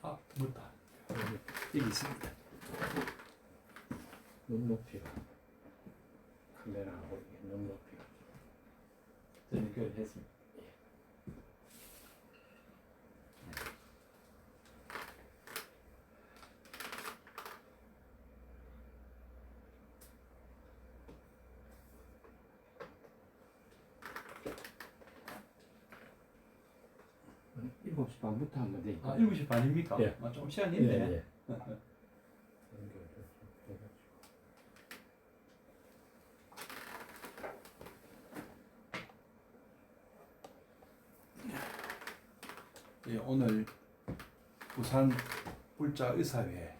아, 맞다. 여기 있습니다. 눈높이가 카메라하고 이게 눈높이가 연결했습니다. 한 7시 반부터 하면 되니까. 아, 7시 반입니까? 예. 아, 좀 시간이 있네. 예. 예, 오늘 부산 불자 의사회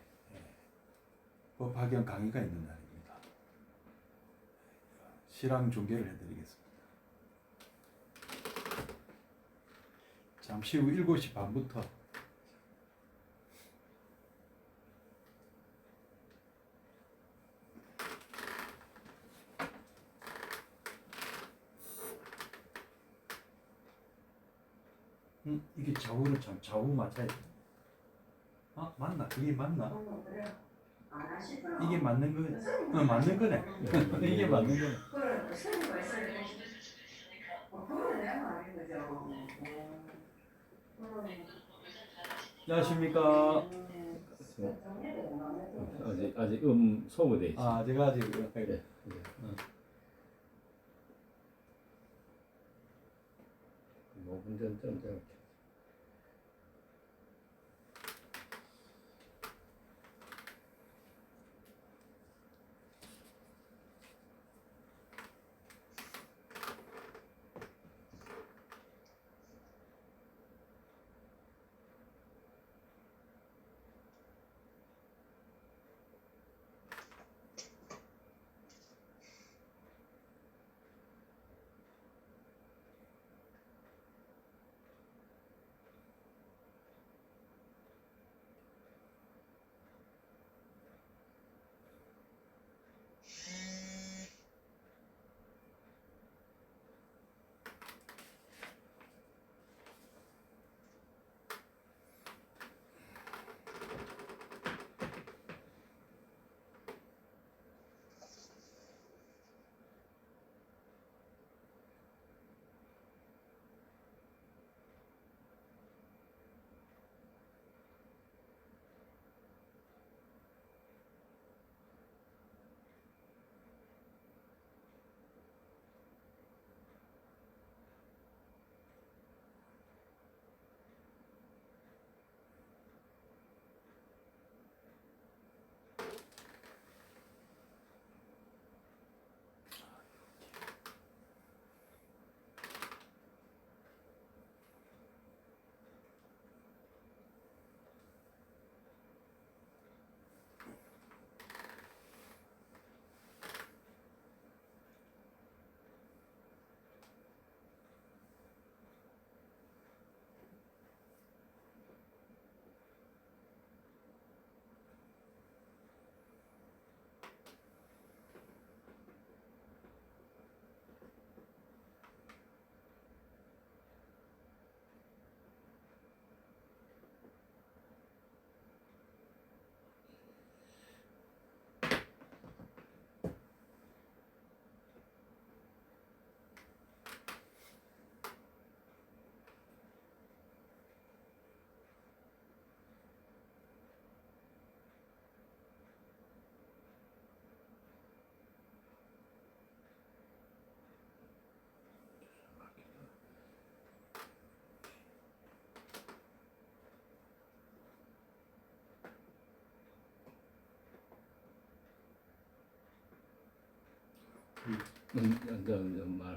법학연 강의가 있는 날입니다. 실황 중계를 해드리겠습니다. 잠시 후 7시 반부터 이게 좌우는 참 좌우 맞아야 돼. 아, 맞나? 그게 맞나? 이게 맞는 거, 맞는 거네. 이게 맞는 거네. 안녕하십니까? 아직 소모돼 있어. 아, 제가 아직 네. 뭐 운전 좀 돼.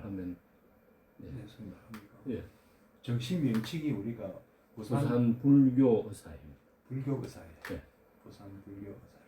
말하면 네, 생각합니다. 예. 정식 명칭이 우리가 부산 불교 의사입니다. 불교 의사회. 네. 부산 불교 의사회.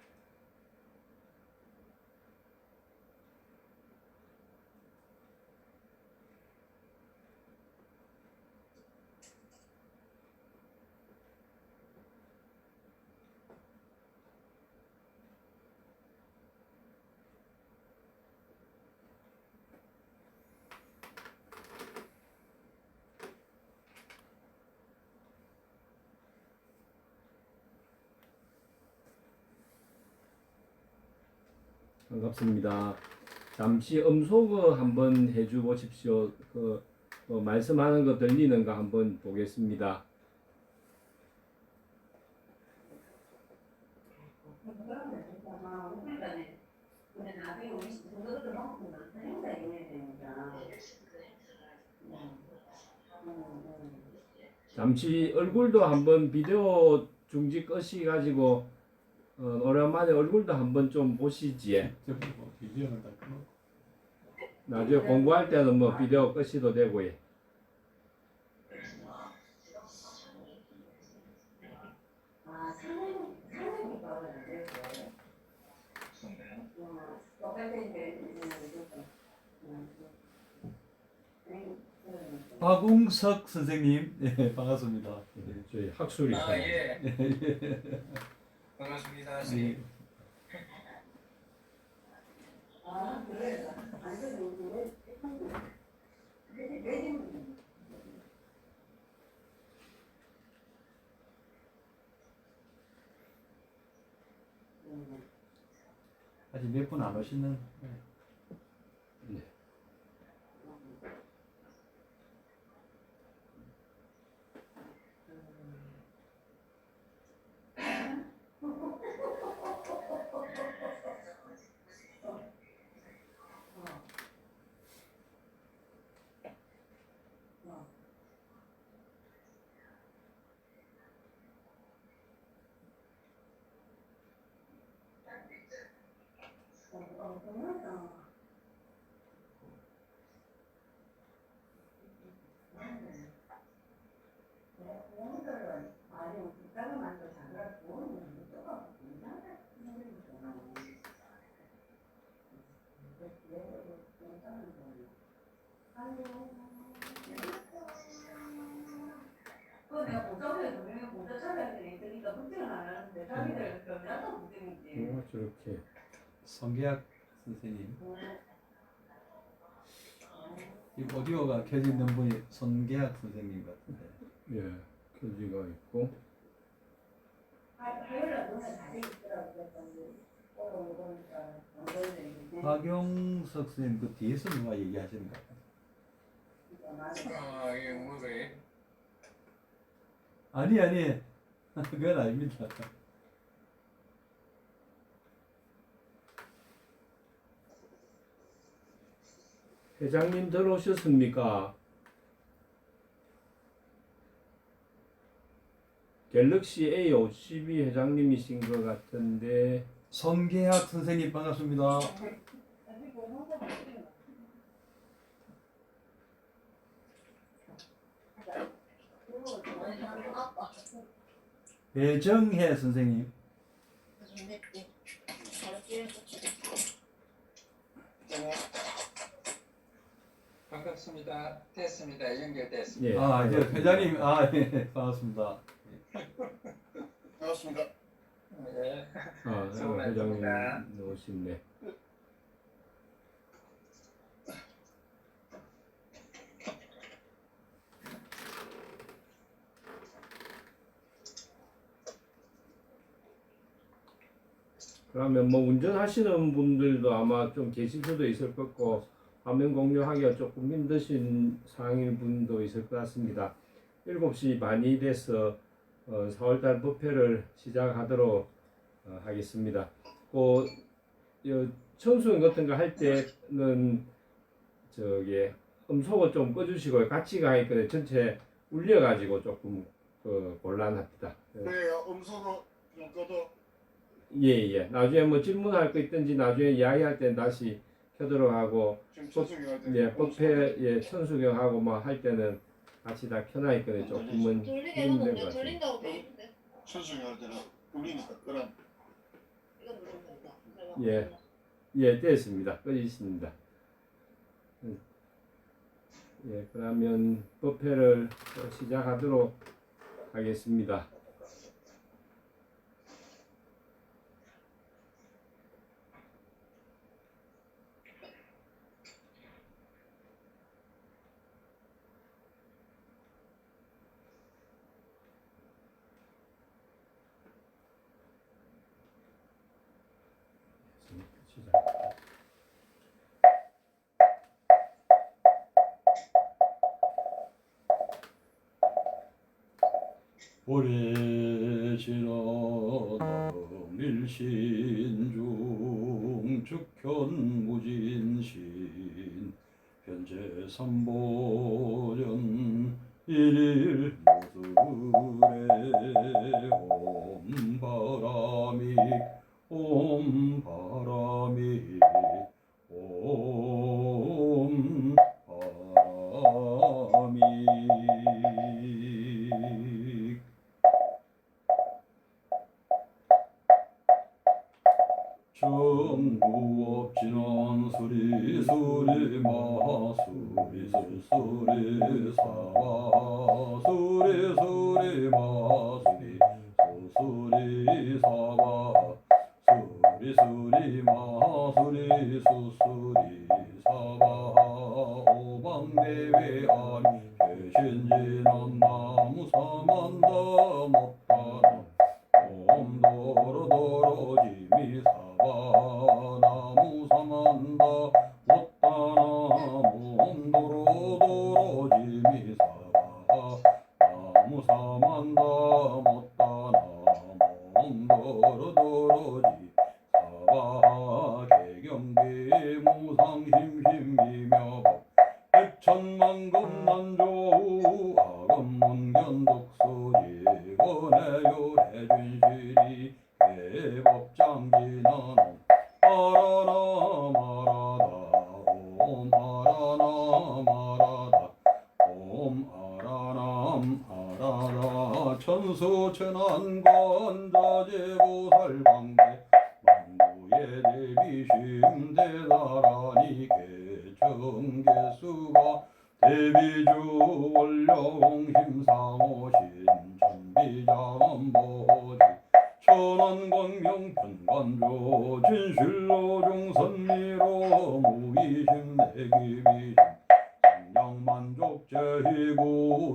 반갑습니다. 잠시 음소거 한번 해주 보십시오. 말씀하는 거 들리는가 한번 보겠습니다. 잠시 얼굴도 한번 비디오 중지 끄시 가지고 오랜만에 얼굴도 한번 좀 보시지. 뭐 비디오는 다 끊어. 나중에 공부할 때는 뭐 비디오 끄시도 되고. 예. 박웅석 선생님, 네, 반갑습니다. 저희 학술이 예. 반갑습니다. 네. 선생님. 아직 몇 분 안 오시는. 네. 저렇게 성계학 선생님. 이 오디오가 켜져 있는 분이 손계학 선생님 같은데. 예 표지가 있고 박용석 선생님 그 뒤에서 누가 얘기하시는 것 같아요. 예, 뭐래? 아니 그건 아닙니다. 회장님 들어오셨습니까? 갤럭시 A52 회장님이신 것 같은데 손계학 선생님 반갑습니다. 배정혜 선생님. 반갑습니다. 됐습니다. 연결됐습니다. 예. 아, 이제 회장님, 예, 반갑습니다. 반갑습니다. 예. 회장님 오셨네. 그러면 뭐 운전하시는 분들도 아마 좀 계실 수도 있을 것 같고 화면 공유하기가 조금 힘드신 상황인 분도 있을 것 같습니다. 7시 반이 돼서 4월달 법회를 시작하도록 하겠습니다. 청소년 같은 거 할 때는 저기 음소거 좀 꺼주시고 같이 가 있거든요. 전체 울려가지고 조금 곤란합니다. 네, 음소거 좀 꺼도 예. 나중에 뭐 질문할 거 있든지 나중에 이야기할 때 다시 켜도록 하고 지금 천수경할 때 예, 법회 천수경하고 뭐 할 때는 같이 다 켜놔 있거든요. 조금은 돌리게 힘든 것 해놓는데 같아요. 돌린다고 돼 있는데 천수경할 때는 울리니까 끄란. 이거 누르면 된다. 예. 예, 됐습니다. 꺼지십니다. 예, 그러면 법회를 시작하도록 하겠습니다. 시작. 오래 지나다 밀신중 즉현무진신 현재 삼보전 일일 모술에 옴바람이 옴바람이 옴바람이 정부업진원 수리수리 마수리 수수리 사바 수리수리 마수리 수수리 사바 수리수리 마수리 수수리 사바 오방대외안 최신진원 나무 사만다 못하나 옴도로도로지미 사바 나무 사만다 못하나 옴도로도로지미 사바 나무 사만다 못하나 옴도로도로지 사바 개경계 무상심심미며 백천만금 난조 아금문견 독수리 권해요 해준시리 개법장진은 하라나 마라다 옴 하라나 마라다 옴 하라남 하라다 천수천안관 자제보살방대 만무의 대비심 대나라니 개청개수가 대비주 원령심상오신 천비장보지 천안광명편관조 진실로 중선미로 무의심 내기비심 상냥만족제이구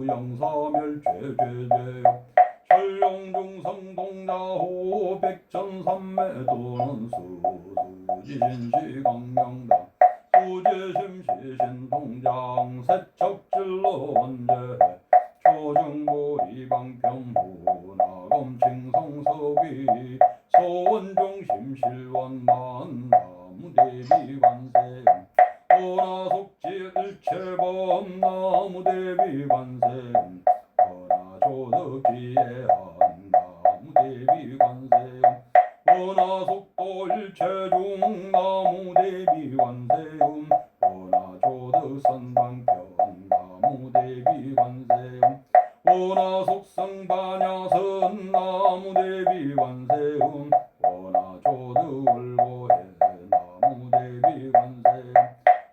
영사멸죄죄죄 설용중성동야호 백천삼매도는 수지신시광명당 수제심시신통장 세척질로 원제 초정보리방평부 나검칭성서귀 소원종심실원만 나무대비관세 오나속지일체범 나무대비관세 원하조덕지혜한 나무대비관세 원하속도일체중 나무대비관세 원하조덕선방편 나무대비관세 원하속성반야선 나무대비관세 원하조덕월보해 나무대비관세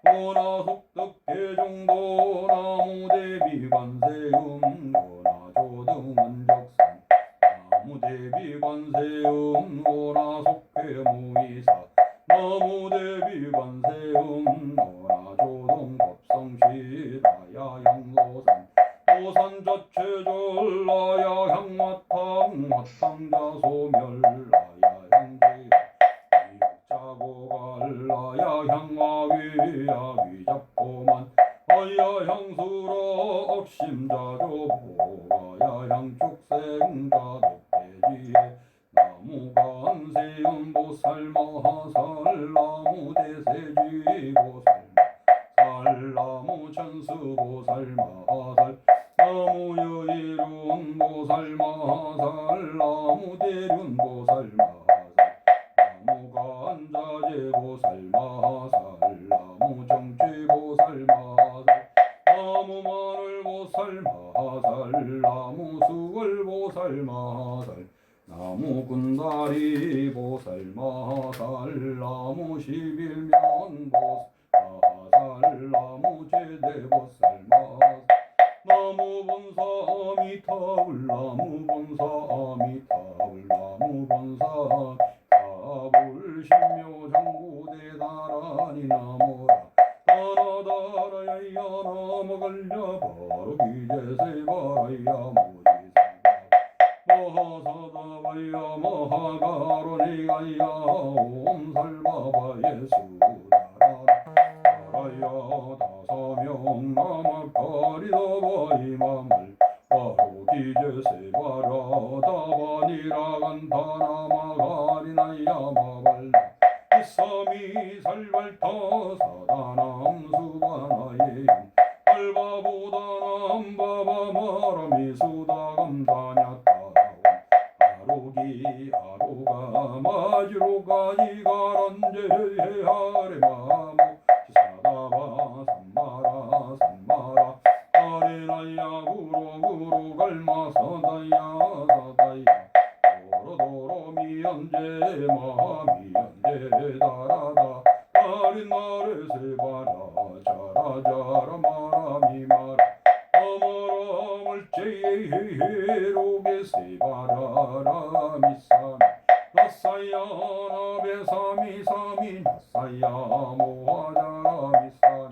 원하속덕계종도 나무대비관세 원하조덕원적선 나무대비관세 원하속회무이사 나무대비관세 원하조동법성시 나야향로산 오산저체절 나야향마탕 마탕자소멸 나야향지 자고갈 나야향아위 아위잡고만 아야향수라 억심자조보 아야향축생자독대지에 나무관세음보살마살 나무대세지보살 살나무천수보살마살 나무여일운보살마살 나무대륜보살마살 나무관자재보살마살 나무정취보살마살 나무마늘보살마살 나무수월보살마살 나무군다리보살마살 나무십일면보살 나무제대보살마살 나무본사미타울 나무본사미타울 나무본사 가불신묘장구대나라니 나무라 나나다라야 나무걸려 바로 기제세바라야 무지사 마하사다바야 마하가로니가야 옴살바바예수다라 다라야 다사명 나마카리다바이마물 바로 기제세바라 다바니라간 다나마가리나야 마발라 이삼이 살발타 사다남 수바나예 알바보다남 바바마라미 수다감다냐타오 아로기 아로가 마지로가 이가란제 하레마모 지사다바 삼마라 삼마라 아레나야 구로구로 갈마사다야 사다야 도로도로 미연제 마미연제 다라다 아리나레 세바라 자라자라 마라미마라 아마라 물제로게 세바라라 미사미 나사야 나베사미 사미 나사야 모하자 미사미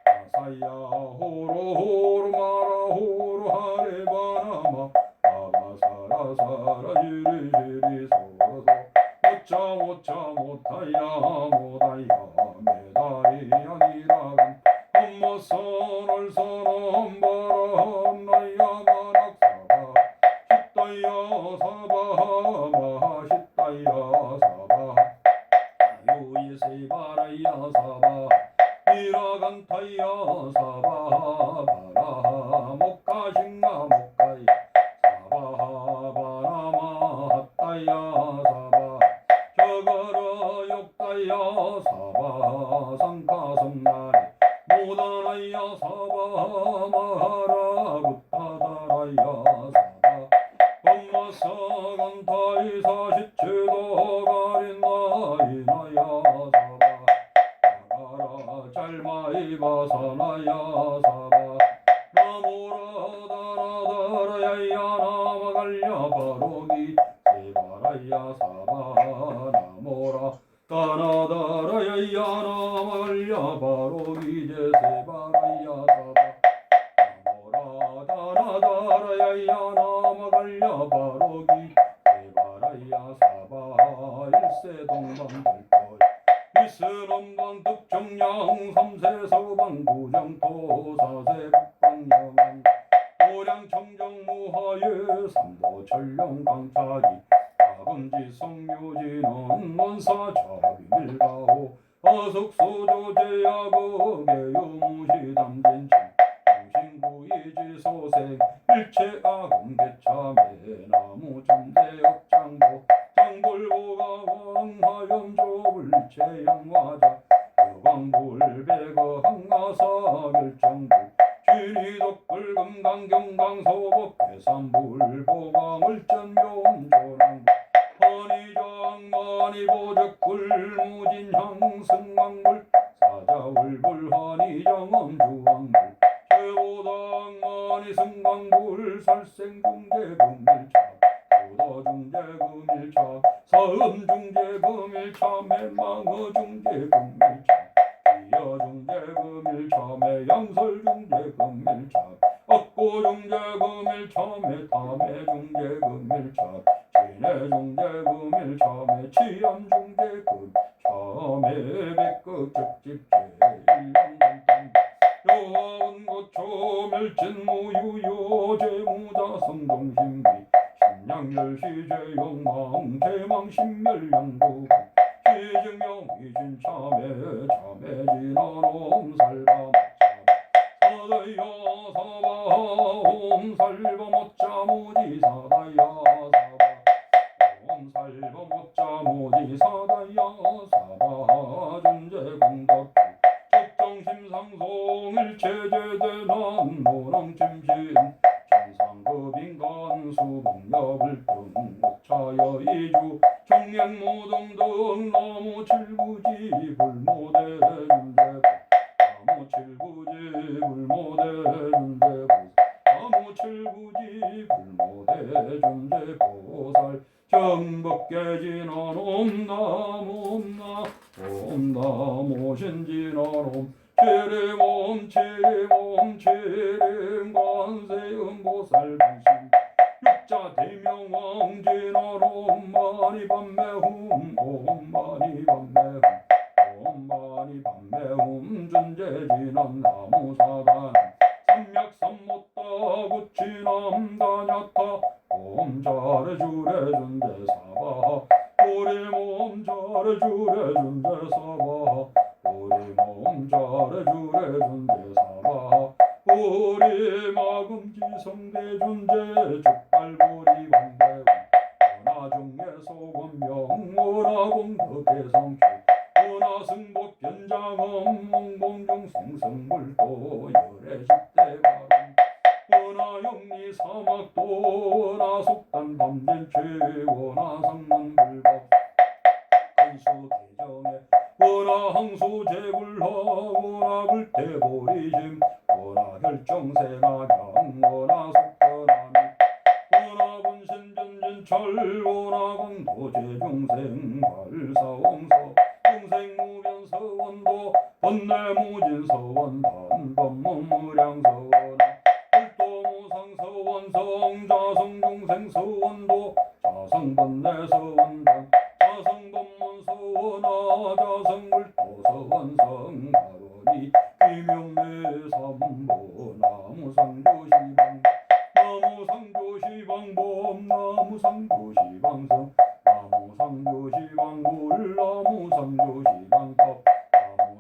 나사야 호로 마라 호로 하레바나마 아바사라사라 지리지리 소소 모차 못하야 못하야 메다리 아니라간 엄마선을 선엄바라 나야 마락사바 십다야 사바 십다야 사바 요이 세바라야 사바 미라간타야 사바 바라 목가신가 목가이 사바 바라마 핫다야 사바 저거라 욕다야 사바 상가성나리 모다나야 사바 마하라 부타다라야 사바 엄마사간타이 사시체도 가린나이나야 사바 나가라 짤마이 바사나야 사바 나모라다라다라야야 나마갈랴 바로기 세바라야 사바 나모라 다나다라야야 나마갈랴 바로기 제세바라야 사바 나모라 다나다라야야 나마갈랴 바로기 세바라야 사바 일세동방들걸 이스런방 득정량 삼세서방 구정토 사세북방영안 오량청정무하예 삼도철령 강차기 아금지 성묘진원 원사자비밀가호 어석소조제야거 개유무시담진칭 정신구이지소생 일체아금개참에 나무천대역장보 장불보가 왕하염조불체영화자 여광불배거 항아사멸정불 진이덕불 금강경강소복 해산불보강을전묘음조랑 허니정만이보적불 무진향승왕불 사자울불 허니정엄주왕불 최보당만이 승광불 설생중재금일차 도다중재금일차 서음중재금일차 매망어중재금일차 이여중재금일차 매양설중재금일차 억고중재금일차 매탐해중재금일차 진해중재금일차 매치암중재금일차 매백극적집제일량단탄 여하운고초멸진무유요 제무자성동신비 신양열시제영망 대망신멸양도 시증명이진참에 참해진언옴 살바 사다야 사바 옴 살바 못자무지 사다야 사바 옴 살바 못자무지 사다야 사바 준재공덕 적정심상송일체제대난 모랑침신 천상급인간수봉력을등 목차여이주 청량무등등 나무칠구지 불모대준대보 나무칠구지 불모대준대보 나무칠구지 불모대준대보살 정법계진언옴 나무옴나 옴나모신진언옴 체레옴 체레옴 체레관세음보살방신 육자 대명왕진언옴 마니밤매훔 옴 마니밤매훔 옴 마니밤매훔 준재진언 나무사단 삼맥삼못다 구치남 다녔다 몸 잘해주래 준대사바 우리 몸 잘해주래 준대사바 우리 몸 잘해주래 준대사바 우리 마금지 성대 준대 죽발부리 공대 원하중에 소금명 원하공덕해성취 원하승복 변장엄 몽봉중 생성불도 열애십대바람 원하영리 사막도 원하속단 밤진취 원하상문불법 근수대정에 원하항수 제불허 원하불태보리짐 원하혈정생안양 원하속변함 원하분신전진철 원하공도제중생 발사홍서 중생무변서원도 번뇌무진서원 단법문무량서원 불도무상서원 성자성중생서원도 자성번뇌서원단 자성법문서원 아자성불도서원 성가로니 귀명내삼보 나무상조시방 나무상조시방범 나무상조시방성 나무상조시방불 나무상조시방법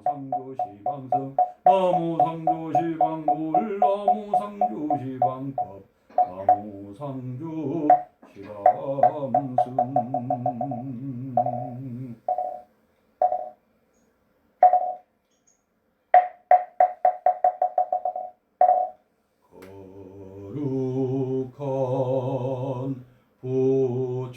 나무상조시방성 나무상조시방불 나무상조시방법 나무상조시방승 거룩한 부처님께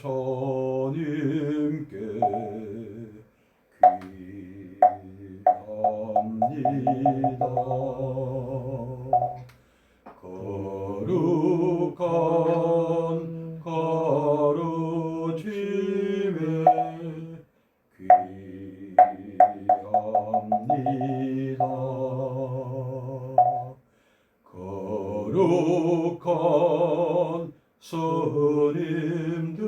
귀합니다. 거룩한 가르침에 귀합니다. 거룩한 스님들께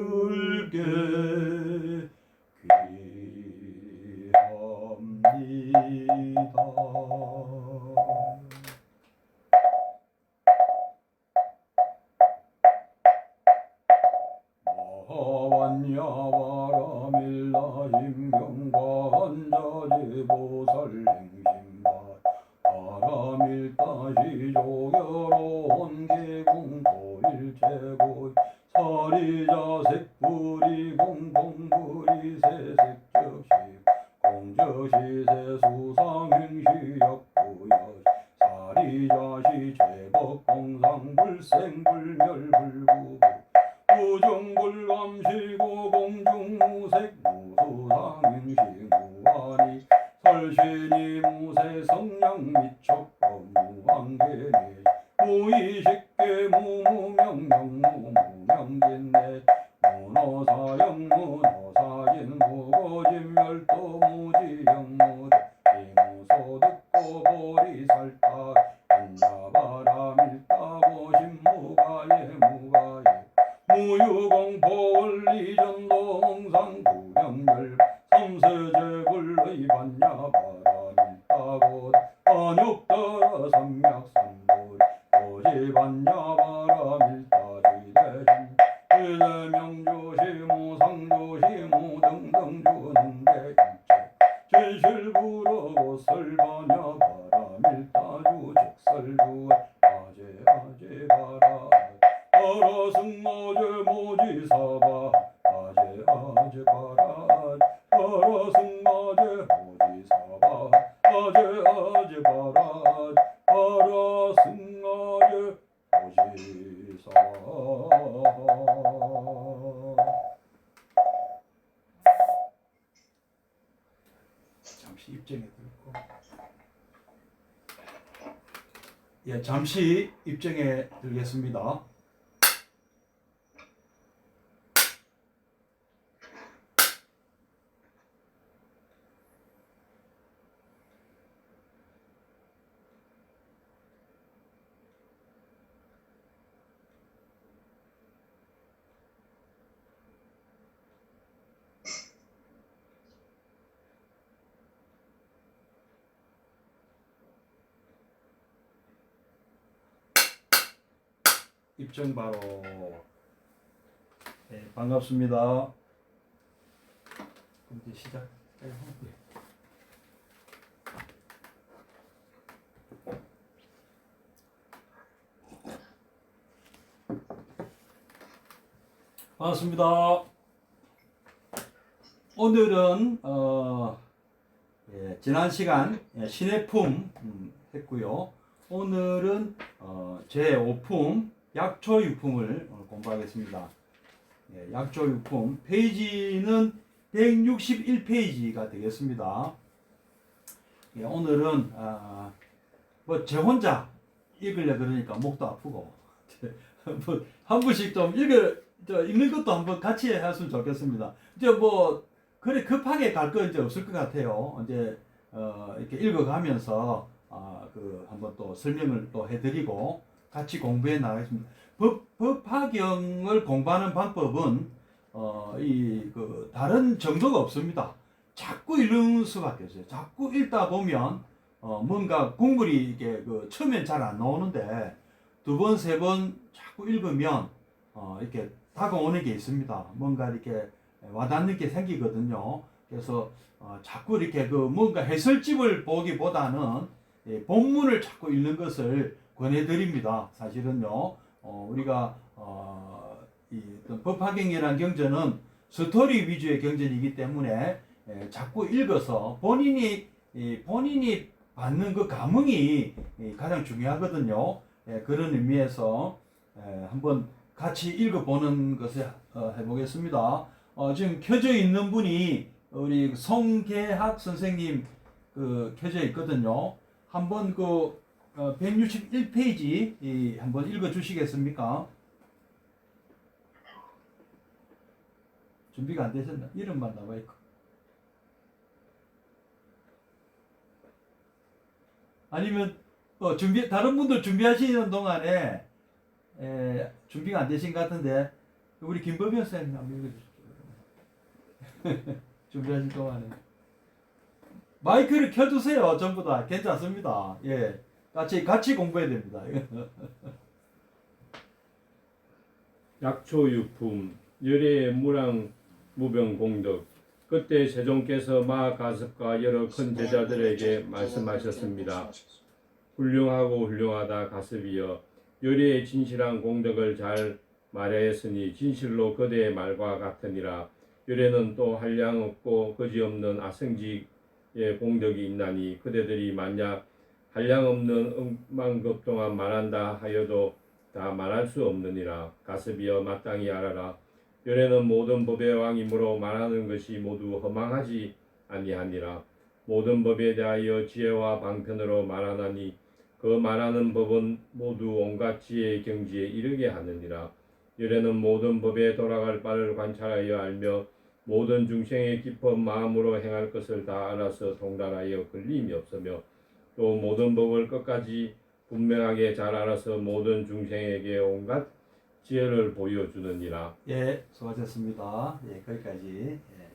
귀합니다. 마하완야바라밀라임경관자지보살행심바 바라밀다시조여로온 개공도일체고 사리자색불이 공공불이 세색적시 공저시세수상행시역부여 사리자시 제법공상불생불멸불구부 부정불감시고 공중무색 무수상행시 무한이 설신이 무세성량 미척법 무한계내 무의식계 무무명령 무무명진내 문어사영 문어사인 무거진멸도 무지영무대 이무소득고 보리살타 인야바라밀다고 신무가예 무가예 무유공포원리전도 몽상구령멸 삼세제불의 반야바라밀다고 안욕더러 삼약삼불 오지반야바라밀다지대신 일명조시무상조시무등등 주는데 진실부러 설반야바라밀다주 적설주 아제아제바라 어러승어제 모지사바 아제아제바라 어러승어제 모지사바 아제아제바라 어러승어제 모지사바. 잠시 입장해 들고 잠시 입장해 들겠습니다. 입증 바로. 네, 반갑습니다. 그럼 이제 시작. 반갑습니다. 오늘은 지난 시간 신해품 했고요. 오늘은 제5품 약초유품을 오늘 공부하겠습니다. 약초유품 페이지는 161페이지가 되겠습니다. 오늘은 뭐 제 혼자 읽으려 그러니까 목도 아프고 뭐 한 분씩 좀 읽는 것도 한번 같이 했으면 좋겠습니다. 이제 뭐 그래 급하게 갈 거 이제 없을 것 같아요. 이제 이렇게 읽어가면서 한번 또 설명을 또 해드리고 같이 공부해 나가겠습니다. 법화경을 공부하는 방법은 다른 정도가 없습니다. 자꾸 읽는 수밖에 없어요. 자꾸 읽다 보면 뭔가 국물이 이게 처음엔 잘 안 나오는데 두 번, 세 번 자꾸 읽으면 이렇게 다가오는 게 있습니다. 뭔가 이렇게 와닿는 게 생기거든요. 그래서 자꾸 이렇게 뭔가 해설집을 보기보다는 본문을 자꾸 읽는 것을 권해드립니다. 사실은요, 우리가 이 법화경이라는 경전은 스토리 위주의 경전이기 때문에 자꾸 읽어서 본인이 받는 그 감흥이 가장 중요하거든요. 그런 의미에서 한번 같이 읽어보는 것을 해보겠습니다. 지금 켜져 있는 분이 우리 송계학 선생님 켜져 있거든요. 한번 161페이지 한번 읽어 주시겠습니까? 준비가 안 되셨나? 이름만 나와 있고. 아니면 다른 분들 준비하시는 동안에 준비가 안 되신 것 같은데 우리 김범현 선생님 한번 읽어주십시오. 준비하신 동안에 마이크를 켜주세요. 전부 다 괜찮습니다. 예, 같이 공부해야 됩니다. 약초유품 열의 무랑 무병공덕. 그때 세종께서 마가섭과 여러 큰 제자들에게 말씀하셨습니다. 훌륭하고 훌륭하다 가섭이여, 열의 진실한 공덕을 잘 말하였으니 진실로 그대의 말과 같으니라. 열에는 또 한량 없고 거지없는 아성직의 공덕이 있나니 그대들이 만약 한량 없는 억만급 동안 말한다 하여도 다 말할 수 없느니라. 가섭이여 마땅히 알아라. 열에는 모든 법의 왕이므로 말하는 것이 모두 허망하지 아니하니라. 모든 법에 대하여 지혜와 방편으로 말하나니 그 말하는 법은 모두 온갖 지혜의 경지에 이르게 하느니라. 열에는 모든 법에 돌아갈 바를 관찰하여 알며 모든 중생의 깊은 마음으로 행할 것을 다 알아서 통달하여 걸림이 없으며 또 모든 법을 끝까지 분명하게 잘 알아서 모든 중생에게 온갖 지혜를 보여주느니라. 예, 수고하셨습니다. 예, 거기까지. 예.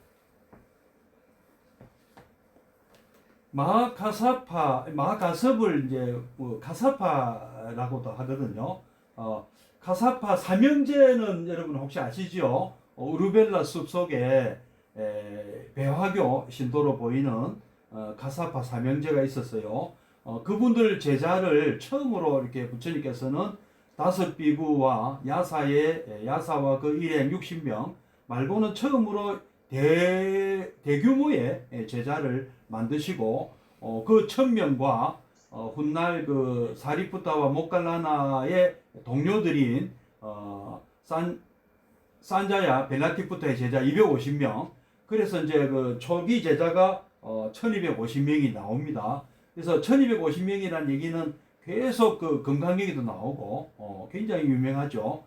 마가섭을 이제 가사파라고도 하거든요. 가사파 삼형제는 여러분 혹시 아시죠? 우르벨라 숲 속에 배화교 신도로 보이는 가사파 삼형제가 있었어요. 그분들 제자를 처음으로 이렇게 부처님께서는 5비구와 야사와 그 일행 60명 말고는 처음으로 대규모의 제자를 만드시고 그 1000명과 훗날 그 사리푸타와 모칼라나의 동료들인 산자야 벨라티푸타의 제자 250명. 그래서 이제 그 초기 제자가 1250명이 나옵니다. 그래서 1250명이라는 얘기는 계속 그 금강경에도 나오고 굉장히 유명하죠.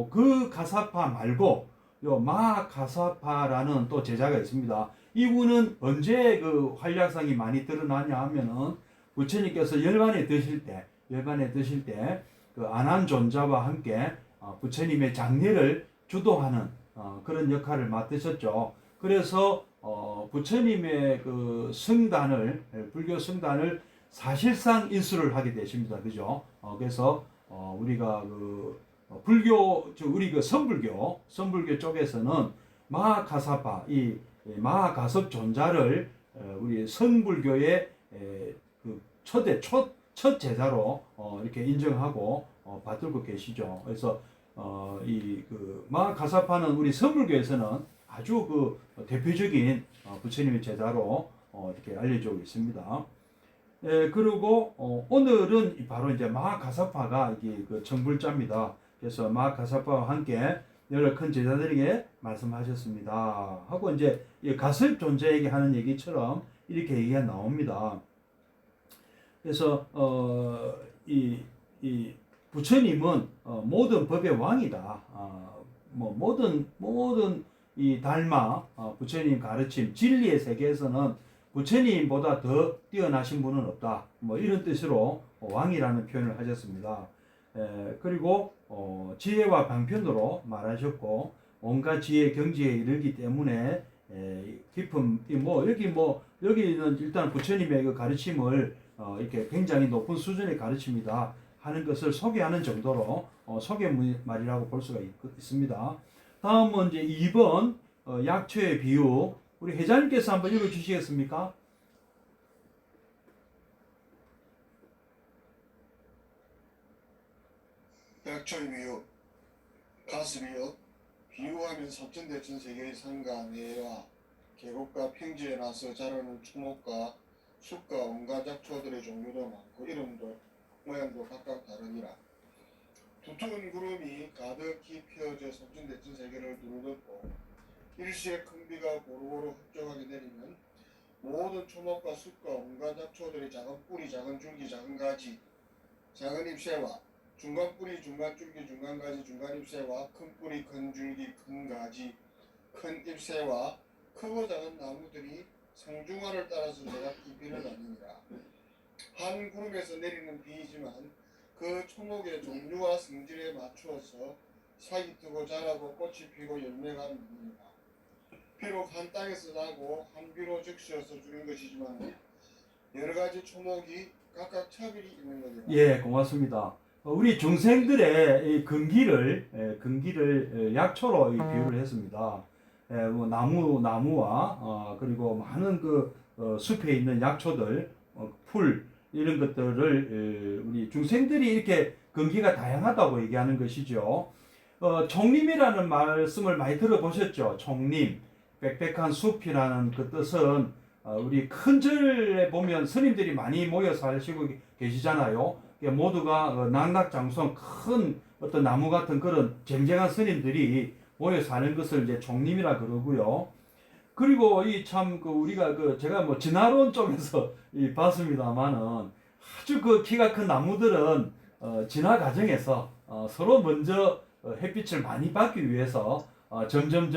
그 가사파 말고 요 마가사파라는 또 제자가 있습니다. 이분은 언제 그 활약상이 많이 드러나냐 하면은 부처님께서 열반에 드실 때 그 안한존자와 함께 부처님의 장례를 주도하는 그런 역할을 맡으셨죠. 그래서 부처님의 그 성단을 불교 성단을 사실상 인수를 하게 되십니다. 그죠? 그래서 우리가 그 불교 우리 그 선불교 쪽에서는 마하가사파 이 마하가섭 존자를 우리 선불교의 그 첫 제자로 이렇게 인정하고 받들고 계시죠. 그래서 이 그 마하가사파는 우리 선불교에서는 아주 그 대표적인 부처님의 제자로 이렇게 알려지고 있습니다. 그리고 오늘은 바로 이제 마하가사파가 이게 그 정불자입니다. 그래서 마하가사파와 함께 여러 큰 제자들에게 말씀하셨습니다. 하고 이제 가섭 존재에게 하는 얘기처럼 이렇게 얘기가 나옵니다. 그래서 이 부처님은 모든 법의 왕이다. 뭐 모든 이 달마 부처님 가르침 진리의 세계에서는 부처님보다 더 뛰어나신 분은 없다. 뭐 이런 뜻으로 왕이라는 표현을 하셨습니다. 그리고 지혜와 방편으로 말하셨고 온갖 지혜 경지에 이르기 때문에 깊은 여기는 일단 부처님의 그 가르침을 이렇게 굉장히 높은 수준의 가르침이다 하는 것을 소개하는 정도로 소개말이라고 볼 수가 있습니다. 다음은 이제 2번 약초의 비유. 우리 회장님께서 한번 읽어 주시겠습니까? 약초의 비유 가슴이여 비유하면 섭전대천 세계의 산과 내와 계곡과 평지에 나서 자라는 초목과 숲과 온갖 약초들의 종류도 많고 이름도 모양도 각각 다르니라. 두터운 구름이 가득히 피어져 섭전대천 세계를 두루덮고 일시에 큰 비가 고루고루 흡족하게 내리면 모든 초목과 숲과 온갖 약초들의 작은 뿌리, 작은 줄기, 작은 가지, 작은 잎새와 중간 뿌리, 중간 줄기, 중간 가지, 중간 잎새와 큰 뿌리, 큰 줄기, 큰 가지, 큰 잎새와 크고 작은 나무들이 성중화를 따라서 제각기 비를 나누니라. 한 구름에서 내리는 비이지만 그 초목의 종류와 성질에 맞추어서 싹이 뜨고 자라고 꽃이 피고 열매가 맺느니라. 비록 한 땅에서 나고 한 비로 적시어서 주는 것이지만 여러 가지 초목이 각각 차별이 있는 거니라. 예, 고맙습니다. 우리 중생들의 이 근기를 약초로 비유를 했습니다. 뭐 나무와 그리고 많은 그 숲에 있는 약초들, 풀 이런 것들을 우리 중생들이 이렇게 근기가 다양하다고 얘기하는 것이죠. 총림이라는 말씀을 많이 들어보셨죠? 총림, 빽빽한 숲이라는 그 뜻은 우리 큰 절에 보면 스님들이 많이 모여 사시고 계시잖아요. 모두가 낙낙장성 큰 어떤 나무 같은 그런 쟁쟁한 스님들이 모여 사는 것을 이제 총림이라 그러고요. 그리고 이 참 우리가 제가 뭐 진화론 쪽에서 봤습니다만은 아주 그 키가 큰 나무들은 진화 과정에서 서로 먼저 햇빛을 많이 받기 위해서 점점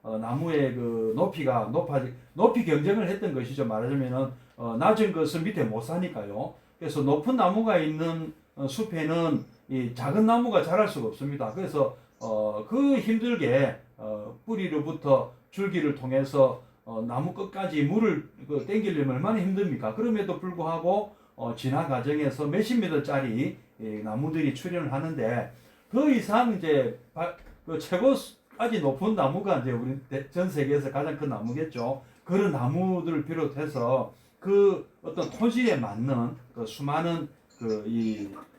나무의 그 높이가 높이 경쟁을 했던 것이죠. 말하자면은 낮은 것은 밑에 못 사니까요. 그래서 높은 나무가 있는 숲에는 이 작은 나무가 자랄 수가 없습니다. 그래서 그 힘들게 뿌리로부터 줄기를 통해서 나무 끝까지 물을 땡기려면 얼마나 힘듭니까? 그럼에도 불구하고 진화 과정에서 몇십 미터짜리 나무들이 출현을 하는데 더 이상 이제 최고까지 높은 나무가 이제 우리 전 세계에서 가장 큰 나무겠죠. 그런 나무들을 비롯해서 그 어떤 토지에 맞는 그 수많은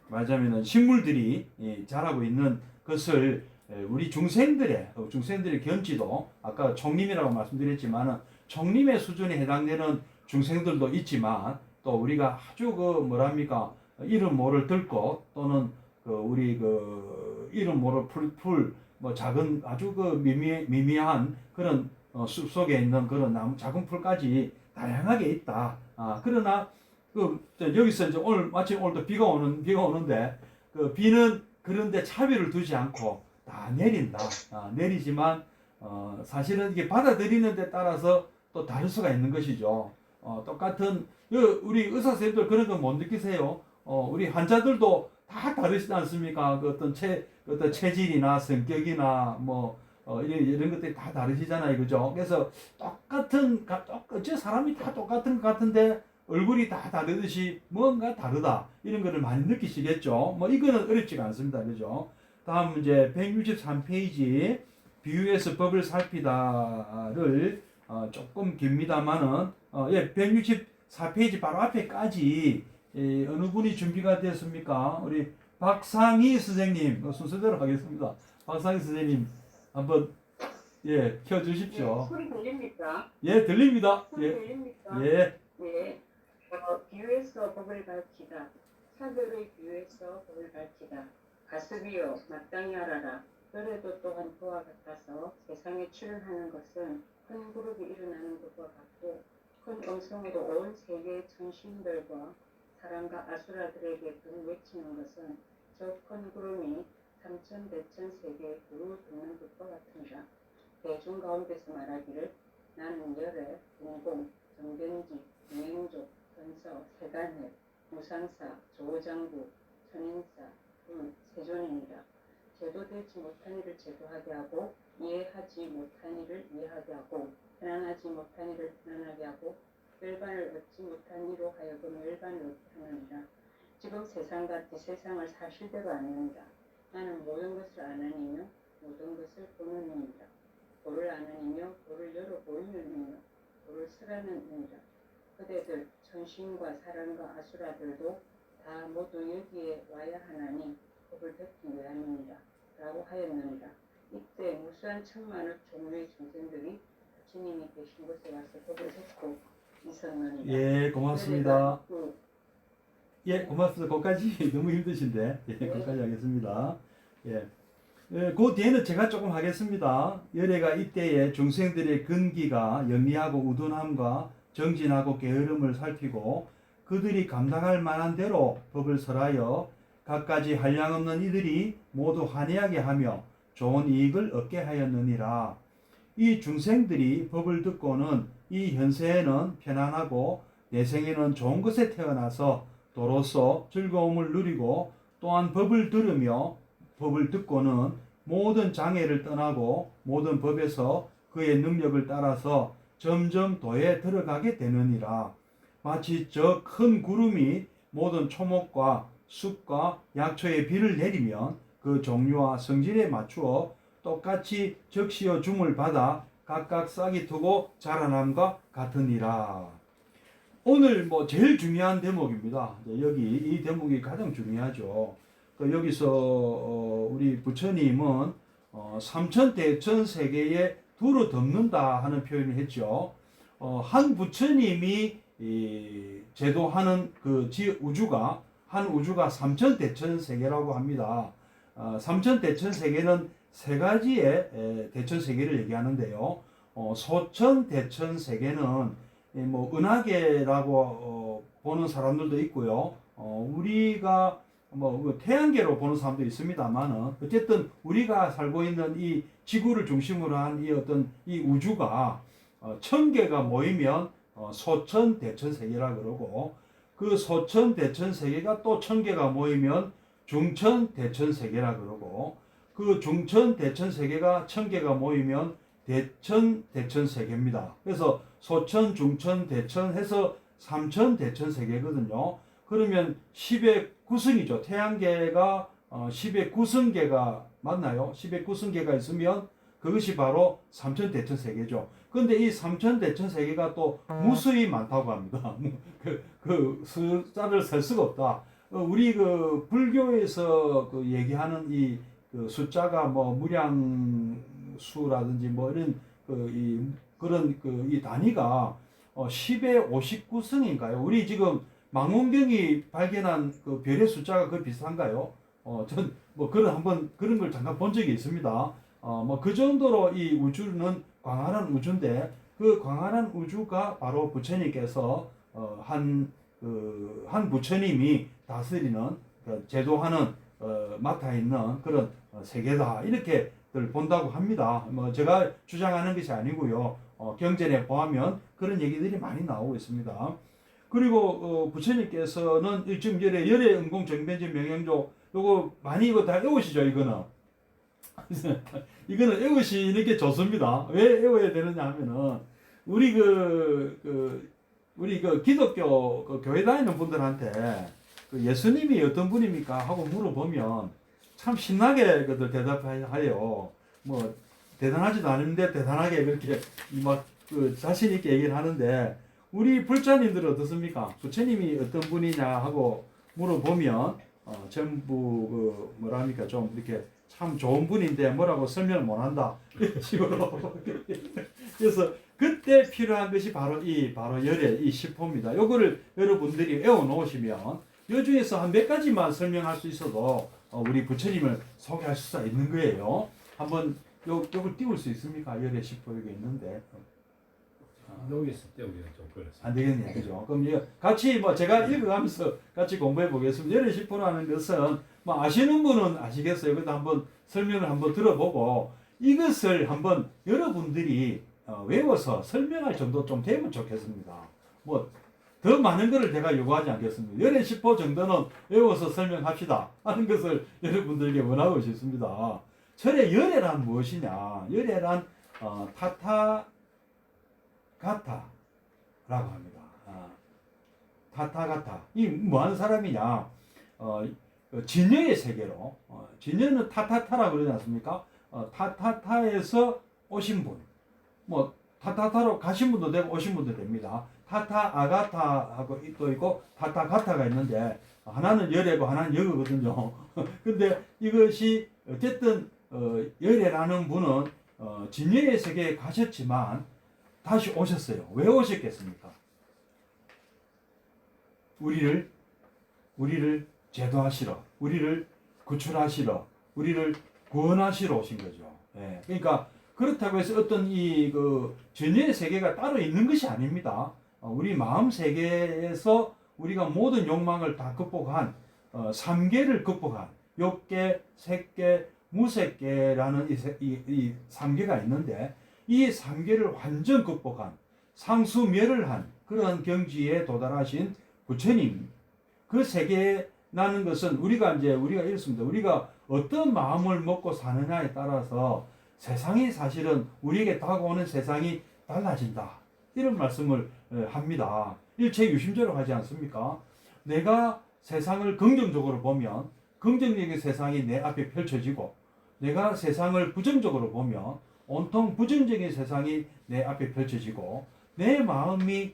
말하자면은 식물들이 자라고 있는 것을 우리 중생들의 견지도 아까 총림이라고 말씀드렸지만은 총림의 수준에 해당되는 중생들도 있지만 또 우리가 아주 이름 모를 들고 또는 우리 이름 모를 풀 뭐 작은 아주 미미한 그런 숲 속에 있는 그런 나무 작은 풀까지 다양하게 있다. 그러나 여기서 이제 마침 오늘도 비가 오는데 비는 그런데 차별을 두지 않고 다 내린다. 내리지만 사실은 이게 받아들이는 데 따라서 또 다를 수가 있는 것이죠. 똑같은 우리 의사 선생님들 그런 거 못 느끼세요? 우리 환자들도 다 다르시지 않습니까? 어떤 체질이나 성격이나 이런 것들이 다 다르시잖아요, 그죠? 그래서 사람이 다 똑같은 것 같은데 얼굴이 다 다르듯이 뭔가 다르다 이런 거를 많이 느끼시겠죠. 이거는 어렵지가 않습니다, 그죠? 다음 문제 163페이지 비유해서 법을 살피다를 조금 깁니다만은 예, 164페이지 바로 앞에까지 어느 분이 준비가 됐습니까? 우리 박상희 선생님 순서대로 하겠습니다. 박상희 선생님 한번 예 켜주십시오. 소리 들립니까? 예 들립니다. 소리 예 들립니까? 예. 네. 비유해서 법을 밝히다. 차별의 비유해서 법을 밝히다. 가습이여 마땅히 알아라. 너래도 또한 그와 같아서 세상에 출현하는 것은 큰 그룹이 일어나는 것과 같고 큰 음성으로 온 세계의 천신들과 사람과 아수라들에게 등 외치는 것은 저 큰 구름이 삼천대천 세계에 두루 듣는 것과 같으니라. 대중 가운데서 말하기를 나는 열애, 공공, 정변지, 유행족, 전서, 세간회, 무상사, 조장부, 천인사, 세존이니라. 제도되지 못한 일을 제도하게 하고 이해하지 못한 일을 이해하게 하고 편안하지 못한 일을 편안하게 하고 열반을 얻지 못한 이로 하여금 열반을 얻게 하느니라. 지금 세상 같이 세상을 사실대로 아느니라. 나는 모든 것을 아느니며 모든 것을 보는 이니라. 도를 아느니며 도를 열어 보이는 이며 도를 쓰라는 이니라. 그대들 천신과 사람과 아수라들도 다 모두 여기에 와야 하나니 법을 뵙기 위함이니라 라고 하였느니라. 이때 무수한 천만억 종류의 중생들이 주님이 계신 곳에 와서 법을 듣고 있었느니라. 예, 고맙습니다. 예, 고맙습니다. 거기까지 너무 힘드신데, 예, 거기까지 하겠습니다. 예, 그 뒤에는 제가 조금 하겠습니다. 열애가 이때의 중생들의 근기가 영리하고 우둔함과 정진하고 게으름을 살피고 그들이 감당할 만한 대로 법을 설하여 갖가지 한량없는 이들이 모두 환희하게 하며 좋은 이익을 얻게 하였느니라. 이 중생들이 법을 듣고는 이 현세에는 편안하고 내생에는 좋은 것에 태어나서 도로서 즐거움을 누리고 또한 법을 들으며 법을 듣고는 모든 장애를 떠나고 모든 법에서 그의 능력을 따라서 점점 도에 들어가게 되느니라. 마치 저 큰 구름이 모든 초목과 숲과 약초의 비를 내리면 그 종류와 성질에 맞추어 똑같이 적시어 줌을 받아 각각 싹이 트고 자라남과 같으니라. 오늘 제일 중요한 대목입니다. 여기 이 대목이 가장 중요하죠. 여기서 우리 부처님은 삼천대천 세계에 두루 덮는다 하는 표현을 했죠. 한 부처님이 제도하는 그 우주가 한 우주가 삼천대천 세계라고 합니다. 삼천대천 세계는 세 가지의 대천 세계를 얘기하는데요. 소천대천 세계는 은하계라고 보는 사람들도 있고요. 우리가 태양계로 보는 사람도 있습니다만은 어쨌든 우리가 살고 있는 이 지구를 중심으로 한 이 어떤 이 우주가 1000개가 모이면 소천대천 세계라 그러고 그 소천대천 세계가 또 1000개가 모이면 중천대천 세계라 그러고 그 중천대천 세계가 1000개가 모이면 대천 세계입니다. 그래서 소천, 중천, 대천 해서 삼천대천 세계거든요. 그러면 10의 9승이죠. 태양계가 10의 9승계가 맞나요? 10의 9승계가 있으면 그것이 바로 삼천대천 세계죠. 근데 이 삼천대천 세계가 또 무수히 많다고 합니다. 그 숫자를 셀 수가 없다. 우리 그 불교에서 그 얘기하는 그 숫자가 무량수라든지 이런 그런 이 단위가 10의 59승인가요? 우리 지금 망원경이 발견한 그 별의 숫자가 그 비슷한가요? 전 그런 걸 잠깐 본 적이 있습니다. 그 정도로 이 우주는 광활한 우주인데 그 광활한 우주가 바로 부처님께서 한 부처님이 다스리는 제도하는 맡아 있는 그런 세계다 이렇게들 본다고 합니다. 제가 주장하는 것이 아니고요. 경전에 보면 그런 얘기들이 많이 나오고 있습니다. 그리고 부처님께서는 지금 열의 음공 정변지 명행조 요거 많이 이거 다 외우시죠 이거는. 이거는 외우시는 게 좋습니다. 왜 외워야 되느냐 하면은 우리 우리 기독교 교회 다니는 분들한테 예수님이 어떤 분입니까 하고 물어보면 참 신나게 그들 대답하여 뭐 대단하지도 않은데 대단하게 그렇게 막그 자신 있게 얘기를 하는데 우리 불자님들은 어떻습니까? 부처님이 어떤 분이냐 하고 물어보면 전부 그 뭐랍니까 좀 이렇게 참 좋은 분인데 뭐라고 설명을 못한다 이런 식으로 그래서 그때 필요한 것이 바로 열애 이 시포입니다. 요거를 여러분들이 외워 놓으시면 요 중에서 한 몇 가지만 설명할 수 있어도 우리 부처님을 소개할 수가 있는 거예요. 한번 요걸 띄울 수 있습니까? 열애 시포 여기 있는데 여기 있을 때 우리가 좀 그렇습니다. 안 되겠네요, 그죠? 그럼 이거 같이 뭐 제가 읽어가면서 같이 공부해 보겠습니다. 열애 시포라는 것은 뭐 아시는 분은 아시겠어요. 그래도 한번 설명을 한번 들어보고 이것을 한번 여러분들이 외워서 설명할 정도 좀 되면 좋겠습니다. 뭐 더 많은 것을 제가 요구하지 않겠습니다. 열애 시포 정도는 외워서 설명합시다 하는 것을 여러분들에게 원하고 싶습니다. 철의 열애란 무엇이냐? 열애란 타타가타라고 합니다. 타타가타. 이 뭐하는 사람이냐? 진여의 세계로 진여는 타타타라고 그러지 않습니까? 타타타에서 오신 분. 뭐 타타타로 가신 분도 되고 오신 분도 됩니다. 타타아가타하고 또 있고 타타가타가 있는데 하나는 열애고 하나는 여거든요. 근데 이것이 어쨌든 열애라는 분은 진여의 세계에 가셨지만 다시 오셨어요. 왜 오셨겠습니까? 우리를 제도하시러, 우리를 구출하시러, 우리를 구원하시러 오신 거죠. 예. 그러니까 그렇다고 해서 어떤 진여의 세계가 따로 있는 것이 아닙니다. 우리 마음 세계에서 우리가 모든 욕망을 다 극복한 3계를 극복한 욕계, 색계, 무색계라는 이 3계가 있는데 이 3계를 완전 극복한 상수멸을 한 그런 경지에 도달하신 부처님 그 세계라는 것은 우리가 이렇습니다. 우리가 어떤 마음을 먹고 사느냐에 따라서 세상이 사실은 우리에게 다가오는 세상이 달라진다. 이런 말씀을 합니다. 일체유심조로 하지 않습니까? 내가 세상을 긍정적으로 보면 긍정적인 세상이 내 앞에 펼쳐지고 내가 세상을 부정적으로 보면 온통 부정적인 세상이 내 앞에 펼쳐지고 내 마음이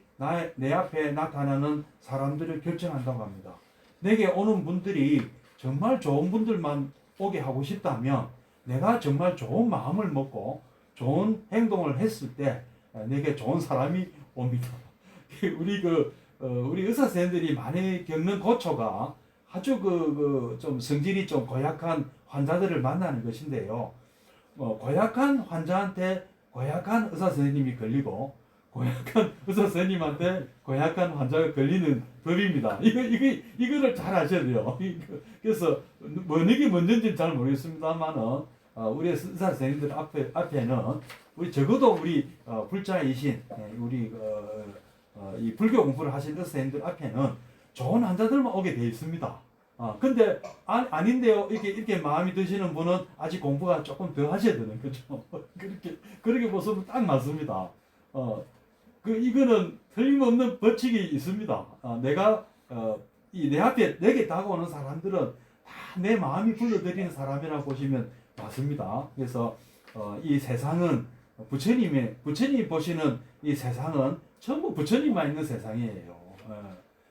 내 앞에 나타나는 사람들을 결정한다고 합니다. 내게 오는 분들이 정말 좋은 분들만 오게 하고 싶다면 내가 정말 좋은 마음을 먹고 좋은 행동을 했을 때 내게 좋은 사람이 옵니다. 우리 의사 선생님들이 많이 겪는 고초가 아주 좀 성질이 좀 고약한 환자들을 만나는 것인데요. 고약한 환자한테 고약한 의사 선생님이 걸리고 고약한 의사 선생님한테 고약한 환자가 걸리는 법입니다. 이거를 잘 아셔야 돼요. 그래서 뭐가 먼저인지는 잘 모르겠습니다만은 우리 의사 선생님들 앞에는 우리 적어도 우리 불자이신 우리 이 불교 공부를 하신 의사 선생님들 앞에는 좋은 환자들만 오게 되어 있습니다. 근데 아닌데요. 이렇게 마음이 드시는 분은 아직 공부가 조금 더 하셔야 되는 거죠. 그렇게 보시면 딱 맞습니다. 이거는 틀림없는 법칙이 있습니다. 내가 내 앞에 내게 다가오는 사람들은 다 내 마음이 불러들이는 사람이라고 보시면 맞습니다. 그래서 이 세상은 부처님이 보시는 이 세상은 전부 부처님만 있는 세상이에요.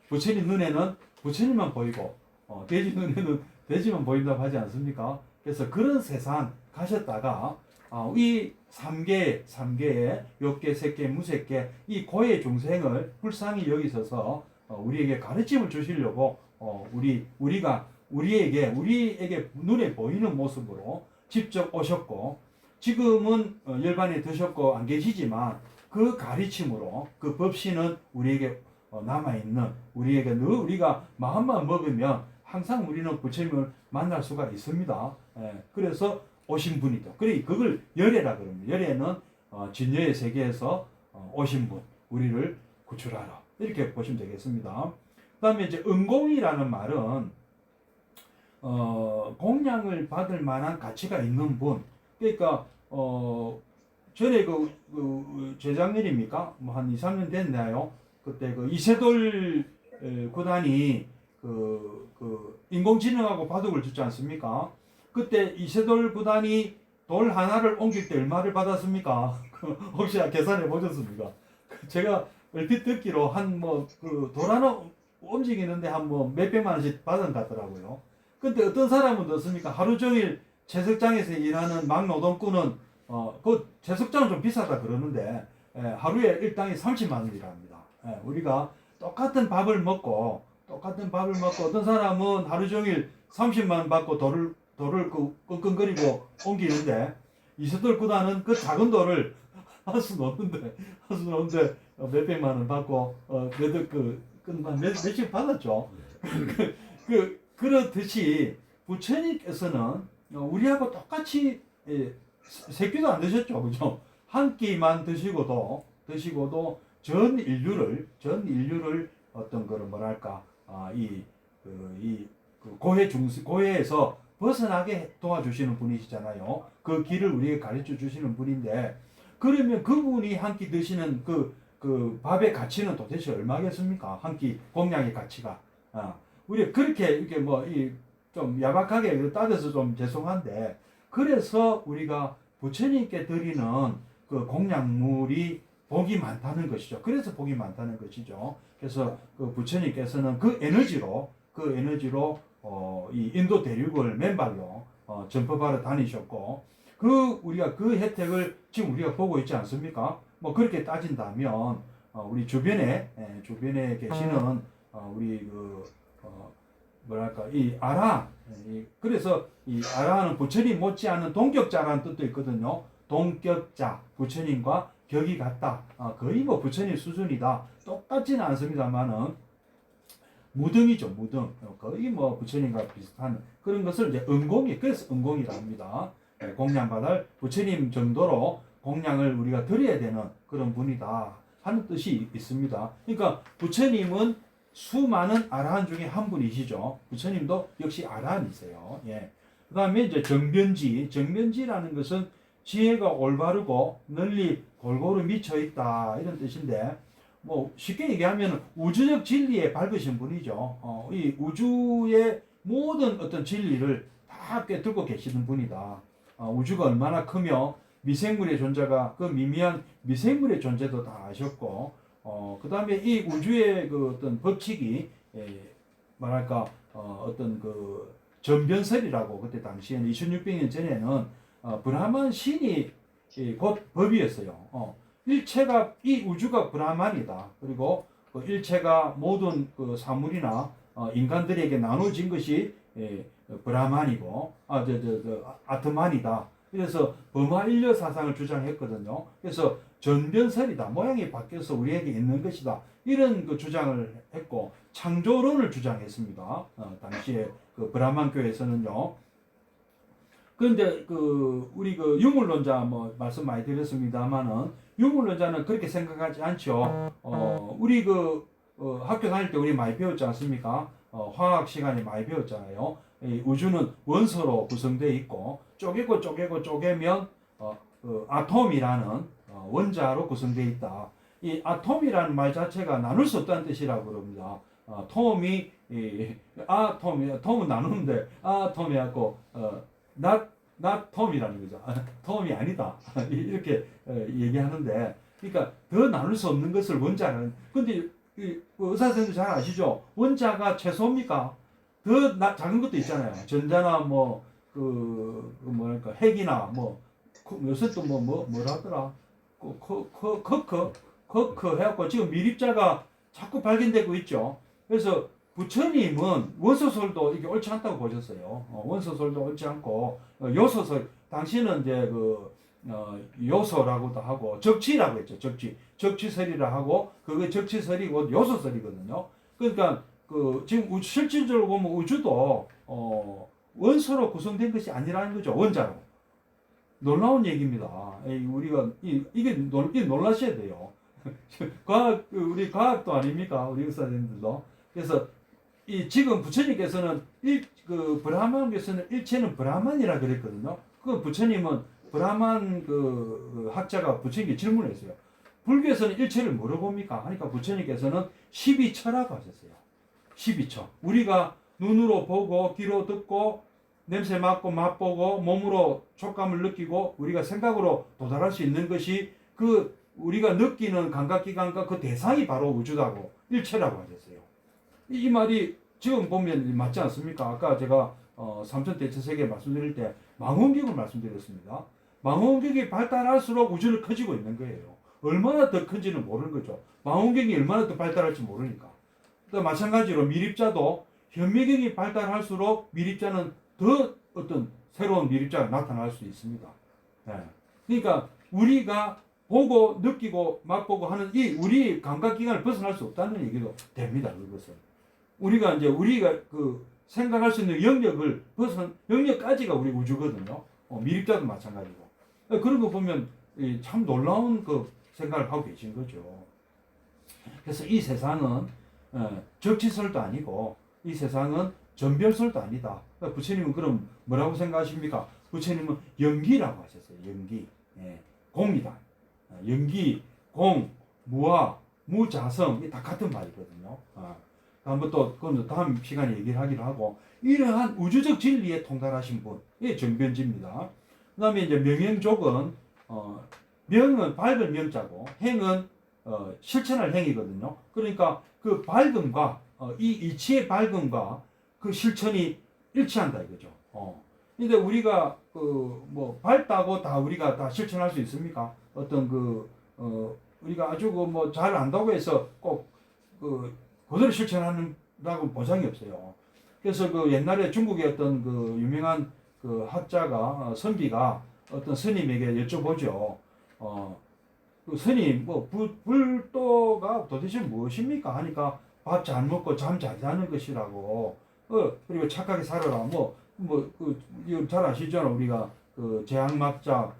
부처님 눈에는 부처님만 보이고 돼지 눈에는 돼지만 보인다고 하지 않습니까? 그래서 그런 세상 가셨다가 이 3계의 욕계, 색계, 무색계 이 고의 중생을 불쌍히 여기셔서 우리에게 가르침을 주시려고 우리에게 눈에 보이는 모습으로 직접 오셨고 지금은 열반에 드셨고 안 계시지만 그 가르침으로 그 법신은 우리에게 남아있는 우리에게 늘 우리가 마음만 먹으면 항상 우리는 부처님을 만날 수가 있습니다. 그래서 오신 분이죠. 그걸 열애라 그럽니다. 열애는 진여의 세계에서 오신 분, 우리를 구출하러 이렇게 보시면 되겠습니다. 그다음에 이제 은공이라는 말은 공양을 받을 만한 가치가 있는 분. 그러니까 전에 재작년입니까? 뭐 한 2, 3년 됐나요? 그때 이세돌 구단이 인공지능하고 바둑을 두지 않습니까? 그때 이세돌 구단이 돌 하나를 옮길 때 얼마를 받았습니까? 혹시 계산해 보셨습니까? 제가 얼핏 듣기로 한 뭐 그 돌 하나 움직이는데 한 뭐 몇백만 원씩 받은 것 같더라고요. 근데 어떤 사람은 어떻습니까? 하루 종일 채석장에서 일하는 막노동꾼은 그 채석장은 좀 비싸다 그러는데 하루에 일당이 30만 원이랍니다. 우리가 똑같은 밥을 먹고 어떤 사람은 하루 종일 30만 원 받고 돌을 끙끙거리고 옮기는데 이세돌 구단은 그 작은 돌을 할 수는 없는데 몇백만 원 받고 그래도 몇씩 받았죠. 그렇듯이 부처님께서는 우리하고 똑같이 세 끼도 안 드셨죠, 그죠? 한 끼만 드시고도 전 인류를 어떤 거를 뭐랄까 고해에서 벗어나게 도와주시는 분이시잖아요. 그 길을 우리에게 가르쳐 주시는 분인데, 그러면 그분이 한 끼 드시는 그 밥의 가치는 도대체 얼마겠습니까? 한 끼 공양의 가치가. 우리 그렇게 이렇게 좀 야박하게 따져서 좀 죄송한데, 그래서 우리가 부처님께 드리는 그 공양물이 복이 많다는 것이죠. 그래서 복이 많다는 것이죠. 그래서 그 부처님께서는 그 에너지로 이 인도 대륙을 맨발로 전법하러 다니셨고, 우리가 그 혜택을 지금 우리가 보고 있지 않습니까? 뭐 그렇게 따진다면 우리 주변에 계시는 우리 뭐랄까 이 아라, 그래서 이 아라는 부처님 못지않은 동격자라는 뜻도 있거든요. 동격자, 부처님과 격이 같다. 거의 뭐 부처님 수준이다. 똑같지는 않습니다만은 무등이죠, 무등. 거의 뭐 부처님과 비슷한 그런 것을 이제 그래서 은공이라 합니다. 공양받을 부처님 정도로 공양을 우리가 드려야 되는 그런 분이다 하는 뜻이 있습니다. 그러니까 부처님은 수많은 아라한 중에 한 분이시죠. 부처님도 역시 아라한이세요. 예. 그 다음에 이제 정변지라는 것은 지혜가 올바르고 널리 골고루 미쳐 있다 이런 뜻인데, 뭐 쉽게 얘기하면 우주적 진리에 밝으신 분이죠. 이 우주의 모든 어떤 진리를 다 꿰뚫고 계시는 분이다. 우주가 얼마나 크며 미생물의 존재가 그 미미한 미생물의 존재도 다 아셨고, 그 다음에 이 우주의 그 어떤 법칙이 뭐랄까 어떤 그 전변설이라고, 그때 당시에는 2600년 전에는 브라만 신이 곧 법이었어요. 일체가 이 우주가 브라만이다. 그리고 그 일체가 모든 그 사물이나 인간들에게 나눠진 것이 브라만이고 아트만이다. 그래서 범화일려 사상을 주장했거든요. 그래서 전변설이다. 모양이 바뀌어서 우리에게 있는 것이다. 이런 그 주장을 했고, 창조론을 주장했습니다. 당시에 그 브라만 교회에서는요. 그런데 우리 유물론자 말씀 많이 드렸습니다만은, 유물론자는 그렇게 생각하지 않죠. 우리 학교 다닐 때 우리 많이 배웠지 않습니까? 화학 시간에 많이 배웠잖아요. 이 우주는 원소로 구성되어 있고, 쪼개면 아톰이라는 원자로 구성되어 있다. 이 아톰이라는 말 자체가 나눌 수 없다는 뜻이라고 그럽니다. 톰은 나누는데 아톰이 갖고 not 톰이라는 거죠. 톰이 아니다. 이렇게 얘기하는데, 그러니까 더 나눌 수 없는 것을 원자라는. 근데 의사 선생님들 잘 아시죠? 원자가 최소입니까? 더 작은 것도 있잖아요. 전자나 뭐랄까 핵이나 요새 또 뭐라 하더라. 커크 해갖고 지금 미립자가 자꾸 발견되고 있죠. 그래서 부처님은 원소설도 이게 옳지 않다고 보셨어요. 원소설도 옳지 않고 요소설, 당시는 이제 요소라고도 하고 적치라고 했죠. 적치설이라 하고, 그게 적치설이고 요소설이거든요. 그러니까 지금 실질적으로 보면 우주도 원소로 구성된 것이 아니라는 거죠. 원자로. 놀라운 얘기입니다. 우리가 이게 놀라셔야 돼요. 우리 과학도 아닙니까? 우리 의사님들도. 그래서 지금 부처님께서는 브라만께서는 일체는 브라만이라 그랬거든요. 그 부처님은 브라만 학자가 부처님께 질문했어요. 불교에서는 일체를 뭐로 봅니까? 하니까 부처님께서는 12처라고 하셨어요. 12처. 우리가 눈으로 보고 귀로 듣고 냄새 맡고 맛보고 몸으로 촉감을 느끼고 우리가 생각으로 도달할 수 있는 것이 그 우리가 느끼는 감각기관과 그 대상이 바로 우주라고 일체라고 하셨어요. 이 말이 지금 보면 맞지 않습니까? 아까 제가 삼천 대체 세계 말씀드릴 때 망원경을 말씀드렸습니다. 망원경이 발달할수록 우주는 커지고 있는 거예요. 얼마나 더 큰지는 모르는 거죠. 망원경이 얼마나 더 발달할지 모르니까. 또 마찬가지로 미립자도 현미경이 발달할수록 미립자는 더 어떤 새로운 미립자가 나타날 수 있습니다. 예. 그러니까 우리가 보고 느끼고 맛보고 하는 이 우리 감각기관을 벗어날 수 없다는 얘기도 됩니다. 그것은 우리가 이제 그 생각할 수 있는 영역을 영역까지가 우리 우주거든요. 미립자도 마찬가지고. 그런 거 보면 참 놀라운 그 생각을 하고 계신 거죠. 그래서 이 세상은 적치설도 아니고 이 세상은 전별설도 아니다. 부처님은 그럼 뭐라고 생각하십니까? 부처님은 연기라고 하셨어요. 연기. 예, 공이다. 연기, 공, 무아, 무자성 이게 다 같은 말이거든요. 한번 또 그건 다음 시간에 얘기를 하기로 하고 이러한 우주적 진리에 통달하신 분이 정변지입니다. 그다음에 이제 명행족은 명은 밝은 명자고 행은 실천할 행이거든요. 그러니까 그 밝음과 이 이치의 밝음과 그 실천이 일치한다 이거죠. 근데 우리가 그 뭐 밝다고 다 우리가 다 실천할 수 있습니까? 어떤 우리가 아주 뭐 잘 안다고 해서 꼭 그대로 실천하는다고 보장이 없어요. 그래서 그 옛날에 중국의 어떤 그 유명한 그 학자가 선비가 어떤 스님에게 여쭤보죠. 그 스님 뭐 불도가 도대체 무엇입니까? 하니까 밥 잘 먹고 잠 잘 자는 것이라고. 그리고 착하게 살아라. 잘 아시잖아. 우리가 그 재앙막자,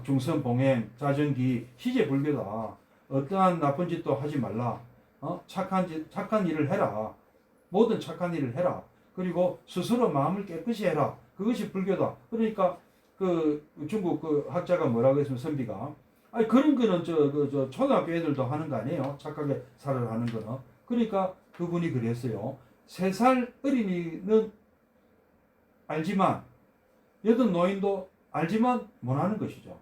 중선봉행, 자정기, 시제불교다. 어떠한 나쁜 짓도 하지 말라. 착한 일을 해라. 모든 착한 일을 해라. 그리고 스스로 마음을 깨끗이 해라. 그것이 불교다. 그러니까 그 중국 그 학자가 뭐라고 했으면 선비가 아니 그런 거는 저 초등학교 애들도 하는 거 아니에요. 착하게 살아라 하는 거는. 그러니까 그분이 그랬어요. 3살 어린이는 알지만 여든 노인도 알지만 못하는 것이죠.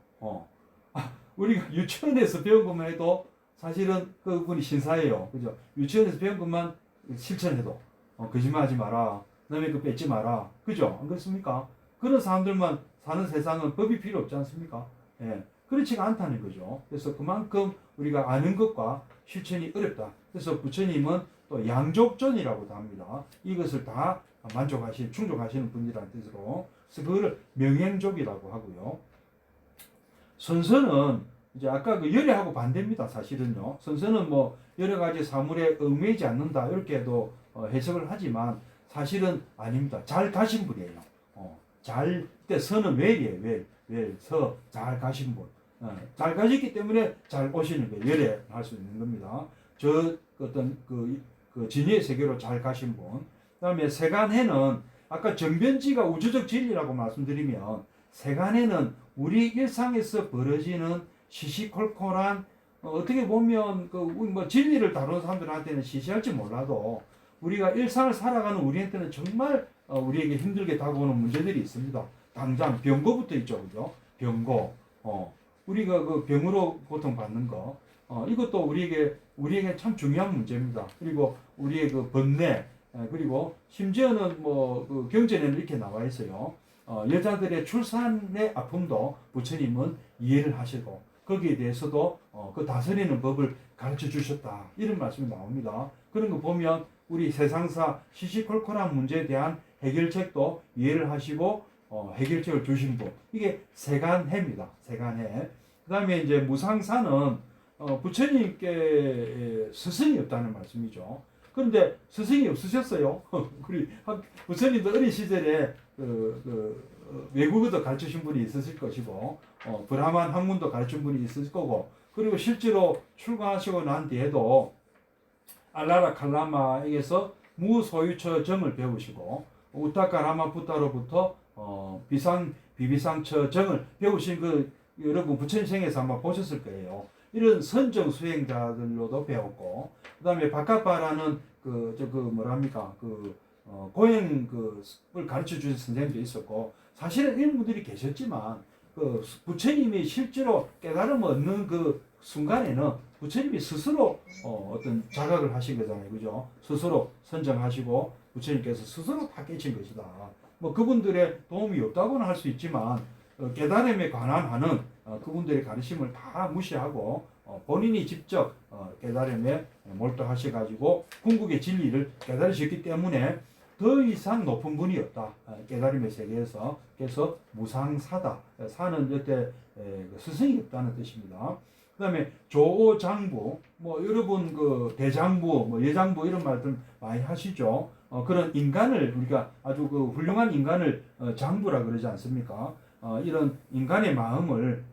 우리가 유치원에서 배운 것만 해도 사실은 그분이 신사예요. 그죠? 유치원에서 배운 것만 실천해도 거짓말하지 마라. 남의 거 뺏지 마라. 그죠? 안 그렇습니까? 그런 사람들만 사는 세상은 법이 필요 없지 않습니까? 예. 그렇지가 않다는 거죠. 그래서 그만큼 우리가 아는 것과 실천이 어렵다. 그래서 부처님은 또 양족전이라고도 합니다. 이것을 다 충족하시는 분이라는 뜻으로. 그래서 그거를 명행족이라고 하고요. 선선은 이제 아까 그 열애하고 반대입니다. 사실은요. 선선은 뭐 여러 가지 사물에 얽매이지 않는다. 이렇게도 해석을 하지만 사실은 아닙니다. 잘 가신 분이에요. 그때 선은 웰이에요. 서, 잘 가신 분. 잘 가셨기 때문에 잘 오시는 거예요. 열애할 수 있는 겁니다. 어떤 그 진리의 세계로 잘 가신 분. 그 다음에 세간해는 아까 정변지가 우주적 진리라고 말씀드리면 세간해는 우리 일상에서 벌어지는 시시콜콜한 어떻게 보면 뭐 진리를 다루는 사람들한테는 시시할지 몰라도 우리가 일상을 살아가는 우리한테는 정말 우리에게 힘들게 다가오는 문제들이 있습니다. 당장 병고부터 있죠, 그죠? 병고, 우리가 그 병으로 고통받는 거, 이것도 우리에게 참 중요한 문제입니다. 그리고 우리의 그 번뇌, 그리고 심지어는 그 경전에는 이렇게 나와 있어요. 여자들의 출산의 아픔도 부처님은 이해를 하시고 거기에 대해서도 그 다스리는 법을 가르쳐 주셨다. 이런 말씀이 나옵니다. 그런 거 보면 우리 세상사 시시콜콜한 문제에 대한 해결책도 이해를 하시고 해결책을 주신 분. 이게 세간해입니다. 세간해. 그 다음에 이제 무상사는 부처님께 스승이 없다는 말씀이죠. 그런데 스승이 없으셨어요. 우리 부처님도 어린 시절에 외국어도 가르치신 분이 있으실 것이고 브라만 학문도 가르친 분이 있을 거고 그리고 실제로 출가하시고 난 뒤에도 알라라 칼라마에게서 무소유처 정을 배우시고 우타카라마 부타로부터 비비상처 정을 배우신 여러분 부처님 생에서 아마 보셨을 거예요. 이런 선정 수행자들로도 배웠고, 그 다음에 바카파라는 고행을 가르쳐 주신 선생님도 있었고 사실은 이런 분들이 계셨지만 그 부처님이 실제로 깨달음을 얻는 그 순간에는 부처님이 스스로 어떤 자각을 하신 거잖아요, 그죠? 스스로 선정하시고 부처님께서 스스로 다 깨친 것이다. 뭐 그분들의 도움이 없다고는 할 수 있지만 깨달음에 관한 하는 그분들의 가르침을 다 무시하고 본인이 직접 깨달음에 몰두하셔가지고 궁극의 진리를 깨달으셨기 때문에 더 이상 높은 분이 없다. 깨달음의 세계에서. 그래서 무상사다. 사는 여태 스승이 없다는 뜻입니다. 그 다음에 조장부, 뭐 여러분 그 대장부, 뭐 여장부 이런 말들 많이 하시죠. 그런 인간을 우리가 아주 그 훌륭한 인간을 장부라 그러지 않습니까? 이런 인간의 마음을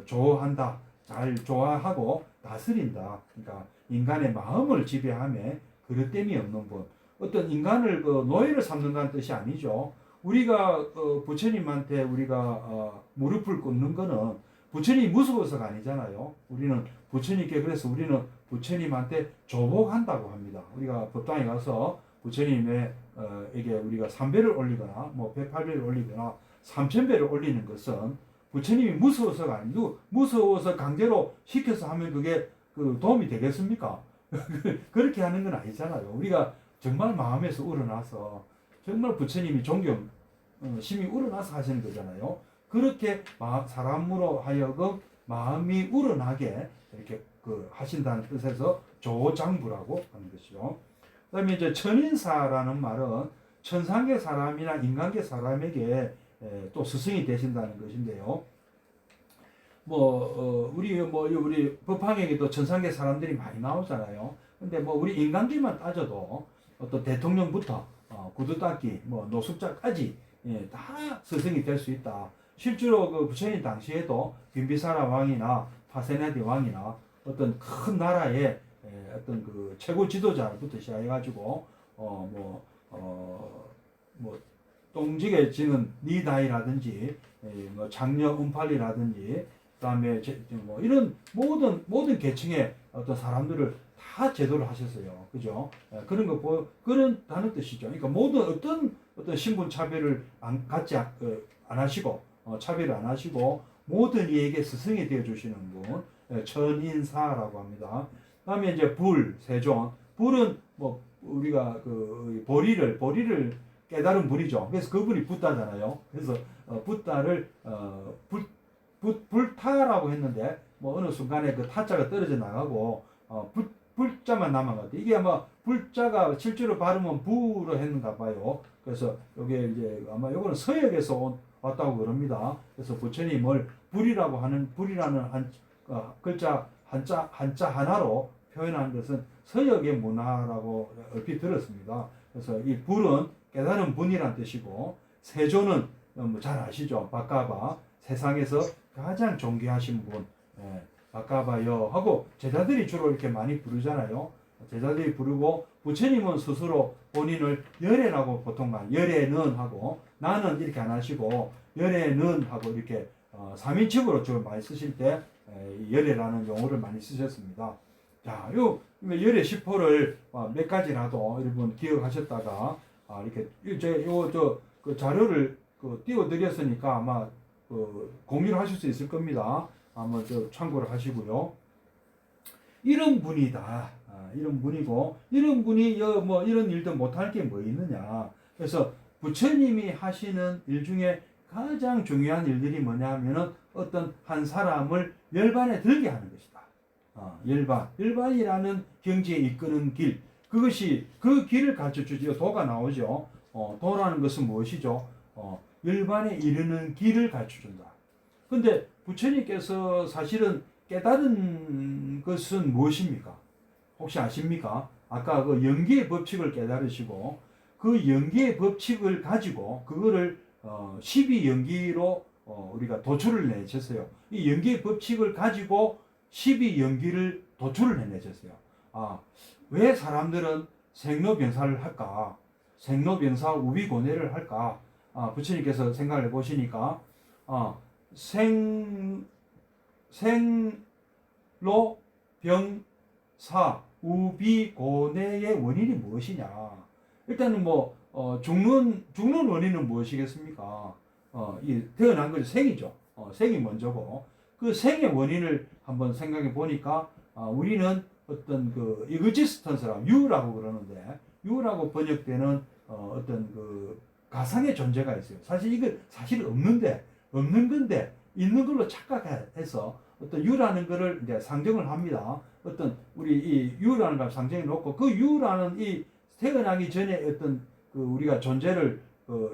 조화한다. 잘 조화하고 다스린다. 그러니까 인간의 마음을 지배함에 그릇됨이 없는 분. 어떤 인간을 노예를 삼는다는 뜻이 아니죠. 우리가 부처님한테 우리가 무릎을 꿇는 거는 부처님이 무서워서가 아니잖아요. 우리는 부처님께 그래서 우리는 부처님한테 조복한다고 합니다. 우리가 법당에 가서 부처님에게 우리가 3배를 올리거나 뭐 108배를 올리거나 3000배를 올리는 것은 부처님이 무서워서가 아니고 무서워서 강제로 시켜서 하면 그게 도움이 되겠습니까? 그렇게 하는 건 아니잖아요. 우리가 정말 마음에서 우러나서 정말 부처님이 존경 심히 우러나서 하시는 거잖아요. 그렇게 사람으로 하여금 마음이 우러나게 이렇게 하신다는 뜻에서 조장부라고 하는 것이죠. 그다음에 이제 천인사라는 말은 천상계 사람이나 인간계 사람에게 또 스승이 되신다는 것인데요. 우리 법황에게도 천상계 사람들이 많이 나오잖아요. 근데 우리 인간계만 따져도 어떤 대통령부터 구두닦이 노숙자까지 다 스승이 될 수 있다. 실제로 그 부처님 당시에도 빈비사라 왕이나 파세나디 왕이나 어떤 큰 나라의 어떤 그 최고 지도자부터 시작해가지고 동직에 지은 니다이라든지 장녀 운팔리라든지 그다음에 이런 모든 계층의 어떤 사람들을 다 제도를 하셨어요. 그죠? 그런 거 그런다는 뜻이죠. 그러니까 모든 어떤 신분 차별을 안 하시고 차별을 안 하시고 모든 이에게 스승이 되어 주시는 분 천인사라고 합니다. 그다음에 이제 세존. 불은 우리가 보리를 깨달은 불이죠. 그래서 그분이 붓다잖아요. 그래서 붓다를 불타라고 했는데 어느 순간에 그 타자가 떨어져 나가고 불자만 남아가지고 이게 아마 불자가 실제로 발음은 부로 했는가 봐요. 그래서 이게 이제 아마 요거는 서역에서 왔다고 그럽니다. 그래서 부처님을 불이라는 글자 한자 하나로 표현한 것은 서역의 문화라고 얼핏 들었습니다. 그래서 이 불은 깨달은 분이란 뜻이고 세조는 잘 아시죠? 바까바 세상에서 가장 존귀하신 분 바까바여 하고 제자들이 주로 이렇게 많이 부르잖아요. 제자들이 부르고 부처님은 스스로 본인을 열애라고 보통 열애는 하고 나는 이렇게 안 하시고 열애는 하고 이렇게 3인칭으로 주로 많이 쓰실 때 열애라는 용어를 많이 쓰셨습니다. 자, 요 열애 10호를 몇 가지라도 여러분 기억하셨다가 이렇게 그 자료를 띄워드렸으니까 아마 공유를 하실 수 있을 겁니다. 한번 참고를 하시고요. 이런 분이다. 이런 분이고 이런 분이 이런 일도 못할 게 뭐 있느냐. 그래서 부처님이 하시는 일 중에 가장 중요한 일들이 뭐냐면은 어떤 한 사람을 열반에 들게 하는 것이다. 열반이라는 경지에 이끄는 길. 그것이 그 길을 가르쳐 주지요. 도가 나오죠. 도라는 것은 무엇이죠? 열반에 이르는 길을 가르쳐 준다. 근데 부처님께서 사실은 깨달은 것은 무엇입니까? 혹시 아십니까? 아까 그 연기의 법칙을 깨달으시고 그 연기의 법칙을 가지고 그거를 12연기로 우리가 도출을 내셨어요. 이 연기의 법칙을 가지고 12연기를 도출을 해내셨어요. 왜 사람들은 생로병사를 할까? 생로병사 우비고뇌를 할까? 부처님께서 생각을 해보시니까 생로병사 우비고뇌의 원인이 무엇이냐? 일단은 죽는 원인은 무엇이겠습니까? 이 태어난 것이 생이죠. 생이 먼저고 그 생의 원인을 한번 생각해 보니까 우리는 어떤 그 이그지스턴스라고 유라고 그러는데 유라고 번역되는 어떤 그 가상의 존재가 있어요. 사실 이거 사실 없는 건데 있는 걸로 착각해서 어떤 유라는 거를 이제 상정을 합니다. 어떤 우리 이 유라는 걸 상정해 놓고 그 유라는 이 태어나기 전에 어떤 그 우리가 존재를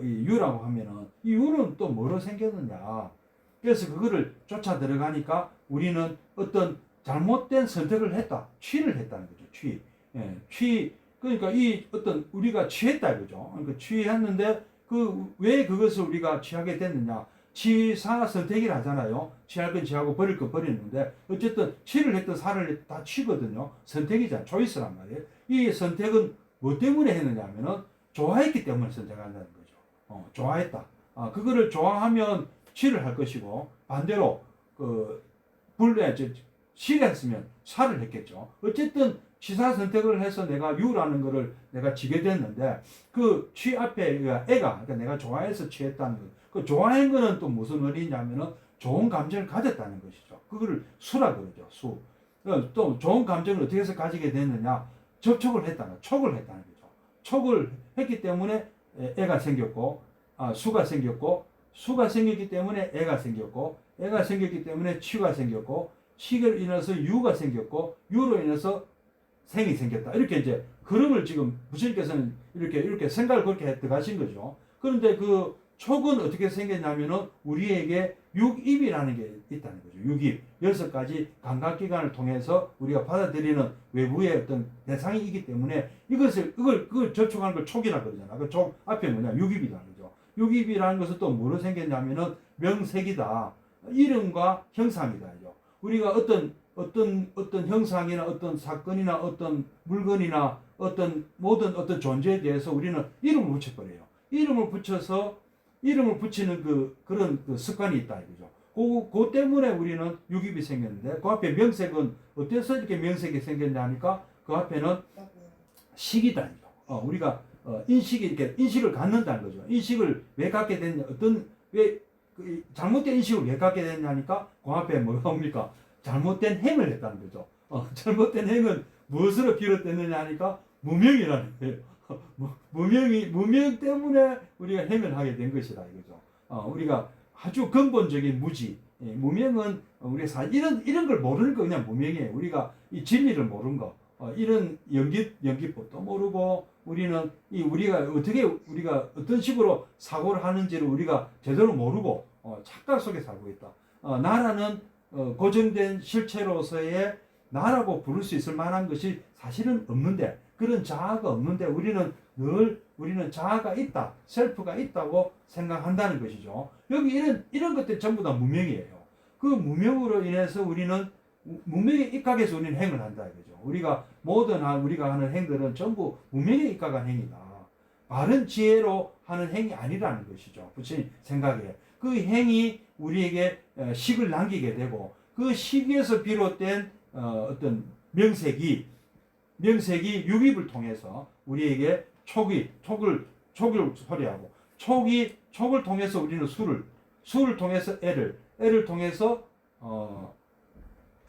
이 유라고 하면은 이 유는 또 뭐로 생겼느냐. 그래서 그거를 쫓아 들어가니까 우리는 어떤 잘못된 선택을 했다. 취를 했다는 거죠. 취. 예, 취. 그러니까 이 어떤 우리가 취했다 이거죠. 그러니까 취했는데 왜 그것을 우리가 취하게 됐느냐. 취사 선택이라 하잖아요. 취할 건 취하고 버릴 건 버리는데 어쨌든 취를 했든 살을 다 취거든요. 선택이잖아. 초이스란 말이에요. 이 선택은 뭐 때문에 했느냐 하면은 좋아했기 때문에 선택한다는 거죠. 좋아했다. 그거를 좋아하면 취를 할 것이고 반대로 싫어했으면 살을 했겠죠. 어쨌든 취사 선택을 해서 내가 유라는 거를 내가 지게 됐는데 그 취 앞에 그러니까 내가 좋아해서 취했다는 거. 그 좋아한 거는 또 무슨 의미냐면은 좋은 감정을 가졌다는 것이죠. 그거를 수라 그러죠. 수. 또 좋은 감정을 어떻게 해서 가지게 됐느냐? 촉을 했다는 거죠. 촉을 했기 때문에 애가 생겼고, 수가 생겼기 때문에 애가 생겼기 때문에 취가 생겼고, 취를 인해서 유가 생겼고, 유로 인해서 생이 생겼다. 이렇게 이제 흐름을 지금 부처님께서는 이렇게 생각을 그렇게 들어가신 거죠. 그런데 그 촉은 어떻게 생겼냐면은 우리에게 육입이라는 게 있다는 거죠. 육입. 6가지 감각기관을 통해서 우리가 받아들이는 외부의 어떤 대상이기 때문에 그걸 접촉하는 걸 촉이라고 그러잖아. 그 촉 앞에 뭐냐? 육입이라는 거죠. 육입이라는 것은 또 뭐로 생겼냐면은 명색이다. 이름과 형상이다. 우리가 어떤 형상이나 어떤 사건이나 어떤 물건이나 어떤 모든 어떤 존재에 대해서 우리는 이름을 붙여버려요. 이름을 붙이는 그런 습관이 있다 이거죠. 그 때문에 우리는 육입이 생겼는데 그 앞에 명색은 어때서 이렇게 명색이 생겼냐 하니까 그 앞에는 식이다. 우리가 인식을 갖는다는 거죠. 인식을 왜 갖게 됐냐, 잘못된 인식을 왜 갖게 됐냐 하니까 그 앞에 뭐가 옵니까? 잘못된 행을 했다는 거죠. 잘못된 행은 무엇으로 비롯됐느냐 하니까 무명이라는 거예요. 무명 때문에 우리가 행을 하게 된 것이다 이거죠. 우리가 아주 근본적인 무지. 무명은 우리가 이런 걸 모르는 거 그냥 무명이에요. 우리가 이 진리를 모르는 거. 이런 연기법도 모르고 우리는 우리가 어떤 식으로 사고를 하는지를 우리가 제대로 모르고 착각 속에 살고 있다. 나라는 고정된 실체로서의 나라고 부를 수 있을 만한 것이 사실은 없는데 그런 자아가 없는데 우리는 자아가 있다, 셀프가 있다고 생각한다는 것이죠. 여기 이런 것들 전부 다 무명이에요. 그 무명으로 인해서 우리는 무명에 입각해서 우리는 행을 한다 이거죠. 우리가 우리가 하는 행들은 전부 무명에 입각한 행위다. 바른 지혜로 하는 행위 아니라는 것이죠. 부처님 생각에 그 행이 우리에게 식을 남기게 되고 그 식에서 비롯된 어떤 명색이 육입을 통해서 우리에게 촉을 소리하고 촉을 통해서 우리는 수를 통해서 애를 통해서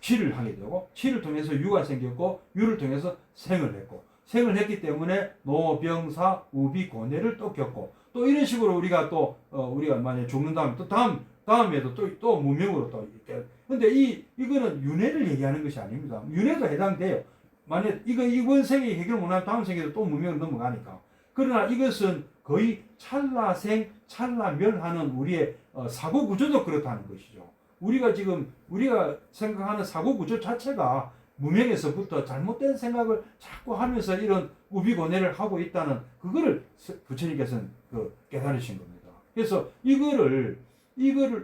취를 하게 되고 취를 통해서 유가 생겼고 유를 통해서 생을 했기 때문에 노병사 우비 고뇌를 또 겪고 또 이런 식으로 우리가 만약에 죽는다면 또 다음에도 또 무명으로 또 이렇게. 근데 이거는 윤회를 얘기하는 것이 아닙니다. 윤회도 해당돼요. 만약 이번 생에 해결 못하면 다음 생에도 또 무명으로 넘어가니까. 그러나 이것은 거의 찰나생, 찰나멸하는 우리의 사고 구조도 그렇다는 것이죠. 우리가 생각하는 사고 구조 자체가 무명에서부터 잘못된 생각을 자꾸 하면서 이런 우비고뇌를 하고 있다는 그거를 부처님께서는 깨달으신 겁니다. 그래서 이거를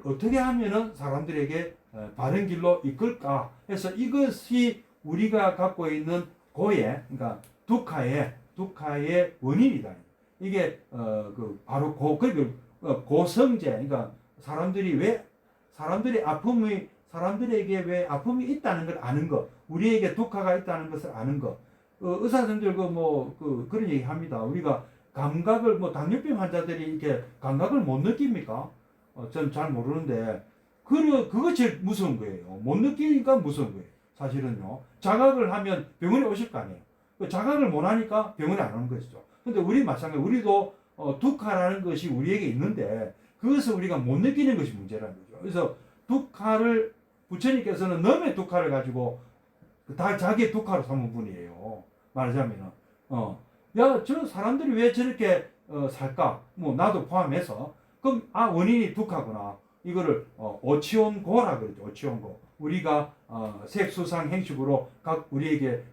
어떻게 하면은 사람들에게 바른 길로 이끌까 해서 이것이 우리가 갖고 있는 그러니까 두카의 원인이다. 이게 바로 고성제, 그러니까 사람들에게 왜 아픔이 있다는 걸 아는 것, 우리에게 두카가 있다는 것을 아는 것. 의사 선생님들 그런 얘기 합니다. 우리가 감각을 뭐 당뇨병 환자들이 이렇게 감각을 못 느낍니까? 전 잘 모르는데 그거 제일 무서운 거예요. 못 느끼니까 무서운 거예요. 사실은요. 자각을 하면 병원에 오실 거 아니에요. 그 자각을 못 하니까 병원에 안 오는 것이죠. 근데 우리 마찬가지, 우리도 두카라는 것이 우리에게 있는데 그것을 우리가 못 느끼는 것이 문제라는 거죠. 그래서 두카를 부처님께서는 너의 두카를 가지고 다 자기의 두카로 삼은 분이에요. 말하자면은 야, 저 사람들이 왜 저렇게 살까? 뭐 나도 포함해서. 그럼 원인이 두카구나. 이거를 오치온고라 그러죠. 오치온고. 우리가 색수상 행식으로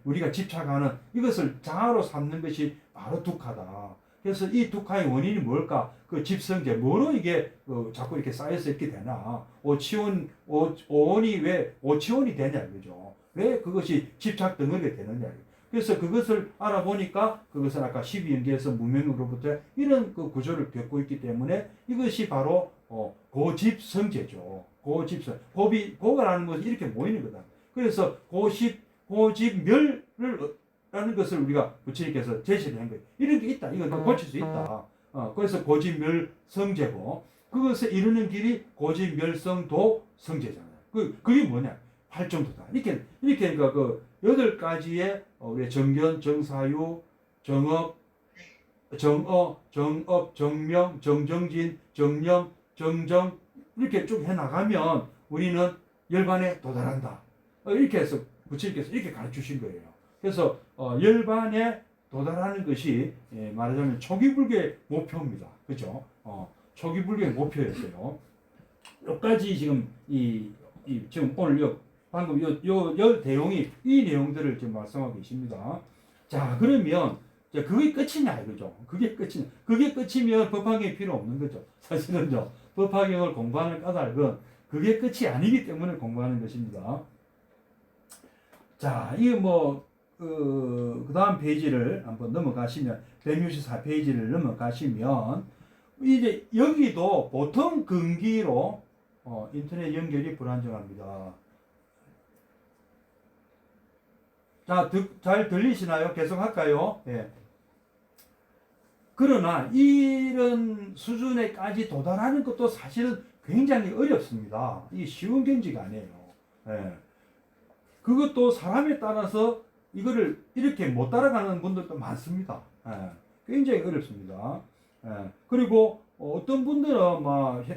우리가 집착하는 이것을 자아로 삼는 것이 바로 두카다. 그래서 이 두카의 원인이 뭘까? 그 집성제, 뭐로 이게 자꾸 이렇게 쌓여서 이렇게 되나? 오온이 왜 오치온이 되냐, 그죠? 왜 그것이 집착 덩어리가 되느냐. 그래서 그것을 알아보니까 그것은 아까 12연계에서 무명으로부터 이런 그 구조를 겪고 있기 때문에 이것이 바로 고집성제죠. 고집성. 고가라는 것이 이렇게 모이는 거다. 그래서 고집멸을 라는 것을 우리가 부처님께서 제시를 한 거예요. 이런 게 있다. 이건 또 고칠 수 있다. 그래서 고집멸성제고 그것을 이루는 길이 고집멸성도성제잖아요. 그게 뭐냐? 팔정도다. 이렇게 그러니까 그 8가지의 우리 정견, 정사유, 정업, 정명, 정정진, 정령, 정정 이렇게 쭉 해나가면 우리는 열반에 도달한다. 이렇게 해서 부처님께서 이렇게 가르치신 거예요. 그래서 열반에 도달하는 것이 말하자면 초기불교의 목표입니다. 그죠? 초기불교의 목표였어요. 여기까지 지금 지금 오늘 방금 요 내용이 이 내용들을 지금 말씀하고 계십니다. 자, 그러면 그게 끝이냐 이거죠. 그게 끝이면 법화경이 필요 없는 거죠. 사실은요. 법화경을 공부하는 까닭은 그게 끝이 아니기 때문에 공부하는 것입니다. 자, 이거 그 다음 페이지를 한번 넘어가시면 164페이지를 넘어가시면 이제 여기도 보통 근기로 인터넷 연결이 불안정합니다. 자, 잘 들리시나요? 계속 할까요? 예. 그러나 이런 수준에까지 도달하는 것도 사실은 굉장히 어렵습니다. 이 쉬운 경지가 아니에요. 예. 그것도 사람에 따라서 이거를 이렇게 못 따라가는 분들도 많습니다. 예. 굉장히 어렵습니다. 예. 그리고 어떤 분들은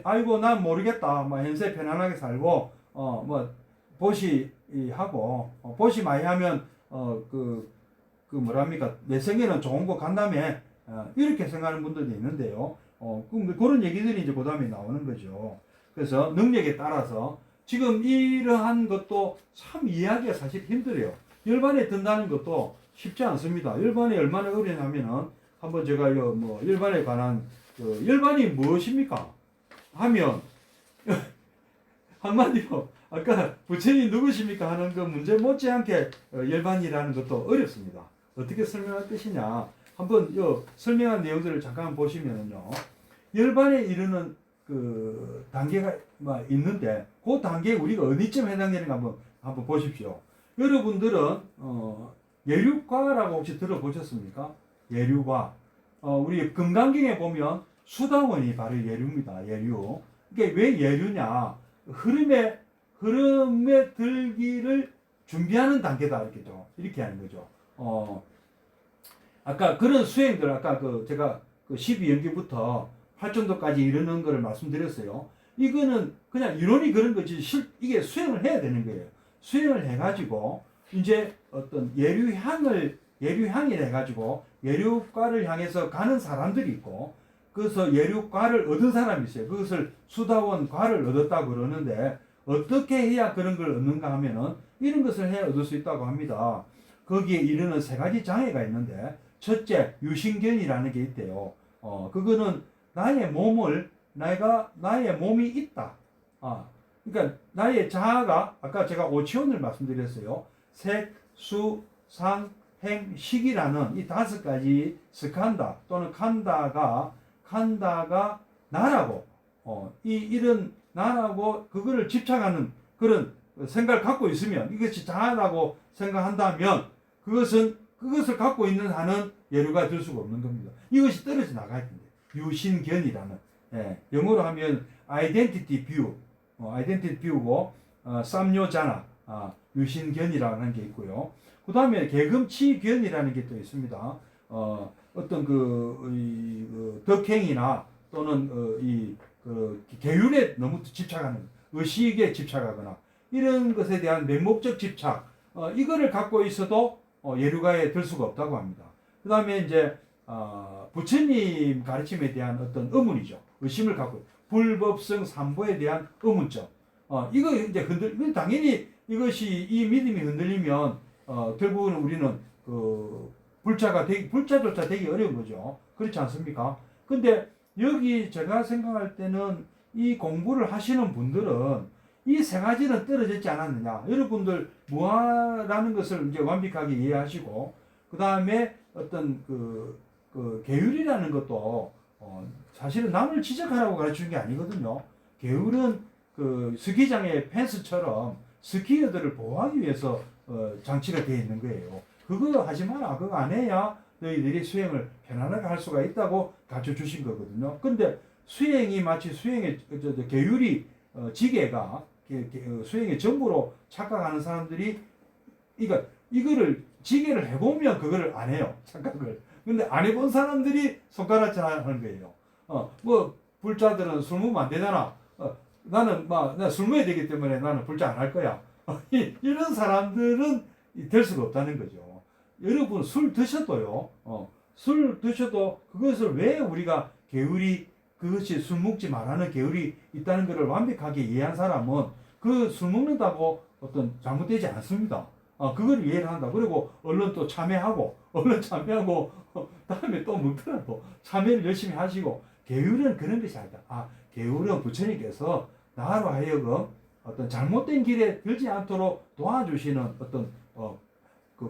아이고 난 모르겠다. 현세 편안하게 살고 보시하고 보시 많이 하면 뭐랍니까? 내 생에는 좋은 거 간다며 이렇게 생각하는 분들도 있는데요. 그런 얘기들이 이제 그 다음에 나오는 거죠. 그래서 능력에 따라서 지금 이러한 것도 참 이해하기가 사실 힘들어요. 열반에 든다는 것도 쉽지 않습니다. 열반이 얼마나 어려냐면은 한번 제가 열반에 관한 열반이 무엇입니까? 하면 한마디로 아까 부처님 누구십니까 하는 그 문제 못지않게 열반이라는 것도 어렵습니다. 어떻게 설명할 것이냐 한번 설명한 내용들을 잠깐 보시면은요. 열반에 이르는 그 단계가 있는데 그 단계에 우리가 어디쯤 해당되는가 한번 보십시오. 여러분들은 예류과라고 혹시 들어보셨습니까? 예류과. 우리 금강경에 보면 수다원이 바로 예류입니다. 예류. 이게 왜 예류냐? 흐름에 들기를 준비하는 단계다 이렇게 하는 거죠. 아까 그런 수행들 아까 제가 12연기부터 8정도까지 이르는 것을 말씀드렸어요. 이거는 그냥 이론이 그런 거지 이게 수행을 해야 되는 거예요. 수행을 해가지고 이제 어떤 예류향이 해가지고 예류과를 향해서 가는 사람들이 있고 그래서 예류과를 얻은 사람이 있어요. 그것을 수다원과를 얻었다고 그러는데 어떻게 해야 그런 걸 얻는가 하면은 이런 것을 해야 얻을 수 있다고 합니다. 거기에 이르는 3가지 장애가 있는데 첫째 유신견이라는 게 있대요. 그거는 나의 몸이 있다. 그러니까 나의 자아가 아까 제가 오치온을 말씀드렸어요. 색, 수, 상, 행, 식이라는 이 5가지 스칸다 또는 칸다가 나라고 이런 나라고 그거를 집착하는 그런 생각을 갖고 있으면 이것이 자아라고 생각한다면 그것은 그것을 갖고 있는 한은 예류가 될 수가 없는 겁니다. 이것이 떨어져 나가야 됩니다. 유신견이라는, 영어로 하면 identity view, identity view고 쌈요자나 유신견이라는 게 있고요. 그 다음에 계금치견이라는 게 또 있습니다. 어떤 덕행이나 또는 계율에 너무 집착하는, 의식에 집착하거나 이런 것에 대한 맹목적 집착, 이거를 갖고 있어도 예류가에 들 수가 없다고 합니다. 그 다음에 이제 부처님 가르침에 대한 어떤 의문이죠. 의심을 갖고 불법성 삼보에 대한 의문점. 이거 이제 당연히 이것이 이 믿음이 흔들리면 결국은 우리는 불자조차 되기 어려운 거죠. 그렇지 않습니까? 근데 여기 제가 생각할 때는 이 공부를 하시는 분들은 이 세 가지는 떨어졌지 않았느냐. 여러분들 무아라는 것을 이제 완벽하게 이해하시고, 그 다음에 어떤 계율이라는 것도 사실은 남을 지적하라고 가르치는 게 아니거든요. 계율은 스키장의 펜스처럼 스키어들을 보호하기 위해서 장치가 되어 있는 거예요. 그거 하지 마라. 그거 안 해야 너희들이 수행을 편안하게 할 수가 있다고 가르쳐 주신 거거든요. 근데 수행이 마치 수행의 계율이 지게가 수행의 전부로 착각하는 사람들이 이거를 지게를 해보면 그거를 안 해요. 착각을. 근데 안 해본 사람들이 손가락질 하는 거예요. 뭐 불자들은 술 먹으면 안 되잖아. 나는 나 술 먹어야 되기 때문에 나는 불자 안 할 거야. 이런 사람들은 될 수가 없다는 거죠. 여러분 술 드셔도요. 술 드셔도 그것을 왜 우리가 계율이 그것이 술 먹지 말라는 계율이 있다는 것을 완벽하게 이해한 사람은 그 술 먹는다고 어떤 잘못되지 않습니다. 그걸 이해를 한다. 그리고 얼른 또 참여하고 다음에 또 먹더라도 참여를 열심히 하시고, 계율은 그런 것이 아니다. 계율은 부처님께서 나로 하여금 어떤 잘못된 길에 들지 않도록 도와주시는 어떤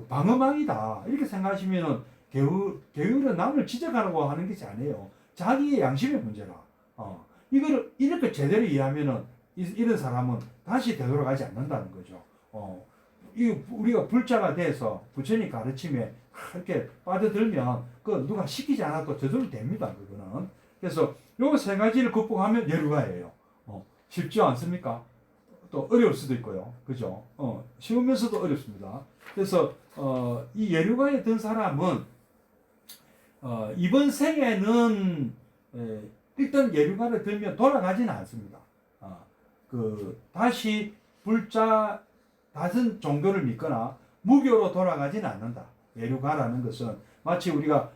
방어망이다. 이렇게 생각하시면은 계율은 남을 지적하라고 하는 것이 아니에요. 자기의 양심의 문제라. 이거를 이렇게 제대로 이해하면은 이런 사람은 다시 되돌아가지 않는다는 거죠. 우리가 불자가 돼서 부처님 가르침에 이렇게 빠져들면 누가 시키지 않아도 저절로 됩니다. 그거는. 그래서 요 세 가지를 극복하면 예류가예요. 쉽지 않습니까? 또 어려울 수도 있고요. 그죠? 쉬우면서도 어렵습니다. 그래서 이 예류가에 든 사람은 이번 생에는 일단 예류가를 들면 돌아가지는 않습니다. 다시 불자 다른 종교를 믿거나 무교로 돌아가지는 않는다. 예류가라는 것은 마치 우리가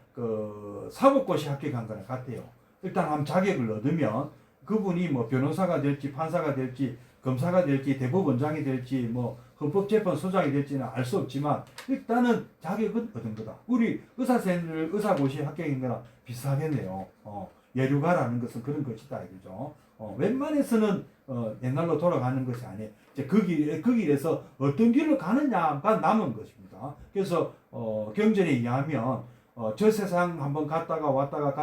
사법고시 합격한 거나 같아요. 일단 한 자격을 얻으면 그분이 뭐 변호사가 될지 판사가 될지 검사가 될지 대법원장이 될지 뭐 헌법재판소장이 될지는 알 수 없지만 일단은 자격은 얻은 거다. 우리 의사생들 의사고시 합격인 거나 비슷하겠네요. 예류가라는 것은 그런 것이다. 이거죠. 웬만해서는 옛날로 돌아가는 것이 아니에요. 이제 그 길에서 어떤 길로 가느냐가 남은 것입니다. 그래서 경전에 의하면 저 세상 한번 갔다가 왔다가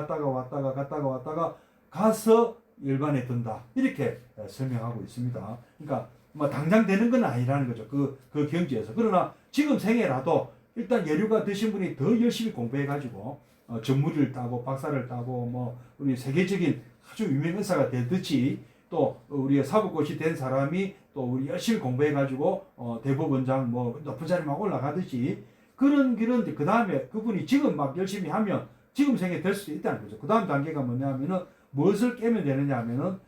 가서 일반에 든다. 이렇게 설명하고 있습니다. 그러니까 뭐 당장 되는 건 아니라는 거죠. 그 경지에서. 그러나 지금 생애라도 일단 예류가 드신 분이 더 열심히 공부해가지고 전문의를 따고 박사를 따고 뭐 우리 세계적인 아주 유명 의사가 되듯이 또 우리가 사법고시 된 사람이 또 우리 열심히 공부해가지고 대법원장 뭐 높은 자리 막 올라가듯이 그런 길은 그 다음에 그분이 지금 막 열심히 하면 지금 생에 될 수도 있다는 거죠. 그 다음 단계가 뭐냐면은 무엇을 깨면 되느냐 하면은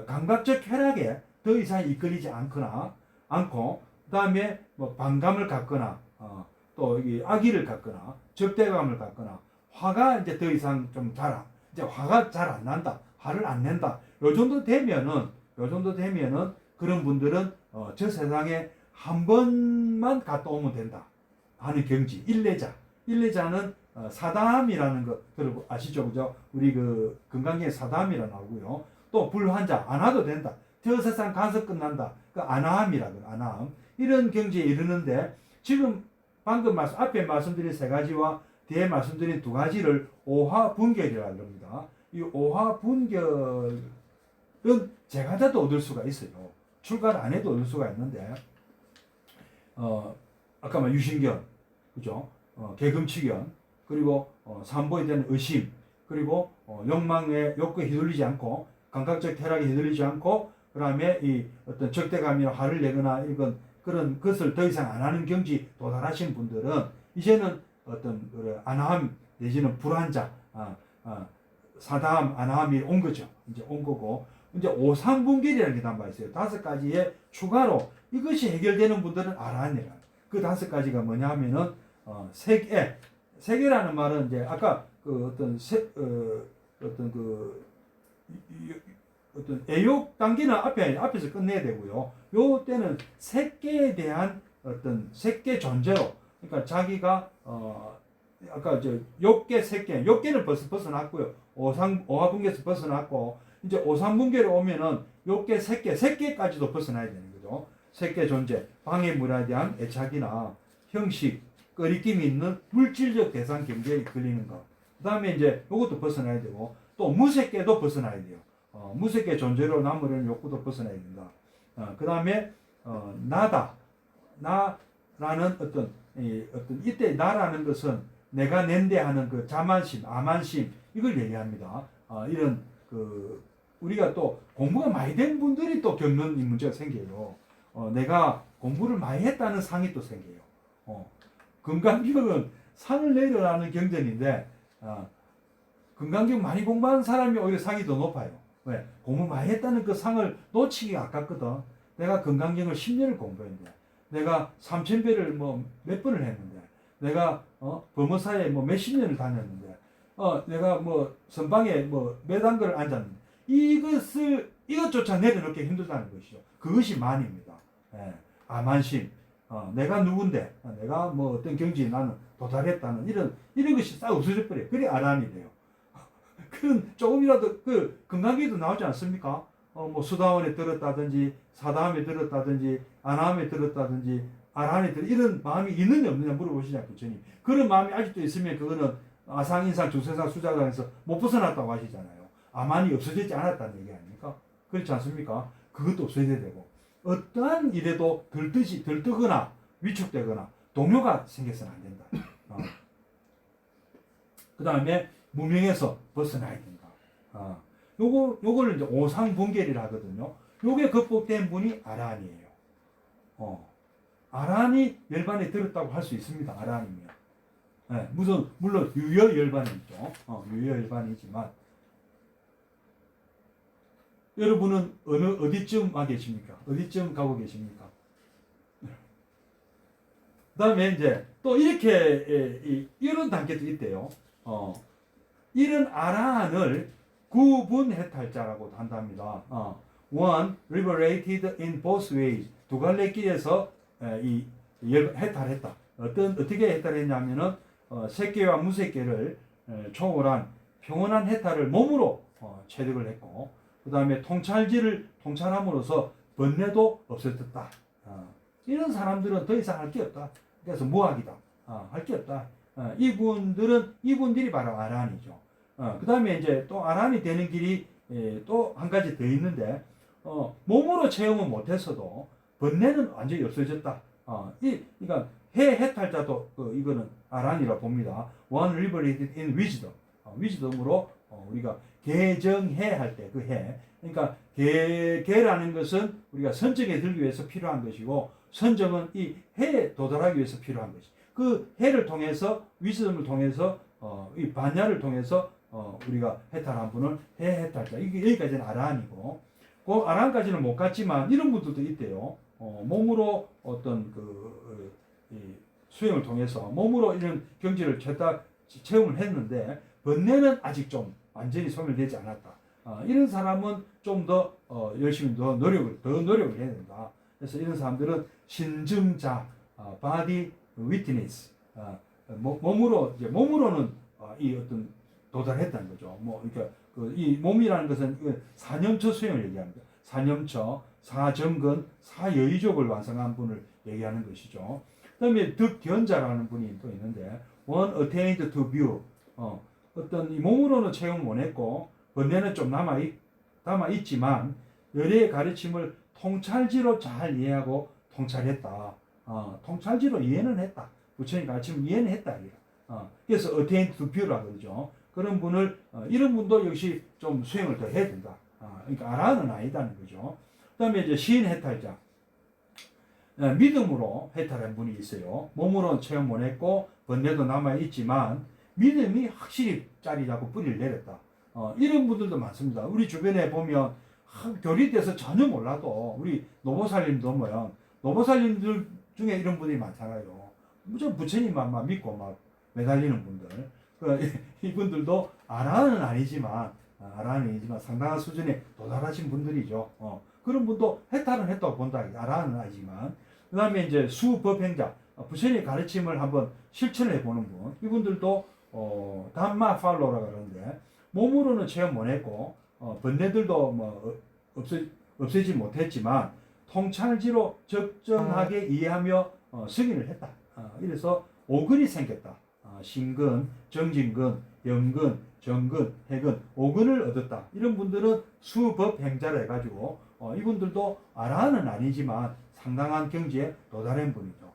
감각적 쾌락에 더 이상 이끌리지 않고 그 다음에 뭐 반감을 갖거나 또 이 악의를 갖거나 적대감을 갖거나 화가 이제 더 이상 좀 이제 화가 잘 안 난다. 화를 안 낸다. 요 정도 되면은 그런 분들은 저 세상에 한 번만 갔다 오면 된다 하는 경지. 일례자는 사담이라는 거 아시죠? 그죠? 우리 건강에 사담이라 나오고요. 또 불환자 안 와도 된다. 저 세상 가서 끝난다. 안함이라고 안함. 이런 경지에 이르는데 지금 방금 앞에 말씀드린 세 가지와 뒤에 말씀드린 두 가지를 오화분결이라고 합니다. 이 오화분결은 제가자도 얻을 수가 있어요. 출가를 안 해도 얻을 수가 있는데 아까 말 유신견, 그죠? 계금치견, 그리고 산보에 대한 의심, 그리고 욕구에 휘둘리지 않고 감각적 쾌락에 휘둘리지 않고 그다음에 이 어떤 적대감이나 화를 내거나 이런 그런 것을 더 이상 안 하는 경지 도달하신 분들은 이제는 어떤 안함 내지는 불안자, 사다함, 안함이 온 거죠. 이제 온 거고 이제 오상분결이라는 게 담겨 있어요. 5가지의 추가로 이것이 해결되는 분들은 아란이라. 그 5가지가 뭐냐 하면은 세계라는 말은 이제 아까 그 어떤 애욕 단계는 앞에서 끝내야 되고요. 요 때는 색계에 대한 어떤 색계 존재로, 그러니까 자기가 아까 욕계 색계, 욕계는 벌써 벗어났고요. 오하분계에서 벗어났고 이제 오상분계로 오면은 욕계 색계까지도 벗어나야 되는 거죠. 색계 존재, 방해물에 대한 애착이나 형식, 꺼리낌이 있는 물질적 대상 경계에 걸리는 것. 그 다음에 이제 요것도 벗어나야 되고 또 무색계도 벗어나야 돼요. 무색계 존재로 남으려는 욕구도 벗어나야 된다. 그 다음에 나라는 어떤 이때 나라는 것은 내가 낸데 하는 그 자만심, 아만심 이걸 얘기합니다. 이런 우리가 또 공부가 많이 된 분들이 또 겪는 이 문제가 생겨요. 내가 공부를 많이 했다는 상이 또 생겨요. 금강경은 상을 내려라는 경전인데 금강경 많이 공부한 사람이 오히려 상이 더 높아요. 왜? 공부 많이 했다는 그 상을 놓치기가 아깝거든. 내가 금강경을 10년을 공부했는데, 내가 3000배를 뭐 몇 번을 했는데, 내가 범어사에 뭐 몇십 년을 다녔는데, 내가 뭐 선방에 뭐 몇 안거를 앉았는데, 이것조차 내려놓기 힘들다는 것이죠. 그것이 만입니다. 예. 아만심, 내가 누군데, 내가 뭐 어떤 경지에 나는 도달했다는 이런 것이 싹 없어져 버려요. 그게 아란이 돼요. 그런 조금이라도 건강기도 나오지 않습니까? 뭐 수다원에 들었다든지 사다함에 들었다든지 안함에 들었다든지 아란에 들었 이런 마음이 있느냐 없느냐 물어보시지 않겠죠. 그런 마음이 아직도 있으면 그거는 아상인상 중세상 수자강에서 못 벗어났다고 하시잖아요. 아만이 없어지지 않았다는 얘기 아닙니까? 그렇지 않습니까? 그것도 없어져야 되고 어떠한 일에도 들뜨거나 위축되거나 동요가 생겨서는 안 된다. 그 다음에 무명에서 벗어나야 된다. 요걸 이제 오상분결이라 하거든요. 요게 극복된 분이 아란이에요. 아란이 열반에 들었다고 할 수 있습니다. 아란이면. 네, 물론 유여열반이죠. 유여열반이지만 여러분은 어디쯤 와 계십니까? 어디쯤 가고 계십니까? 그 다음에 이제 또 이렇게 이런 단계도 있대요. 이런 아란을 구분해탈자라고도 한답니다. One liberated in both ways. 두 갈래길에서 해탈했다. 어떻게 해탈했냐면은 색계와 무색계를 초월한 평온한 해탈을 몸으로 체득을 했고, 그 다음에 통찰함으로써 번뇌도 없어졌다. 이런 사람들은 더 이상 할 게 없다. 그래서 무학이다. 할 게 없다. 이분들이 바로 아란이죠. 그 다음에 이제 또 아란이 되는 길이 또 한 가지 더 있는데, 몸으로 체험은 못했어도 번뇌는 완전히 없어졌다. 그러니까 해탈자도 이거는 아란이라 봅니다. One liberated in wisdom. wisdom으로 우리가 개정해 할 때 그 해. 그러니까 개라는 것은 우리가 선정에 들기 위해서 필요한 것이고, 선정은 이 해에 도달하기 위해서 필요한 것이. 그 해를 통해서 wisdom을 통해서 이 반야를 통해서 우리가 해탈한 분을 해탈자. 이게 여기까지는 아란이고, 그 아란까지는 못 갔지만 이런 분들도 있대요. 몸으로 어떤 수행을 통해서 몸으로 이런 경지를 체험을 했는데 번뇌는 아직 좀 완전히 소멸되지 않았다. 이런 사람은 좀 더 열심히 더 노력을 해야 된다. 그래서 이런 사람들은 신증자, body witness, 몸으로는 이 어떤 도달했다는 거죠. 그러니까 이 몸이라는 것은 사념처 수행을 얘기합니다. 사념처, 사정근, 사여의족을 완성한 분을 얘기하는 것이죠. 그다음에 득견자라는 분이 또 있는데, one attained to view, 어떤 이 몸으로는 체험을 못했고 번뇌는 좀 남아 있지만 열의 가르침을 통찰지로 잘 이해하고 통찰했다. 통찰지로 이해는 했다. 부처님 가르침을 이해는 했다. 그래서 어테인 투 뷰라 그러죠. 그런 분을 이런 분도 역시 좀 수행을 더 해야 된다. 그러니까 아라는 아니다는 거죠. 그다음에 이제 시인 해탈자. 믿음으로 해탈한 분이 있어요. 몸으로는 체험 못 했고 번뇌도 남아 있지만 믿음이 확실히 자리 잡고 뿌리를 내렸다. 이런 분들도 많습니다. 우리 주변에 보면 교리돼서 전혀 몰라도 우리 노보살님도 보면 노보살님들 중에 이런 분들이 많잖아요. 무조건 부처님만 막 믿고 막 매달리는 분들. 이분들도 아라는 아니지만 상당한 수준에 도달하신 분들이죠. 그런 분도 해탈은 했다고 본다. 아라는 아니지만. 그 다음에 이제 수법행자. 부처님의 가르침을 한번 실천해 보는 분. 이분들도 담마 팔로라 그러는데 몸으로는 체험 못 했고 번뇌들도 뭐 없애지 못했지만 통찰지로 적정하게 이해하며 승인을 했다. 이래서 오근이 생겼다. 신근, 정진근, 염근, 정근, 해근, 오근을 얻었다. 이런 분들은 수법행자를 해가지고 이분들도 아라는 아니지만 상당한 경지에 도달한 분이죠.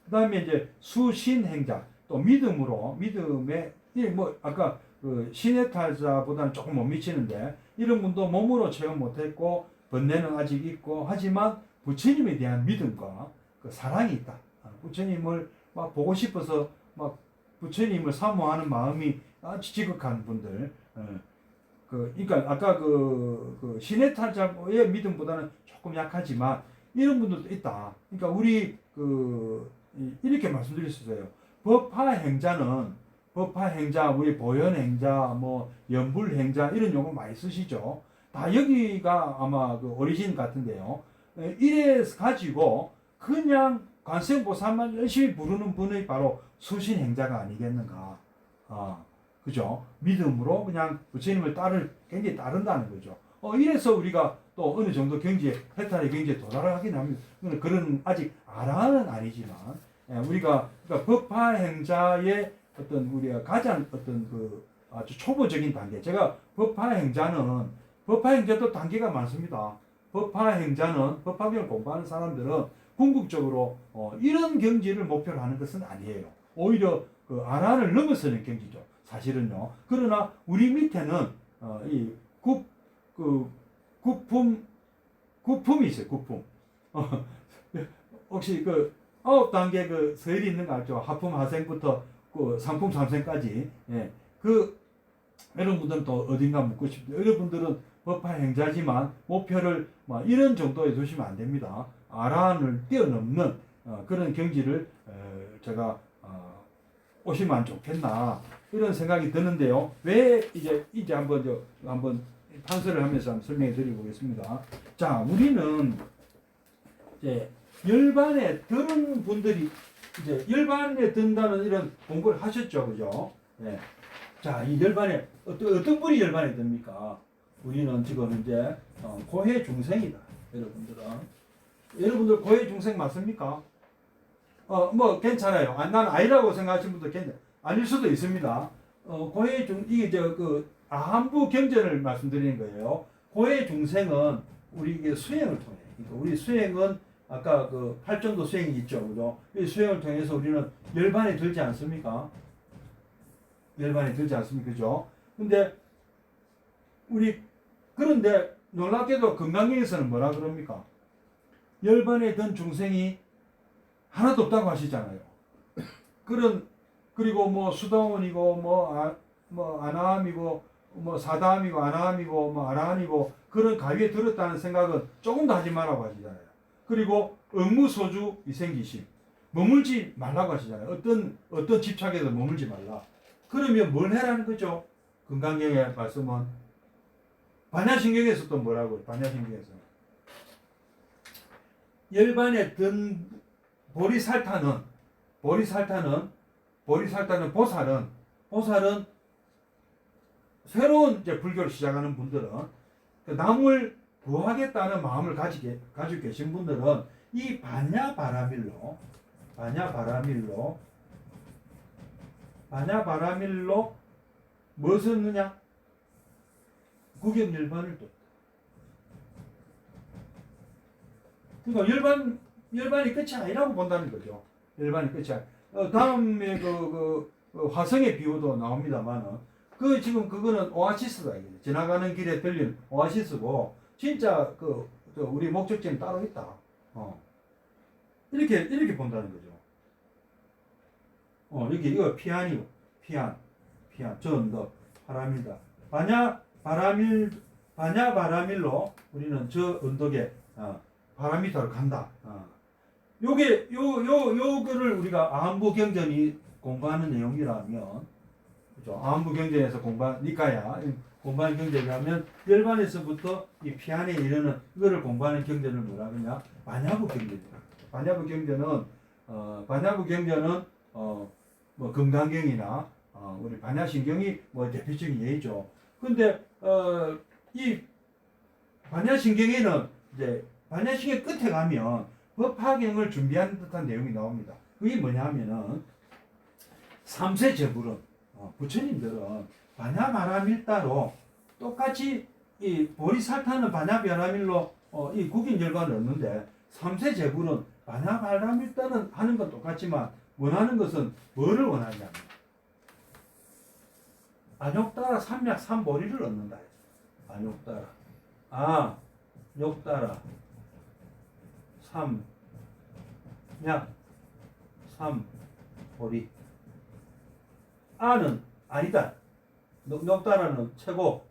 그 다음에 이제 수신행자, 또 믿음에 뭐 아까 그 신해탈자보다는 조금 못 미치는데 이런 분도 몸으로 체험 못했고 번뇌는 아직 있고 하지만 부처님에 대한 믿음과 그 사랑이 있다. 부처님을 막 보고 싶어서 막 부처님을 사모하는 마음이 아주 지극한 분들. 그러니까 아까 그 신해탈자의 믿음보다는 조금 약하지만 이런 분들도 있다. 그러니까 우리 이렇게 말씀드릴 수 있어요. 법화행자, 우리 보현행자, 뭐 연불행자 이런 용어 많이 쓰시죠. 다 여기가 아마 그 오리진 같은데요. 이래 가지고 그냥 관세음보살만 열심히 부르는 분이 바로 수신행자가 아니겠는가. 그죠? 믿음으로 그냥 부처님을 굉장히 따른다는 거죠. 이래서 우리가 또 어느 정도 해탈의 경지에 도달하긴 합니다. 그런 아직 아라는 아니지만, 우리가, 그러니까 법화행자의 어떤 우리가 가장 어떤 아주 초보적인 단계. 제가 법화행자도 단계가 많습니다. 법화경을 공부하는 사람들은 궁극적으로 이런 경지를 목표로 하는 것은 아니에요. 오히려 그 아라를 넘어서는 경지죠. 사실은요. 그러나 우리 밑에는 이 구품이 있어요. 구품. 혹시 9단계 서열이 있는 거 알죠? 하품 하생부터 상품 3생까지. 예. 여러분들은 또 어딘가 묻고 싶죠. 여러분들은 법화행자지만 목표를 이런 정도에 두시면 안 됩니다. 아라한을 뛰어넘는 그런 경지를 제가 오시면 좋겠나 이런 생각이 드는데요. 왜 이제 한번 판서를 하면서 한번 설명해 드리고 보겠습니다. 자, 우리는 이제 열반에 드는 분들이 이제 열반에 든다는 이런 공부를 하셨죠, 그죠? 예. 자, 이 열반에 어떤 분이 열반에 듭니까? 우리는 지금 이제 고해 중생이다, 여러분들 고해 중생 맞습니까? 뭐 괜찮아요. 나는 아니라고 생각하시는 분도 아닐 수도 있습니다. 이게 아한부 경전을 말씀드리는 거예요. 고해 중생은 우리 이게 수행을 통해. 그러니까 우리 수행은 아까 팔정도 수행이 있죠, 그죠? 이 수행을 통해서 우리는 열반에 들지 않습니까? 그죠? 그런데 놀랍게도 건강경에서는 뭐라 그럽니까? 열반에 든 중생이 하나도 없다고 하시잖아요. 그리고 뭐 수다원이고 뭐 아나함이고 뭐 사다함이고 아나함이고 뭐 아라한이고 그런 가위에 들었다는 생각은 조금도 하지 말라고 하시잖아요. 그리고 응무소주 위생기심 머물지 말라고 하시잖아요. 어떤 집착에도 머물지 말라. 그러면 뭘 해라는 거죠? 건강경의 말씀은 반야신경에서 또 뭐라고요? 반야신경에서 열반에 든 보리살타는 보살은 새로운 이제 불교를 시작하는 분들은 남을 구하겠다는 마음을 가지고 계신 분들은 이 반야바라밀로 무엇을 넣느냐? 구경열반을 또. 그러니까 열반이 끝이 아니라고 본다는 거죠. 열반이 끝이 아니라. 다음에 화성의 비유도 나옵니다만은 그 지금 그거는 오아시스다. 이게. 지나가는 길에 들린 오아시스고 진짜 우리 목적지는 따로 있다. 이렇게 본다는 거죠. 이렇게 이거 피안이고 피안 저 언덕 바람이다. 바냐바라밀로 우리는 저 언덕에 바람이 더 간다. 요거를 우리가 아함부 경전이 공부하는 내용이라면, 그죠? 아함부 경전에서 니까야 공부하는 경전이라면 열반에서부터 이 피안에 이르는 이거를 공부하는 경전을 뭐라 그러냐? 반야부 경전이다. 반야부 경전은 뭐 금강경이나 우리 반야신경이 뭐 대표적인 예죠. 근데 이 반야신경에는 이제 반야신경 끝에 가면 법화경을 준비하는 듯한 내용이 나옵니다. 그게 뭐냐면은 3세 제불은 부처님들은 반야바라밀따로 똑같이 이 보리살타는 반야바라밀로 이 국인열반을 얻는데 3세 제불은 반야바라밀따는 하는 건 똑같지만 원하는 것은 뭐를 원하냐면 안욕따라 삼약 삼보리를 얻는다. 안욕따라 욕따라 삼약 삼보리. 아는 아니다. 욕따라는 최고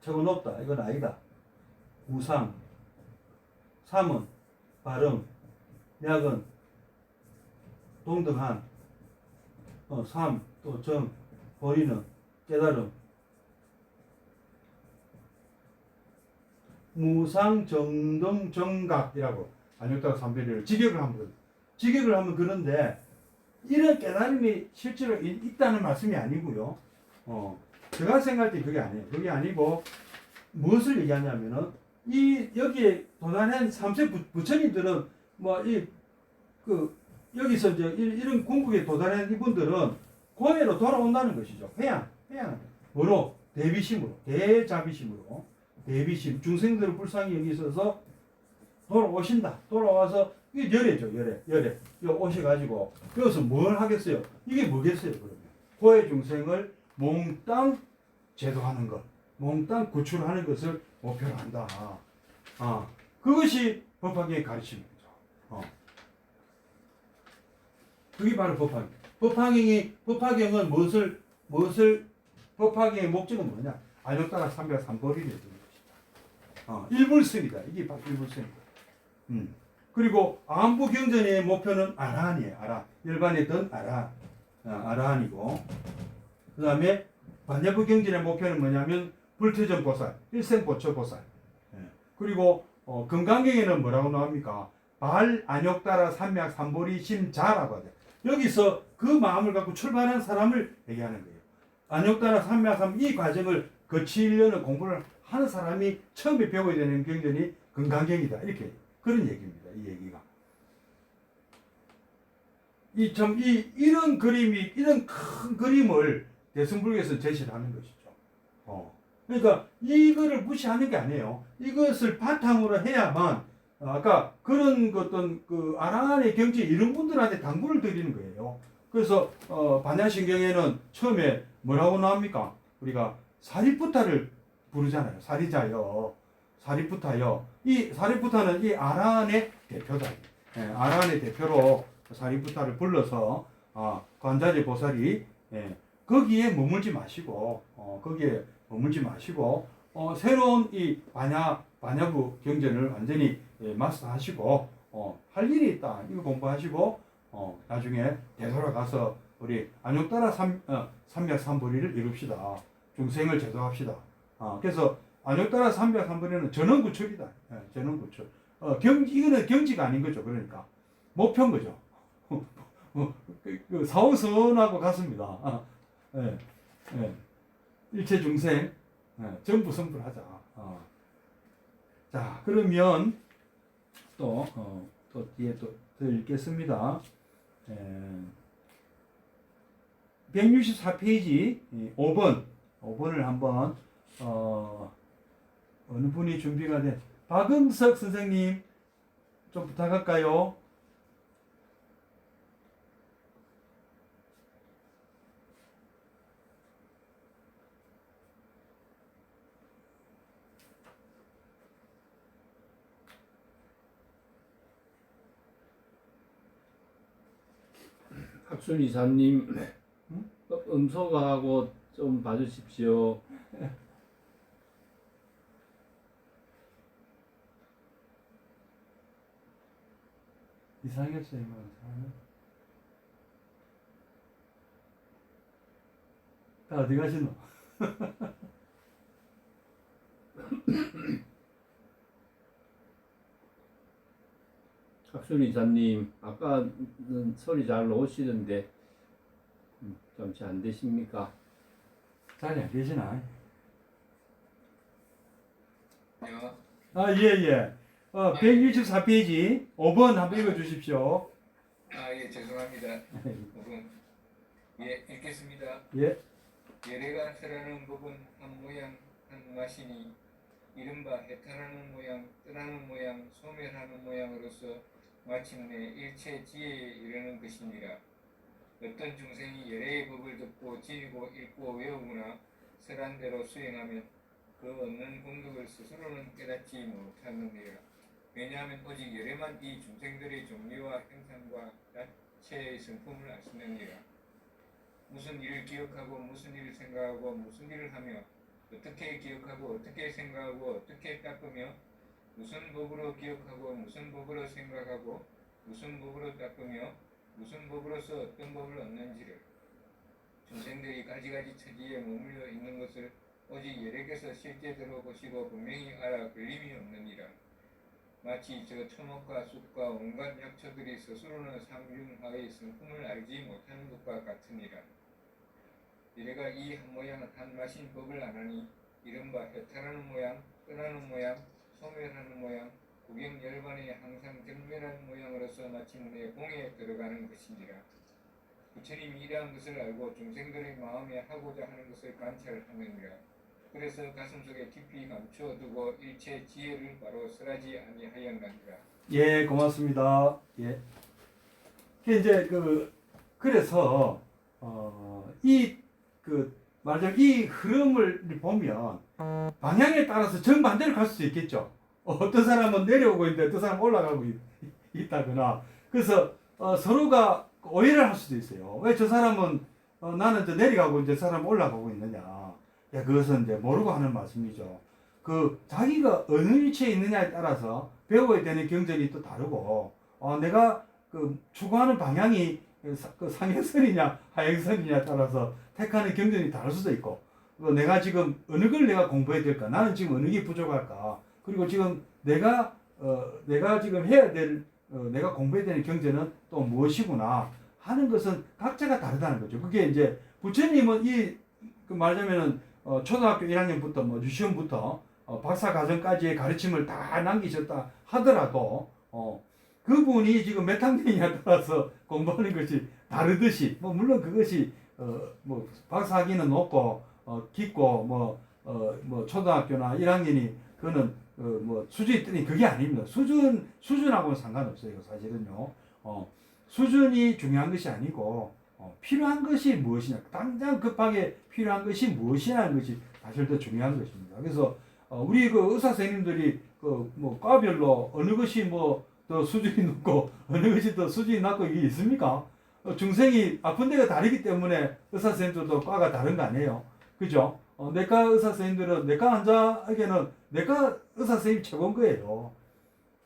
높다. 이건 아니다. 우상. 삼은 발음. 약은 동등한. 삼 또 정. 보리는 깨달음. 무상정등정각이라고 안욕따라 삼보리를 직역을 하면 그런데 이런 깨달음이 실제로 있다는 말씀이 아니고요. 제가 생각할 때 그게 아니에요. 그게 아니고 무엇을 얘기하냐면은 여기에 도단한 3세 부처님들은 여기서 이제 이런 궁극에 도달한 이분들은 고해로 돌아온다는 것이죠. 회양 뭐로? 대비심으로, 대자비심으로, 대비심, 중생들을 불쌍히 여기 있어서 돌아오신다. 돌아와서 이게 열애죠, 열애. 이거 오셔가지고 여기서 뭘 하겠어요? 이게 뭐겠어요, 그러면? 고해 중생을 몽땅 제도하는 것, 몽땅 구출하는 것을 목표로 한다. 그것이 법화경의 가르침이죠. 그게 바로 법화경. 법화경은 법화경의 목적은 뭐냐? 안욕따라 303보리를 해주는 것이다. 일불성이다. 이게 바로 일불성이다. 그리고 아함부 경전의 목표는 아라한이에요. 아라한. 열반에 든 아라한이고, 그 다음에 반야부 경전의 목표는 뭐냐면 불퇴전 보살, 일생보처 보살. 그리고 금강경에는 뭐라고 나옵니까? 발 안욕따라 삼약 삼보리 심자라고 하죠. 여기서 그 마음을 갖고 출발한 사람을 얘기하는 거예요. 안욕따라 삼약 삼 이 과정을 거치려는 공부를 하는 사람이 처음에 배워야 되는 경전이 금강경이다. 이렇게 그런 얘기입니다. 이 얘기가. 이런 그림이, 이런 큰 그림을 대승불교에서 제시를 하는 것이죠. 그러니까 이거를 무시하는 게 아니에요. 이것을 바탕으로 해야만 아까 그런 어떤 아라한의 경지 이런 분들한테 당부를 드리는 거예요. 그래서 반야신경에는 처음에 뭐라고 나옵니까? 우리가 사리푸타를 부르잖아요. 사리자여. 이 사리푸타는 이 아라한의 대표다. 아라한의 대표로 사리푸타를 불러서 관자재 보살이 거기에 머물지 마시고 새로운 이 반야부 경전을 완전히 마스터하시고 할 일이 있다. 이거 공부하시고 나중에 되돌아가서 우리 안욕따라 삼약삼보리를 이룹시다. 중생을 제도합시다. 그래서 안욕따라 삼약삼보리는 전원구출이다. 전원구출. 이거는 경지가 아닌 거죠. 그러니까 목표인 거죠. 사후선하고 같습니다. 일체 중생 전부 성불하자. 자, 그러면 또 뒤에 또 읽겠습니다. 164페이지 5번을 한번 어느 분이 준비가 된 박응석 선생님 좀 부탁할까요? 학순 이사님 음소거하고 좀 봐주십시오. 이상했어요, 뭐. 다 어디 가시노? 학순 이사님 아까는 소리 잘 나오시던데 잠시 안 되십니까? 자리 안 계시나? 요. 아, 예, 예. 164페이지 5번 한번 읽어주십시오. 예, 죄송합니다. 부분. 예, 읽겠습니다. 예. 예래가 설하는 법은 한 모양 한 맛이니 이른바 해탈하는 모양, 떠나는 모양, 소멸하는 모양으로서 마침내 일체지혜에 이르는 것이니라. 어떤 중생이 예래의 법을 듣고 지니고 읽고 외우거나 설한 대로 수행하면 그 얻는 공덕을 스스로는 깨닫지 못하느니라. 왜냐하면 오직 예래만 이 중생들의 종류와 형상과 자체의 성품을 아시느니라. 무슨 일을 기억하고 무슨 일을 생각하고 무슨 일을 하며 어떻게 기억하고 어떻게 생각하고 어떻게 닦으며 무슨 법으로 기억하고 무슨 법으로 생각하고 무슨 법으로 닦으며 무슨 법으로서 어떤 법을 얻는지를 중생들이 가지가지 처지에 머물러 있는 것을 오직 예력에서 실제대로 보시고 분명히 알아 걸림이 없느니라. 마치 저 초목과 쑥과 온갖 약초들이 스스로는 삼중하의 성품을 알지 못하는 것과 같으니라. 이래가 이 한 모양 한 맛인 법을 아나니 이른바 해탈하는 모양, 떠나는 모양, 소멸하는 모양, 구경열반에 항상 경멸하는 모양으로서 마침내 공에 들어가는 것이니라. 부처님이 이러한 것을 알고 중생들의 마음에 하고자 하는 것을 관찰하느니라. 그래서 가슴속에 깊이 감추어두고 일체 지혜를 바로 설하지 아니하였느니라. 예, 고맙습니다. 예. 이제 그래서 말하자면 이 흐름을 보면 방향에 따라서 정반대로 갈 수도 있겠죠. 어떤 사람은 내려오고 있는데 어떤 사람은 올라가고 있다거나. 그래서 서로가 오해를 할 수도 있어요. 왜 저 사람은 나는 저 내려가고 이제 저 사람은 올라가고 있느냐. 야, 그것은 이제 모르고 하는 말씀이죠. 자기가 어느 위치에 있느냐에 따라서 배워야 되는 경전이 또 다르고, 내가 추구하는 방향이 상행선이냐 하행선이냐에 따라서 택하는 경전이 다를 수도 있고, 내가 지금 어느 걸 내가 공부해야 될까? 나는 지금 어느 게 부족할까? 그리고 지금 내가 지금 해야 될, 내가 공부해야 되는 경전은 또 무엇이구나 하는 것은 각자가 다르다는 거죠. 그게 이제 부처님은 말하자면은 초등학교 1학년부터 뭐 유치원부터 박사 과정까지의 가르침을 다 남기셨다 하더라도 그분이 지금 몇 학년이냐에 따라서 공부하는 것이 다르듯이 물론 그것이 박사학위는 높고 깊고 뭐 초등학교나 1학년이 그거는 수준이 뜨니 그게 아닙니다. 수준하고는 상관없어요. 사실은요. 수준이 중요한 것이 아니고 필요한 것이 무엇이냐, 당장 급하게 필요한 것이 무엇이냐는 것이 사실 더 중요한 것입니다. 그래서 우리 의사 선생님들이 과별로 어느 것이 더 수준이 높고 어느 것이 더 수준이 낮고 이게 있습니까? 중생이 아픈 데가 다르기 때문에 의사 선생님들도 과가 다른 거 아니에요, 그죠? 내과 의사 선생님들은 내과 환자에게는 내과 의사 선생님이 최고인 거예요.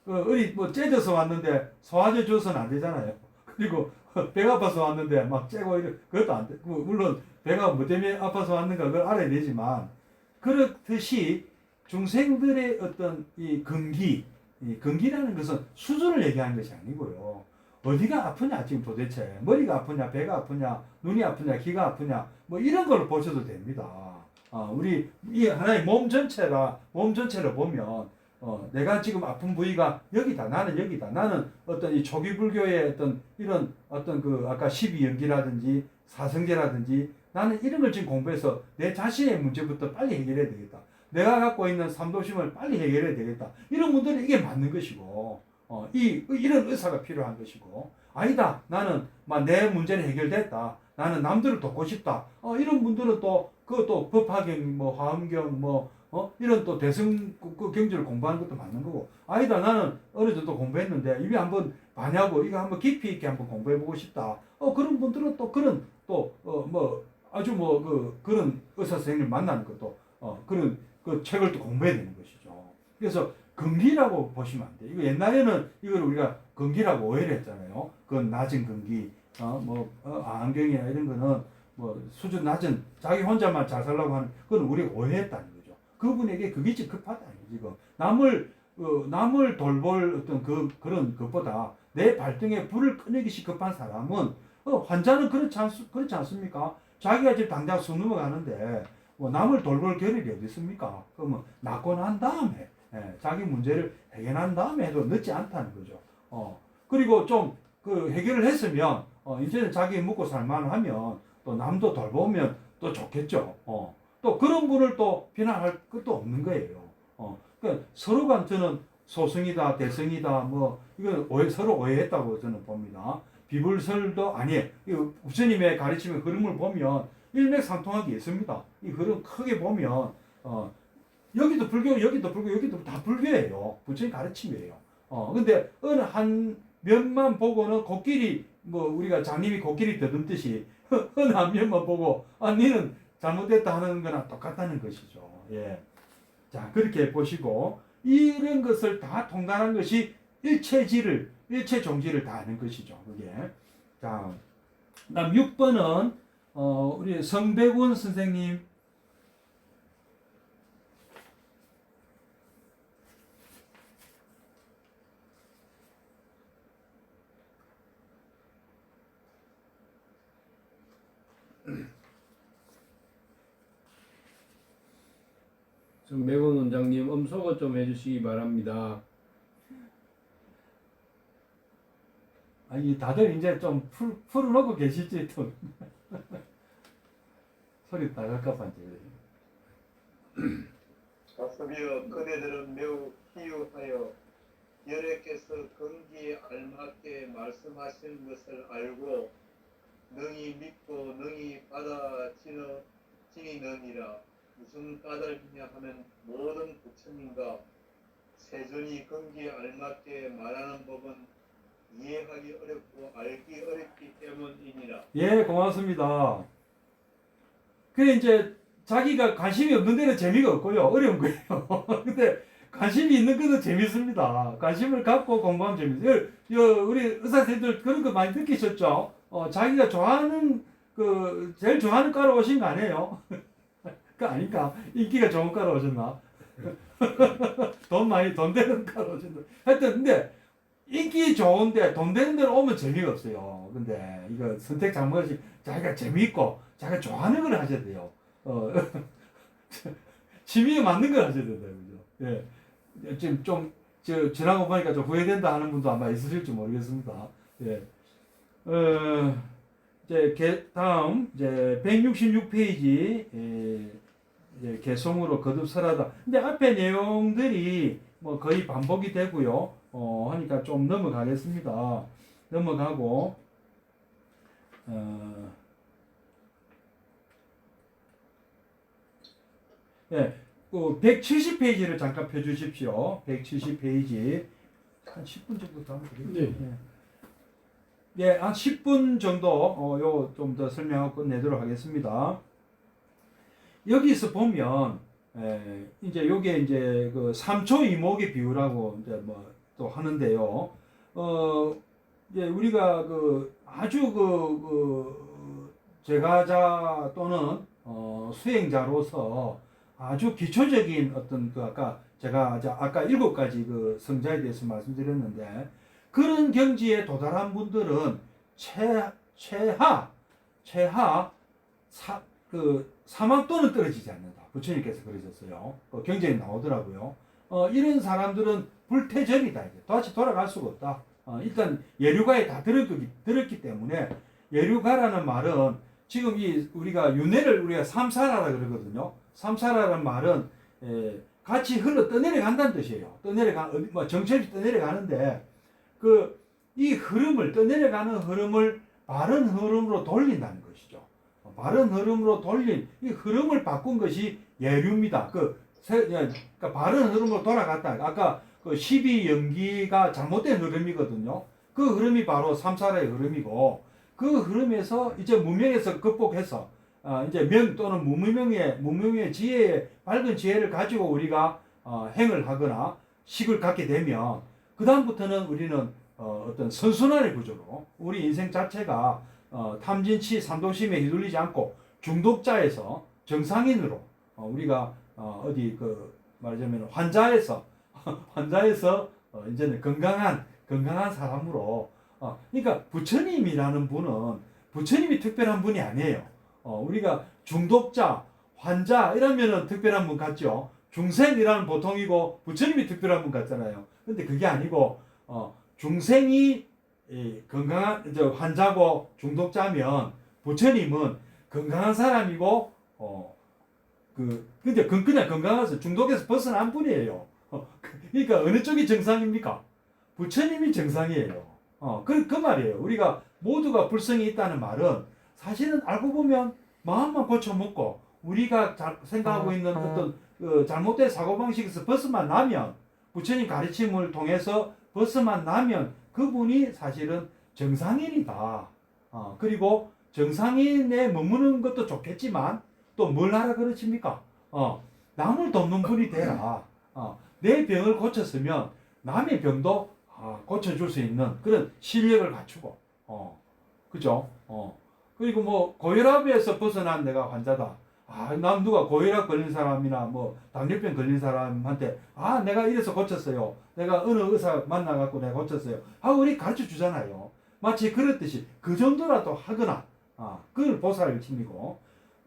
어디 째져서 왔는데 소화제 줘서는 안 되잖아요. 그리고 배가 아파서 왔는데 막 째고 그것도 안 돼. 물론 배가 뭐 때문에 아파서 왔는가 그걸 알아야 되지만, 그렇듯이 중생들의 어떤 이 근기라는 것은 수준을 얘기하는 것이 아니고요. 어디가 아프냐 지금 도대체 머리가 아프냐 배가 아프냐 눈이 아프냐 귀가 아프냐 이런 걸 보셔도 됩니다. 우리 이 하나의 몸 전체를 보면 내가 지금 아픈 부위가 여기다, 나는 여기다, 나는 어떤 이 초기 불교의 어떤 이런 어떤 아까 12연기라든지 사성제라든지 나는 이런 걸 지금 공부해서 내 자신의 문제부터 빨리 해결해야 되겠다. 내가 갖고 있는 삼도심을 빨리 해결해야 되겠다. 이런 분들은 이게 맞는 것이고, 이런 의사가 필요한 것이고, 아니다, 나는 내 문제는 해결됐다. 나는 남들을 돕고 싶다. 이런 분들은 또, 그것도 법화경, 화엄경, 이런 또 대승 그 경제를 공부하는 것도 맞는 거고 아니다 나는 어느 정도 공부했는데 이게 한번 반야고 이거 한번 깊이 있게 한번 공부해보고 싶다. 그런 분들은 또 그런 또 뭐 아주 뭐 그런 의사 선생님을 만나는 것도 그런 그 책을 또 공부해야 되는 것이죠. 그래서 근기라고 보시면 안 돼. 이거 옛날에는 이걸 우리가 근기라고 오해를 했잖아요. 그건 낮은 근기, 안경이나 이런 거는 뭐 수준 낮은 자기 혼자만 잘 살려고 하는 그건 우리가 오해했다는 거죠. 그분에게 그게 급하다 지금 남을 돌볼 어떤 그런 것보다 내 발등에 불을 끄내기시 급한 사람은 환자는 그렇지 않습니까? 자기가 지금 당장 숨 넘어가는데 뭐 남을 돌볼 겨를이 어디 있습니까? 그러면 낫고 난 다음에 자기 문제를 해결한 다음에 해도 늦지 않다는 거죠. 그리고 좀 그 해결을 했으면 이제는 자기 먹고 살만하면 또 남도 돌보면 또 좋겠죠. 또 그런 분을 또 비난할 것도 없는 거예요. 그러니까 서로가 저는 소승이다, 대승이다, 뭐 이건 서로 오해했다고 저는 봅니다. 비불설도 아니에요. 부처님의 가르침의 흐름을 보면 일맥상통하게 있습니다. 이 흐름 크게 보면 여기도 불교, 여기도 불교, 여기도 다 불교예요. 부처님 가르침이에요. 근데 어느 한 면만 보고는 코끼리 뭐 우리가 장님이 코끼리 더듬듯이 어느 한 면만 보고 니는 잘못됐다 하는 거나 똑같다는 것이죠. 예. 자, 그렇게 보시고 이런 것을 다 통달한 것이 일체 종지를 다 아는 것이죠. 그게. 자, 그다음 6번은 우리 성백운 선생님. 정백원 원장님 음소거 좀 해주시기 바랍니다. 아니 다들 이제 좀 풀어놓고 계시지 또 소리 나갈까봐 이제. 가섭이여 그대들은 매우 희유하여 여래께서 근기에 알맞게 말씀하시는 것을 알고 능히 믿고 능히 받아지니느니라. 무슨 까닭이냐 하면 모든 부처님과 세존이 근기에 알맞게 말하는 법은 이해하기 어렵고 알기 어렵기 때문이니라. 예, 고맙습니다. 그래 이제 자기가 관심이 없는 데는 재미가 없고요. 어려운 거예요. 근데 관심이 있는 것은 재밌습니다. 관심을 갖고 공부하면 재밌어요. 우리 의사선생님들 그런 거 많이 느끼셨죠? 자기가 좋아하는 제일 좋아하는 과로 오신 거 아니에요? 그 아닌가? 인기가 좋은 과로 오셨나? 돈 되는 과로 오셨나? 하여튼 근데 인기 좋은데 돈 되는 데로 오면 재미가 없어요. 근데 이거 선택 잘못이 자기가 재미있고 자기가 좋아하는 걸 하셔야 돼요. 취미에 맞는 걸 하셔야 된다, 그죠? 예. 지금 좀 지나고 보니까 좀 후회된다 하는 분도 아마 있으실지 모르겠습니다. 예. 이제 다음 이제 166페이지 이제 개송으로 거듭설하다. 근데 앞에 내용들이 뭐 거의 반복이 되고요. 하니까 좀 넘어가겠습니다. 넘어가고 예, 170페이지를 잠깐 펴주십시오. 170페이지 한 10분 정도 더 하면 되겠죠? 네. 예, 한 10분 정도 요 좀 더 설명하고 끝내도록 하겠습니다. 여기서 보면 이제 요게 이제 그 3초 이목의 비유라고 이제 뭐 또 하는데요. 이제 우리가 아주 제가자 또는 수행자로서 아주 기초적인 어떤 아까 제가 아까 7가지 그 성자에 대해서 말씀드렸는데 그런 경지에 도달한 분들은 사망 또는 떨어지지 않는다. 부처님께서 그러셨어요. 경전에 나오더라고요. 이런 사람들은 불태전이다. 이제 다시 돌아갈 수가 없다. 일단 예류가에 다 들었기 때문에 예류가라는 말은 지금 우리가 윤회를 우리가 삼사라라 그러거든요. 삼사라는 말은 같이 흘러 떠내려간다는 뜻이에요. 정체없이 떠내려가는데 이 흐름을 떠내려가는 흐름을 바른 흐름으로 돌린다는 것이죠. 바른 흐름으로 돌린 이 흐름을 바꾼 것이 예류입니다. 그러니까 바른 흐름으로 돌아갔다. 아까 그 12연기가 잘못된 흐름이거든요. 그 흐름이 바로 삼사라의 흐름이고 그 흐름에서 이제 무명에서 극복해서 이제 명 또는 무명의 지혜의 밝은 지혜를 가지고 우리가 행을 하거나 식을 갖게 되면 그 다음부터는 우리는 어떤 선순환의 구조로 우리 인생 자체가 탐진치 삼도심에 휘둘리지 않고 중독자에서 정상인으로 우리가 어디 그 말하자면 환자에서 이제는 건강한 사람으로 그러니까 부처님이라는 분은 부처님이 특별한 분이 아니에요. 우리가 중독자, 환자 이러면은 특별한 분 같죠. 중생이라는 보통이고 부처님이 특별한 분 같잖아요. 근데 그게 아니고 중생이 건강한 환자고 중독자면 부처님은 건강한 사람이고 근데 그냥 건강해서 중독에서 벗어난 분이에요. 그러니까 어느 쪽이 정상입니까? 부처님이 정상이에요. 그 말이에요. 우리가 모두가 불성이 있다는 말은 사실은 알고 보면 마음만 고쳐먹고 우리가 생각하고 있는 어떤 잘못된 사고방식에서 벗어만 나면 부처님 가르침을 통해서 벗어만 나면 그분이 사실은 정상인이다. 그리고 정상인에 머무는 것도 좋겠지만 또 뭘 하라 그러십니까? 남을 돕는 분이 되라. 내 병을 고쳤으면 남의 병도 고쳐줄 수 있는 그런 실력을 갖추고, 그죠? 그리고 뭐 고혈압에서 벗어난 내가 환자다. 남 누가 고혈압 걸린 사람이나 뭐 당뇨병 걸린 사람한테 내가 이래서 고쳤어요. 내가 어느 의사 만나갖고 내가 고쳤어요. 하고 우리 가르쳐 주잖아요. 마치 그렇듯이 그 정도라도 하거나, 그걸 보살을 침이고,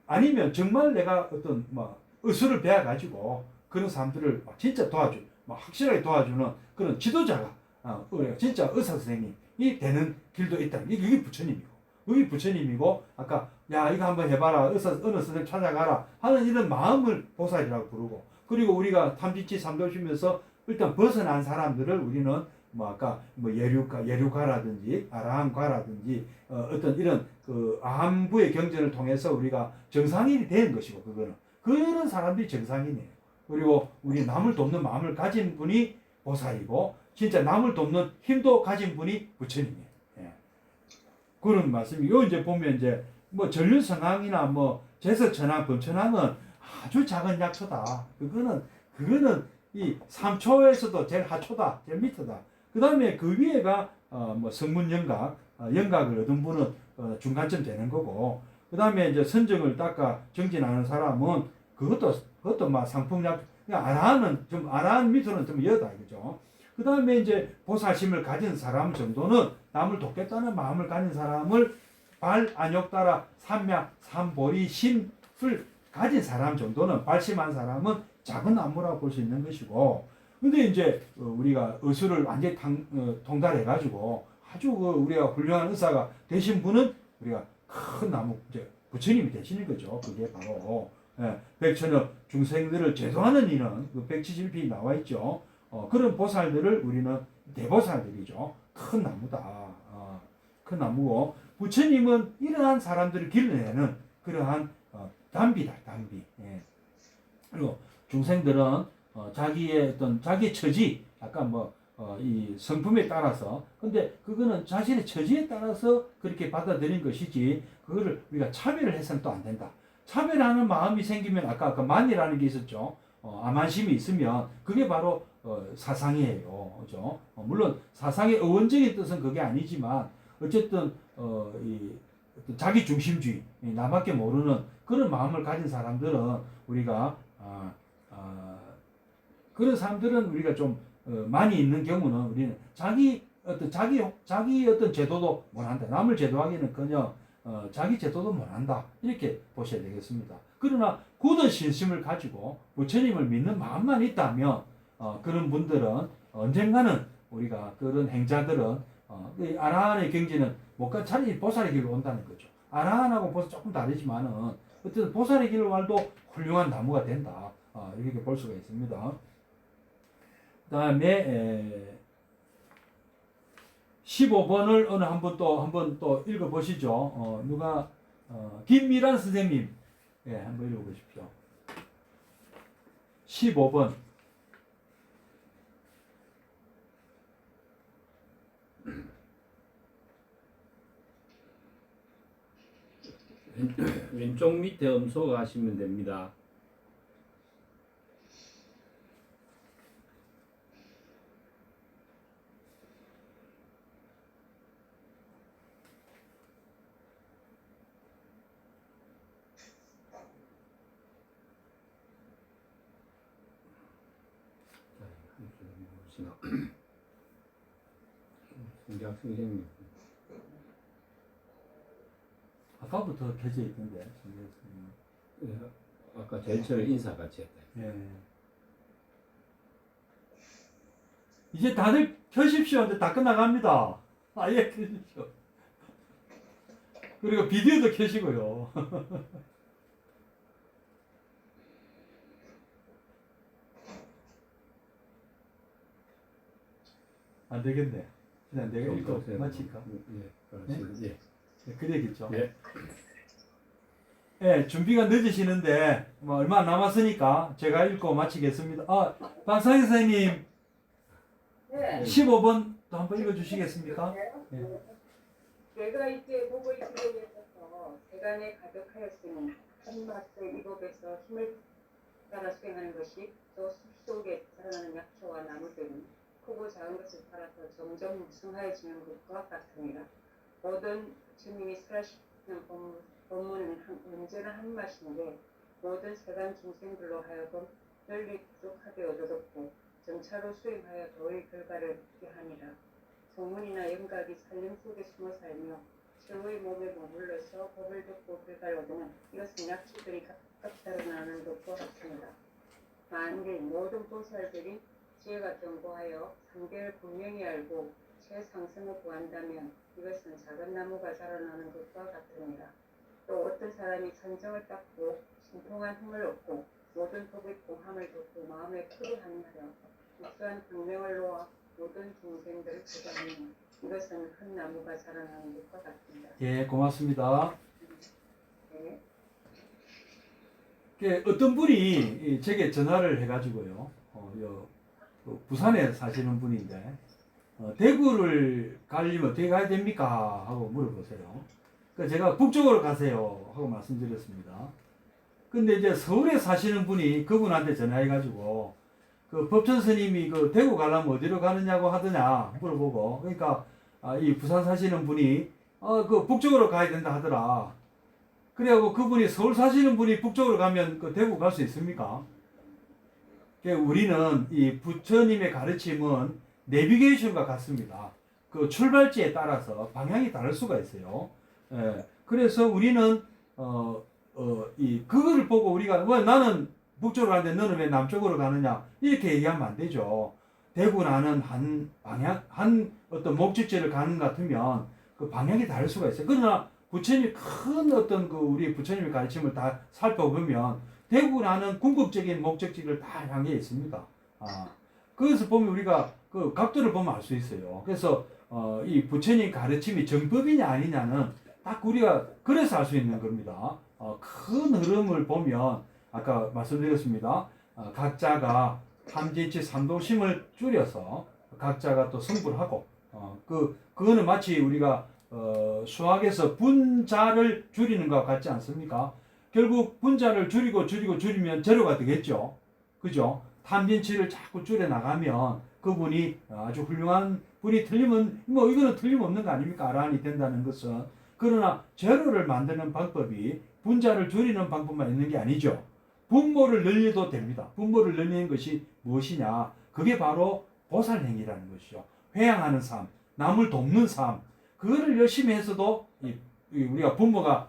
아니면 정말 내가 어떤 뭐 의술을 배워가지고 그런 사람들을 진짜 확실하게 도와주는 그런 지도자가 우리가 진짜 의사 선생님이 되는 길도 있다. 이게 부처님이고, 그게 부처님이고 아까 이거 한번 해봐라, 어느 선생님 찾아가라 하는 이런 마음을 보살이라고 부르고, 그리고 우리가 탐진치 삼도심에서 일단 벗어난 사람들을 우리는 아까 예류가라든지 아라한과라든지 어떤 이런 그 아함부의 경전을 통해서 우리가 정상인이 된 것이고, 그런 사람들이 정상인이에요. 그리고 우리 남을 돕는 마음을 가진 분이 보살이고 진짜 남을 돕는 힘도 가진 분이 부처님이에요. 그런 말씀이요. 이제 보면 이제 뭐 전륜성황이나 뭐 제석천왕, 범천왕은 아주 작은 약초다. 그거는 이 3초에서도 제일 하초다, 제일 밑이다. 그 다음에 그 위에가 뭐 성문영각, 영각을 얻은 분은 중간쯤 되는 거고, 그 다음에 이제 선정을 닦아 정진하는 사람은 그것도 막 상품약, 아라한 밑으로는 좀 여다, 그죠? 그 다음에 이제 보살심을 가진 사람 정도는 남을 돕겠다는 마음을 가진 사람을 안욕따라 삼약 삼보리 심을 가진 사람 정도는 발심한 사람은 작은 나무라고 볼 수 있는 것이고, 근데 이제 우리가 의술을 완전히 통달해가지고 아주 우리가 훌륭한 의사가 되신 분은 우리가 큰 나무, 이제 부처님이 되시는 거죠. 그게 바로 백천억 중생들을 제도하는 이는 그 170피 나와 있죠. 그런 보살들을 우리는 대보살들이죠. 큰 나무다. 큰 나무고, 부처님은 이러한 사람들을 길러내는 그러한 담비다, 담비. 그리고 중생들은 자기 처지, 아까 이 성품에 따라서, 근데 그거는 자신의 처지에 따라서 그렇게 받아들인 것이지, 그거를 우리가 차별을 해서는 또 안 된다. 차별하는 마음이 생기면 아까 만이라는 게 있었죠. 아만심이 있으면 그게 바로 사상이에요. 그죠? 물론 사상의 어원적인 뜻은 그게 아니지만 어쨌든 자기 중심주의, 나밖에 모르는 그런 마음을 가진 사람들은 우리가 그런 사람들은 우리가 좀 많이 있는 경우는 우리는 자기 어떤 제도도 못한다. 남을 제도하기는커녕 자기 제도도 못한다. 이렇게 보셔야 되겠습니다. 그러나 굳은 신심을 가지고 부처님을 믿는 마음만 있다면 그런 분들은 언젠가는 우리가 그런 행자들은 아라한의 경지는 못가 차라리 보살의 길로 온다는 거죠. 아라한하고 보살 조금 다르지만은 어쨌든 보살의 길로 와도 훌륭한 나무가 된다. 이렇게 볼 수가 있습니다. 그 다음에 15번을 한번 또 읽어보시죠. 누가 김미란 선생님, 한번 읽어보십시오. 15번. 왼쪽 밑에 음소 가시면 됩니다. 성작 선생님. 아까부터 켜져 있던데. 예, 아까 제일 처음에 인사 같이 했다. 예. 이제 다들 켜십시오. 이제 다 끝나갑니다. 아예 켜십시오. 그리고 비디오도 켜시고요. 안 되겠네. 그냥 내가 읽고 마칠까? 예, 그렇습니다. 예. 네, 그 얘기죠. 예. 예, 준비가 늦으시는데 뭐 얼마 안 남았으니까 제가 읽고 마치겠습니다. 아, 박상희 선생님 네. 15번 또 한번 읽어주시겠습니까? 예. 내가 이때 보고 있기로 위해서 세간에 가득하였으니 한 마스 이 법에서 힘을 따라 수행하는 것이 또 숲속에 자라나는 약초와 나무들은 크고 작은 것을 따라서 점점 무성하여지는 것과 같으니라. 모든 주님이 설하시는 본문은 언제나 한 맛인데 모든 세간 중생들로 하여금 널리 부족하게 얻어듣고 점차로 수행하여 도의 결과를 얻게 하니라. 성문이나 영각이 살림 속에 숨어 살며 최후의 몸에 머물러서 법을 듣고 결과를 얻으면 이것은 약초들이 각각 자라나는 것과 같습니다. 만일 모든 보살들이 지혜가 견고하여 상계를 분명히 알고 최상승을 구한다면 이것은 작은 나무가 자라나는 것과 같으니라. 또 어떤 사람이 산정을 닦고 신통한 힘을 얻고 모든 법의 공함을 듣고 마음에 풀이하느하여 우수한 광명을 놓아 모든 중생들을 구하니 이것은 큰 나무가 자라나는 것과 같습니다. 예, 고맙습니다. 네. 어떤 분이 제게 전화를 해가지고요. 부산에 사시는 분인데 대구를 가려면 어떻게 가야 됩니까? 하고 물어보세요. 그러니까 제가 북쪽으로 가세요 하고 말씀드렸습니다. 근데 이제 서울에 사시는 분이 그분한테 전화해가지고 그 법천 스님이 그 대구 가려면 어디로 가느냐고 하더냐 물어보고, 그러니까 이 부산 사시는 분이 그 북쪽으로 가야 된다 하더라. 그래갖고 그분이 서울 사시는 분이 북쪽으로 가면 그 대구 갈 수 있습니까? 우리는 이 부처님의 가르침은 내비게이션과 같습니다. 그 출발지에 따라서 방향이 다를 수가 있어요. 예, 그래서 우리는 그거를 보고 우리가 나는 북쪽으로 가는데 너는 왜 남쪽으로 가느냐 이렇게 얘기하면 안 되죠. 대구 나는 한 방향 한 어떤 목적지를 가는 것 같으면 그 방향이 다를 수가 있어요. 그러나 부처님 큰 어떤 그 우리 부처님의 가르침을 다 살펴보면 대구라는 궁극적인 목적지를 다 향해 있습니다. 그래서 보면 우리가 그 각도를 보면 알 수 있어요. 그래서 이 부처님 가르침이 정법이냐 아니냐는 딱 우리가 그래서 알 수 있는 겁니다. 큰 흐름을 보면 아까 말씀드렸습니다. 각자가 탐진치 삼도심을 줄여서 각자가 또 승부를 하고 그거는 마치 우리가 수학에서 분자를 줄이는 것과 같지 않습니까? 결국 분자를 줄이면 제로가 되겠죠. 그죠? 탐진치를 자꾸 줄여 나가면 그분이 아주 훌륭한 분이 틀리면 뭐 이거는 틀림없는 거 아닙니까? 아란이 된다는 것은. 그러나 제로를 만드는 방법이 분자를 줄이는 방법만 있는 게 아니죠. 분모를 늘려도 됩니다. 분모를 늘리는 것이 무엇이냐? 그게 바로 보살행위라는 것이죠. 회양하는 삶, 남을 돕는 삶. 그거를 열심히 해서도 우리가 분모가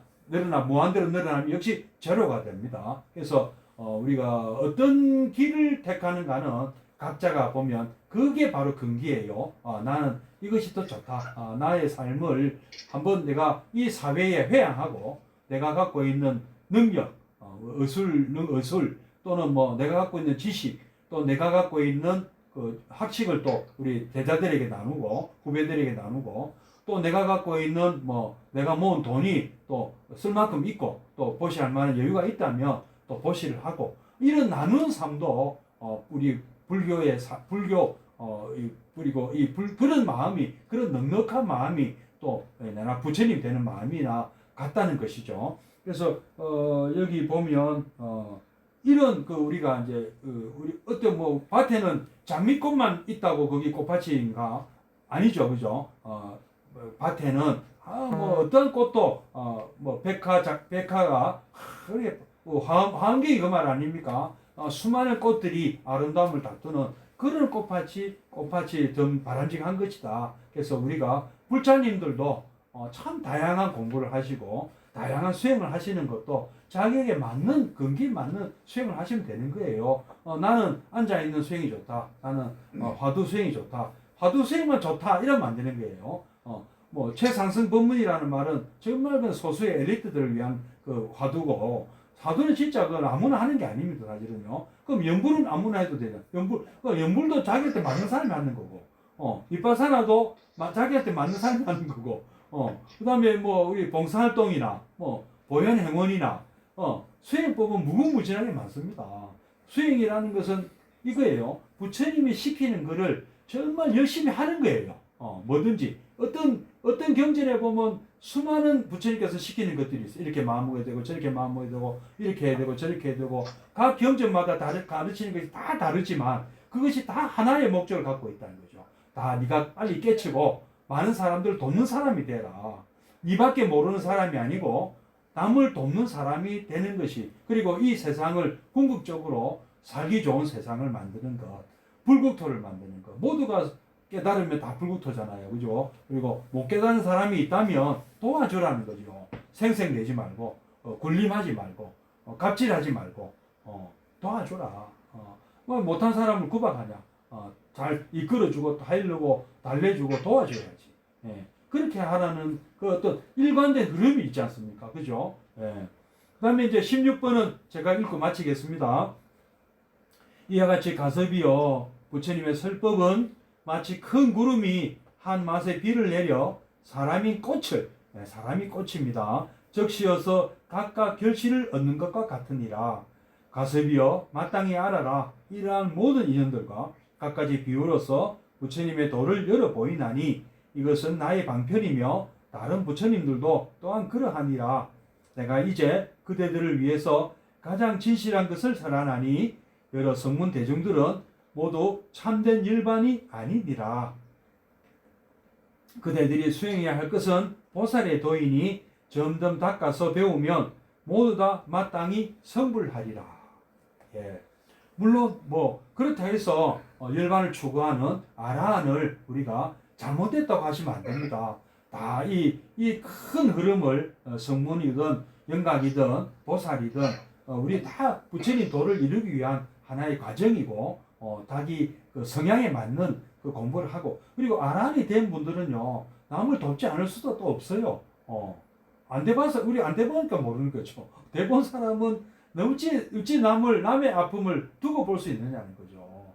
무한대로 늘어나면 역시 제로가 됩니다. 그래서 우리가 어떤 길을 택하는가는 각자가 보면 그게 바로 근기예요. 나는 이것이 더 좋다. 나의 삶을 한번 내가 이 사회에 회양하고 내가 갖고 있는 능력, 의술 또는 뭐 내가 갖고 있는 지식 또 내가 갖고 있는 그 학식을 또 우리 대자들에게 나누고 후배들에게 나누고 또 내가 갖고 있는 뭐 내가 모은 돈이 또 쓸 만큼 있고 또 보시할 만한 여유가 있다면 또 보시를 하고 이런 나누는 삶도 우리 불교의 그리고 그런 마음이, 그런 넉넉한 마음이 또 내가 부처님 되는 마음이나 같다는 것이죠. 그래서 여기 보면 이런 우리가 이제 우리 어떤 뭐 밭에는 장미꽃만 있다고 거기 꽃밭인가 아니죠, 그죠? 밭에는 뭐 어떤 꽃도 뭐 백화가 그렇게 화환경이 그 말 아닙니까? 수많은 꽃들이 아름다움을 다투는 그런 꽃밭이 좀 바람직한 것이다. 그래서 우리가 불자님들도 참 다양한 공부를 하시고 다양한 수행을 하시는 것도 자기에게 맞는 근기에 맞는 수행을 하시면 되는 거예요. 나는 앉아 있는 수행이 좋다. 나는 화두 수행이 좋다. 화두 수행만 좋다 이러면 안 되는 거예요. 뭐 최상승 법문이라는 말은 정말 그 소수의 엘리트들을 위한 그 화두고, 화두는 진짜 그 아무나 하는 게 아닙니다, 사실은요. 그럼 연불은 아무나 해도 되냐? 연불도 자기한테 맞는 사람이 하는 거고, vipassana도 자기한테 맞는 사람이 하는 거고, 그다음에 뭐 우리 봉사활동이나 뭐 보현 행원이나 수행법은 무궁무진하게 많습니다. 수행이라는 것은 이거예요. 부처님이 시키는 거를 정말 열심히 하는 거예요. 뭐든지 어떤 경전에 보면 수많은 부처님께서 시키는 것들이 있어요. 이렇게 마음먹어야 되고 저렇게 마음먹어야 되고 이렇게 해야 되고 저렇게 해야 되고 각 경전마다 가르치는 것이 다 다르지만 그것이 다 하나의 목적을 갖고 있다는 거죠. 다 네가 빨리 깨치고 많은 사람들을 돕는 사람이 되라. 네밖에 모르는 사람이 아니고 남을 돕는 사람이 되는 것이, 그리고 이 세상을 궁극적으로 살기 좋은 세상을 만드는 것, 불국토를 만드는 것. 모두가 깨달으면 다 불국토잖아요. 그죠? 그리고 못 깨닫는 사람이 있다면 도와주라는 거죠. 생색내지 말고, 군림하지 말고, 갑질하지 말고, 도와줘라. 뭐 못한 사람을 구박하냐. 잘 이끌어주고, 하려고 달래주고 도와줘야지. 예. 그렇게 하라는 그 어떤 일관된 흐름이 있지 않습니까? 그죠? 예. 그 다음에 이제 16번은 제가 읽고 마치겠습니다. 이와 같이 가섭이여 부처님의 설법은 마치 큰 구름이 한 맛에 비를 내려 사람이 꽃입니다. 적시어서 각각 결실을 얻는 것과 같으니라. 가섭이여 마땅히 알아라. 이러한 모든 인연들과 갖가지 비유로서 부처님의 도를 열어 보이나니 이것은 나의 방편이며 다른 부처님들도 또한 그러하니라. 내가 이제 그대들을 위해서 가장 진실한 것을 설하나니 여러 성문 대중들은 모두 참된 일반이 아니니라. 그대들이 수행해야 할 것은 보살의 도이니 점점 닦아서 배우면 모두 다 마땅히 성불하리라. 예. 물론 뭐 그렇다 해서 열반을 추구하는 아라한을 우리가 잘못됐다고 하시면 안 됩니다. 다 이 큰 흐름을 성문이든 영각이든 보살이든 우리 다 부처님 도를 이루기 위한 하나의 과정이고 자기 그 성향에 맞는 그 공부를 하고, 그리고 아라한이 된 분들은요 남을 돕지 않을 수도 또 없어요. 안 돼봐서 우리 안 돼보니까 모르는 거죠. 돼본 사람은 어찌 남의 아픔을 두고 볼 수 있느냐는 거죠.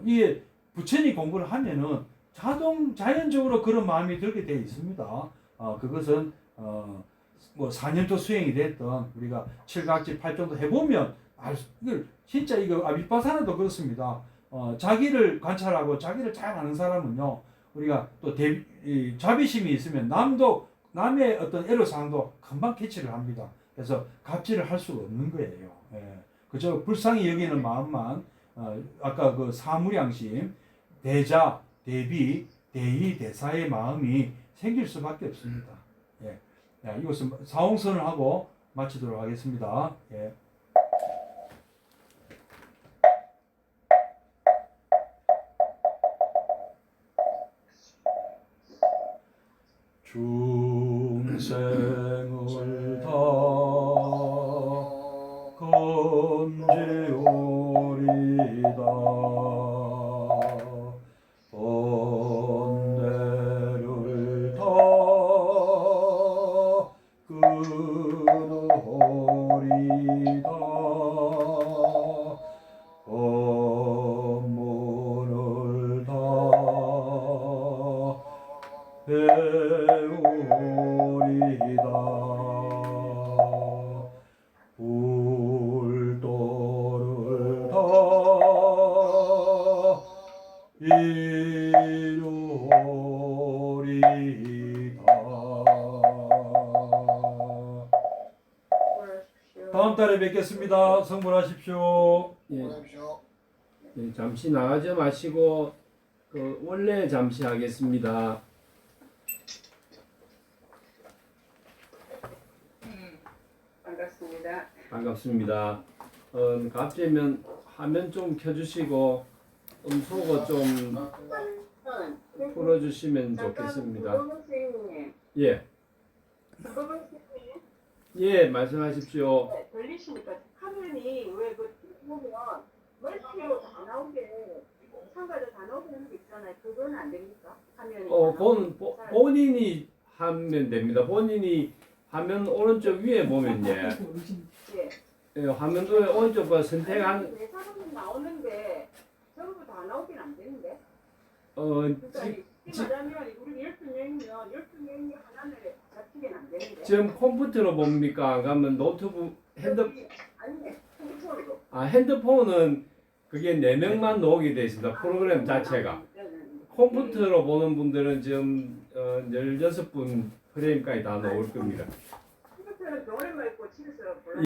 이게 부처님 공부를 하면은 자연적으로 그런 마음이 들게 되어 있습니다. 그것은 뭐 4년도 수행이 됐던 우리가 칠각지 8정도 해보면 진짜 이거 vipassana도 그렇습니다. 자기를 관찰하고 자기를 잘 아는 사람은요, 우리가 또 자비심이 있으면 남의 어떤 애로사항도 금방 캐치를 합니다. 그래서 갑질을 할 수가 없는 거예요. 예. 그저 불쌍히 여기는 마음만, 아까 그 사무량심, 대자, 대비, 대의, 대사의 마음이 생길 수밖에 없습니다. 예. 이것은 사홍선을 하고 마치도록 하겠습니다. 예. 중생을 다 건지오리다. 번뇌를 다 끊으리다. 법문을 다 배우리다. 불도 수고하십시오. 다음 달에 뵙겠습니다. 성불하십시오. 예, 수고하십시오. 예, 잠시 나가지 마시고 그 원래 잠시 하겠습니다. 반갑습니다. 반갑습니다. 갑자기면 화면 좀 켜주시고 음소거 좀 풀어주시면 좋겠습니다. 선생님, 예, 선생님, 예, 말씀하십시오. 들리시니까 화면이 왜그 보면 멀티로 다 나오게 참가자 다 나오게 하는 게 있잖아요. 그건 안 됩니까? 화면이. 본인이 하면 됩니다. 본인이 화면 오른쪽 위에 보면 예, 예. 예, 화면 위에 오른쪽 거 선택한 네 사람은 나오는데 전부 다 나오긴 안 되는데. 어, 그러니까 이 말하면 우리 12명이면 12명이 하나를 잡히긴 안 되는데. 지금 컴퓨터로 봅니까? 가면 노트북 아니 컴퓨터로. 핸드폰은 그게 4명만 나오게 되어 있습니다. 프로그램 자체가. 컴퓨터로 보는 분들은 지금 16분 프레임까지 다 나올 겁니다. 컴퓨터는 병원에만 있고 집에서